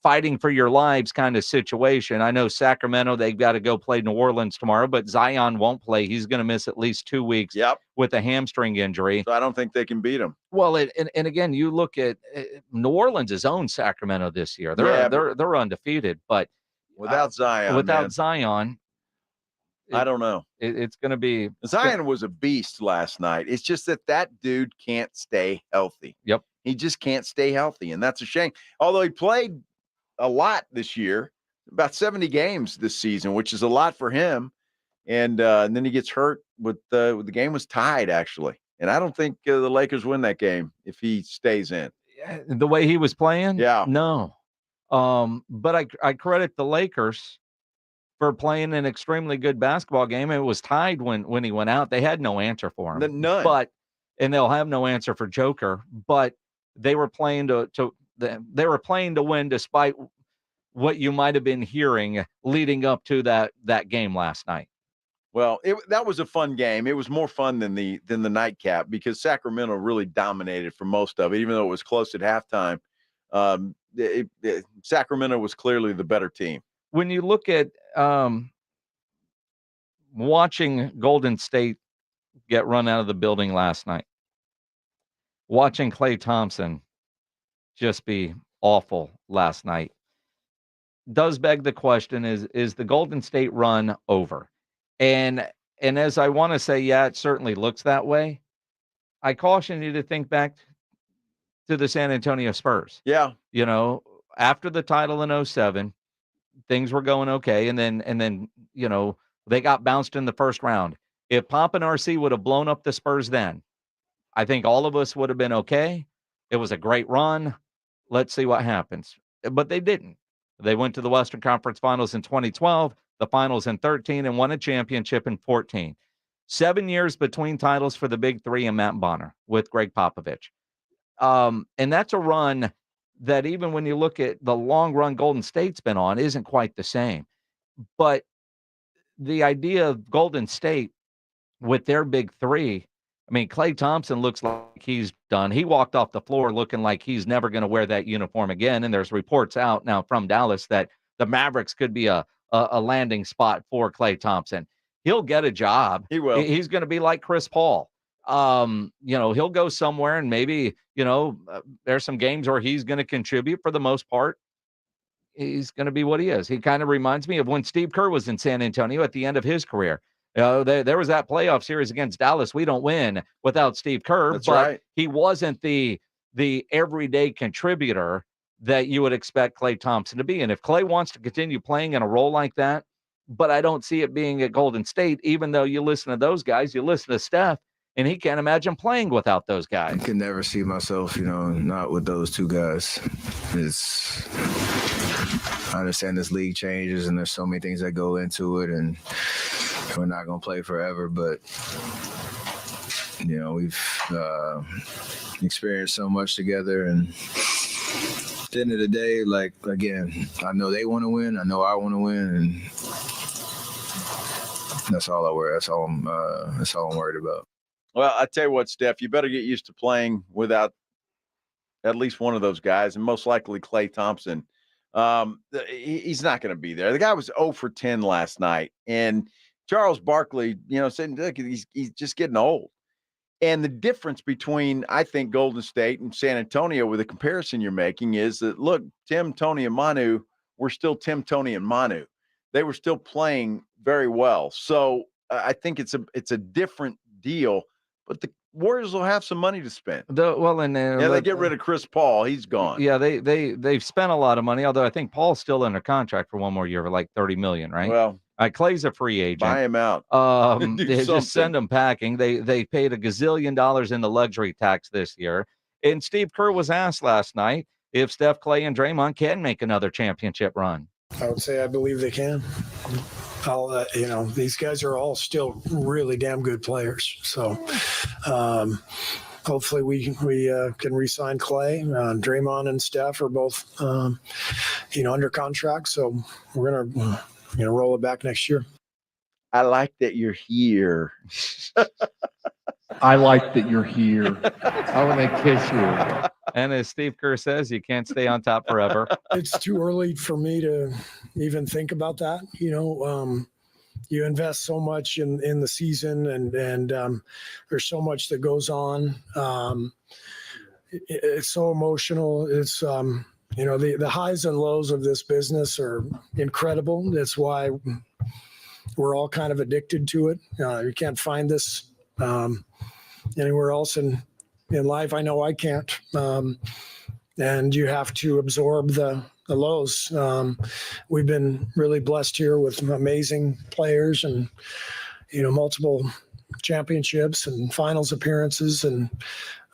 fighting for your lives kind of situation. I know Sacramento, they've got to go play New Orleans tomorrow, but Zion won't play. He's going to miss at least 2 weeks with a hamstring injury. So I don't think they can beat him. Well, and again, you look at New Orleans has owned Sacramento this year. They're undefeated, but without Zion, I don't know. It's going to be Zion was a beast last night. It's just that dude can't stay healthy. Yep. He just can't stay healthy, and that's a shame. Although he played a lot this year, about 70 games this season, which is a lot for him. And then he gets hurt with the game was tied, actually. And I don't think the Lakers win that game if he stays in. The way he was playing? Yeah. No. But I credit the Lakers for playing an extremely good basketball game. It was tied when he went out. They had no answer for him. None. And they'll have no answer for Joker. But they were playing to win despite what you might have been hearing leading up to that game last night. Well, that was a fun game. It was more fun than the nightcap because Sacramento really dominated for most of it, even though it was close at halftime. Sacramento was clearly the better team. When you look at watching Golden State get run out of the building last night, watching Klay Thompson just be awful last night does beg the question, is the Golden State run over? And as I want to say, yeah, it certainly looks that way. I caution you to think back to the San Antonio Spurs. Yeah. After the title in 2007, things were going okay. And then, they got bounced in the first round. If Pop and RC would have blown up the Spurs then, I think all of us would have been okay. It was a great run. Let's see what happens. But they didn't. They went to the Western Conference Finals in 2012, the Finals in 13, and won a championship in 14. 7 years between titles for the Big Three and Matt Bonner with Greg Popovich. And that's a run that even when you look at the long run Golden State's been on, isn't quite the same. But the idea of Golden State with their Big Three, Klay Thompson looks like he's done. He walked off the floor looking like he's never going to wear that uniform again. And there's reports out now from Dallas that the Mavericks could be a landing spot for Klay Thompson. He'll get a job. He will. He's going to be like Chris Paul. He'll go somewhere and maybe, there's some games where he's going to contribute. For the most part, he's going to be what he is. He kind of reminds me of when Steve Kerr was in San Antonio at the end of his career. There was that playoff series against Dallas. We don't win without Steve Kerr. That's but right. He wasn't the everyday contributor that you would expect Klay Thompson to be. And if Klay wants to continue playing in a role like that, but I don't see it being at Golden State, even though you listen to those guys, you listen to Steph, and he can't imagine playing without those guys. I can never see myself, not with those two guys. I understand this league changes and there's so many things that go into it, and we're not going to play forever, but we've experienced so much together, and at the end of the day, again, I know they want to win, I know I want to win, and that's all I worry. That's all I'm worried about. Well, I tell you what, Steph, you better get used to playing without at least one of those guys, and most likely Klay Thompson. He's not going to be there. The guy was 0 for 10 last night, and Charles Barkley, said, look, he's just getting old. And the difference between, I think, Golden State and San Antonio with the comparison you're making is that, look, Tim, Tony, and Manu were still Tim, Tony, and Manu. They were still playing very well. So I think it's a different deal, but the Warriors will have some money to spend. They get rid of Chris Paul. He's gone. Yeah, they've spent a lot of money, although I think Paul's still under contract for one more year for like $30 million, right? Well, Clay's a free agent. Buy him out. Just send him packing. They paid $1 gazillion in the luxury tax this year. And Steve Kerr was asked last night if Steph, Klay, and Draymond can make another championship run. I would say I believe they can. These guys are all still really damn good players. So hopefully we can re-sign Klay. Draymond and Steph are both, under contract. So we're going to roll it back next year. I like that you're here. I like that you're here. I want to kiss you. And as Steve Kerr says, you can't stay on top forever. It's too early for me to even think about that. You invest so much in the season, and there's so much that goes on. It's so emotional. It's the highs and lows of this business are incredible. That's why we're all kind of addicted to it. You can't find this anywhere else in life. I know I can't. And you have to absorb the lows. We've been really blessed here with amazing players and, multiple championships and finals appearances and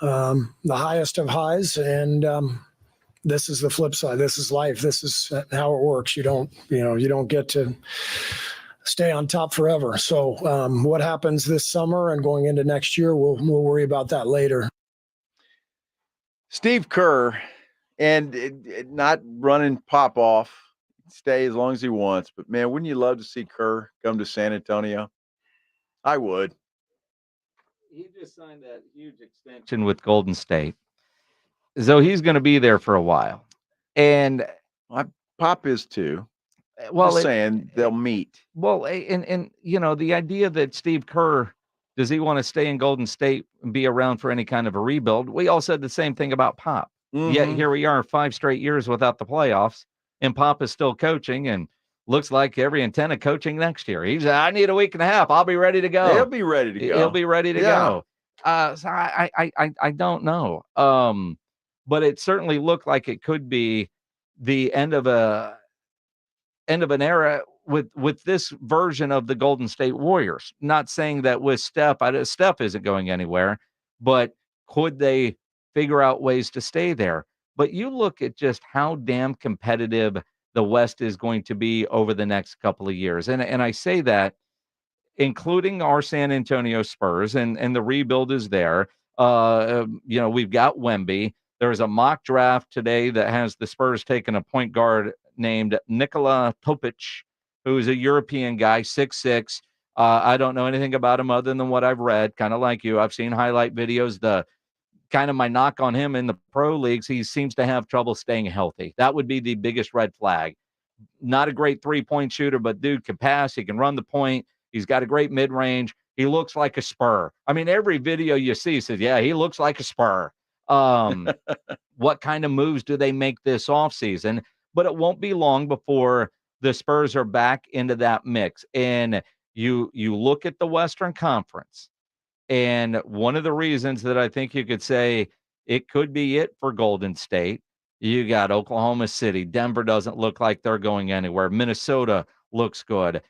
the highest of highs. And this is the flip side. This is life. This is how it works. You don't get to stay on top forever. So what happens this summer and going into next year, we'll worry about that later. Steve Kerr, and not running pop off, stay as long as he wants. But, man, wouldn't you love to see Kerr come to San Antonio? I would. He just signed that huge extension with Golden State. So he's going to be there for a while. And Pop is too. Well, just saying they'll meet. Well, and the idea that Steve Kerr, does he want to stay in Golden State and be around for any kind of a rebuild? We all said the same thing about Pop. Mm-hmm. Yet here we are 5 straight years without the playoffs, and Pop is still coaching and looks like every intent of coaching next year. I need a week and a half. I'll be ready to go. He'll be ready to go. He'll be ready to go. So I don't know. But it certainly looked like it could be the end of an era with this version of the Golden State Warriors. Not saying that with Steph isn't going anywhere, but could they figure out ways to stay there? But you look at just how damn competitive the West is going to be over the next couple of years. And I say that including our San Antonio Spurs, and the rebuild is there. We've got Wemby. There's a mock draft today that has the Spurs taking a point guard named Nikola Topic, who is a European guy, 6'6". I don't know anything about him other than what I've read, kind of like you. I've seen highlight videos. The kind of my knock on him in the pro leagues, he seems to have trouble staying healthy. That would be the biggest red flag. Not a great three-point shooter, but dude can pass. He can run the point. He's got a great mid-range. He looks like a Spur. I mean, every video you see says, yeah, he looks like a Spur. What kind of moves do they make this offseason? But it won't be long before the Spurs are back into that mix. And you look at the Western Conference, and one of the reasons that I think you could say it could be it for Golden State, you got Oklahoma City. Denver doesn't look like they're going anywhere. Minnesota looks good.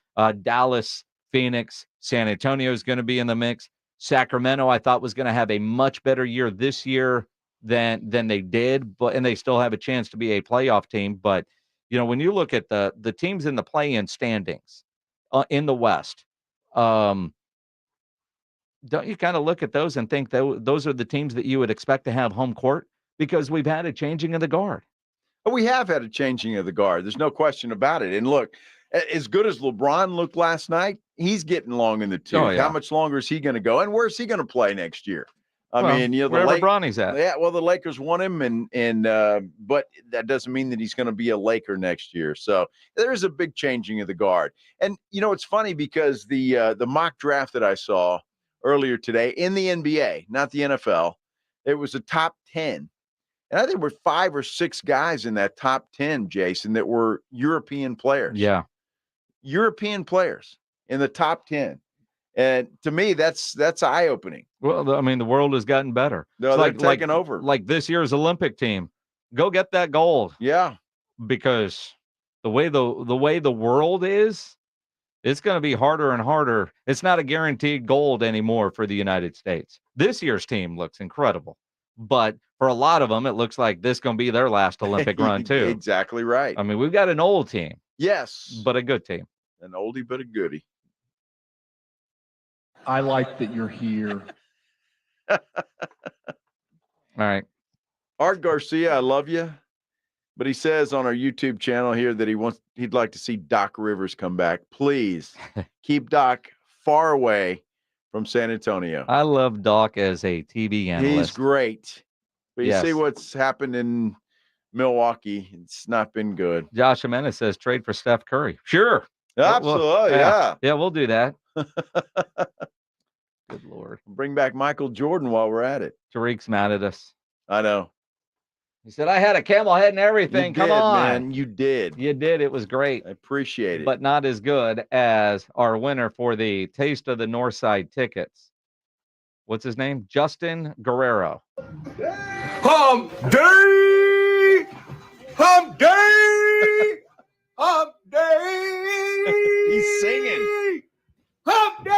Dallas, Phoenix, San Antonio is going to be in the mix. Sacramento, I thought, was going to have a much better year this year than they did, and they still have a chance to be a playoff team. But, when you look at the teams in the play-in standings in the West, don't you kind of look at those and think that those are the teams that you would expect to have home court? Because we've had a changing of the guard. We have had a changing of the guard. There's no question about it. And look, as good as LeBron looked last night, he's getting long in the tooth. Oh, yeah. How much longer is he going to go? And where's he going to play next year? I mean, wherever Bronny's at. Yeah, well, the Lakers want him, but that doesn't mean that he's going to be a Laker next year. So there is a big changing of the guard. And it's funny because the mock draft that I saw earlier today in the NBA, not the NFL, it was a top 10. And I think there were 5 or 6 guys in that top 10, Jason, that were European players. Yeah. European players in the top 10. And to me, that's eye-opening. Well, I mean, the world has gotten better. No, they're taking over. Like this year's Olympic team. Go get that gold. Yeah. Because the way the world is, it's going to be harder and harder. It's not a guaranteed gold anymore for the United States. This year's team looks incredible. But for a lot of them, it looks like this is going to be their last Olympic run, too. Exactly right. I mean, we've got an old team. Yes. But a good team. An oldie but a goodie. I like that you're here. All right. Art Garcia, I love you. But he says on our YouTube channel here that he'd like to see Doc Rivers come back. Please keep Doc far away from San Antonio. I love Doc as a TV analyst. He's great. But you see what's happened in Milwaukee. It's not been good. Josh Jimenez says trade for Steph Curry. Sure. Absolutely, yeah. Yeah, we'll do that. Good Lord. Bring back Michael Jordan while we're at it. Tariq's mad at us. I know. He said, I had a camel head and everything. Come on. Man. You did. You did. It was great. I appreciate it. But not as good as our winner for the Taste of the Northside tickets. What's his name? Justin Guerrero. Hump day! Hump day! Hump day! He's singing. Hump day!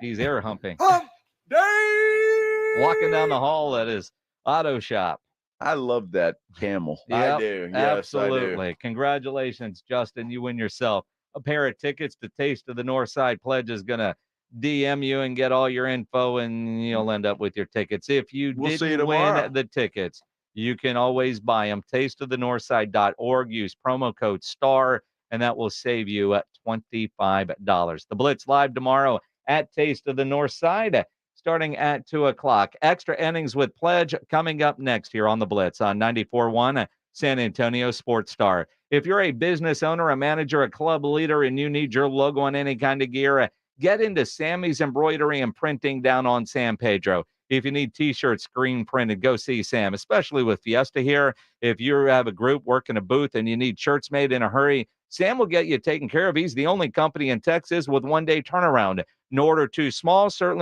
He's air humping. Hump day! Walking down the hall at his auto shop. I love that camel. Yep, I do. Yes, absolutely. I do. Congratulations, Justin. You win yourself a pair of tickets to Taste of the Northside. Pledge is going to DM you and get all your info, and you'll end up with your tickets. If you didn't win the tickets, you can always buy them. tasteofthenorthside.org. Use promo code STAR, and that will save you $25. The Blitz live tomorrow at Taste of the Northside, starting at 2 o'clock. Extra innings with Pledge coming up next here on the Blitz on 94.1 San Antonio Sports Star. If you're a business owner, a manager, a club leader, and you need your logo on any kind of gear, get into Sammy's Embroidery and Printing down on San Pedro. If you need T-shirts screen printed, go see Sam, especially with Fiesta here. If you have a group working a booth and you need shirts made in a hurry, Sam will get you taken care of. He's the only company in Texas with one-day turnaround. No order too small, certainly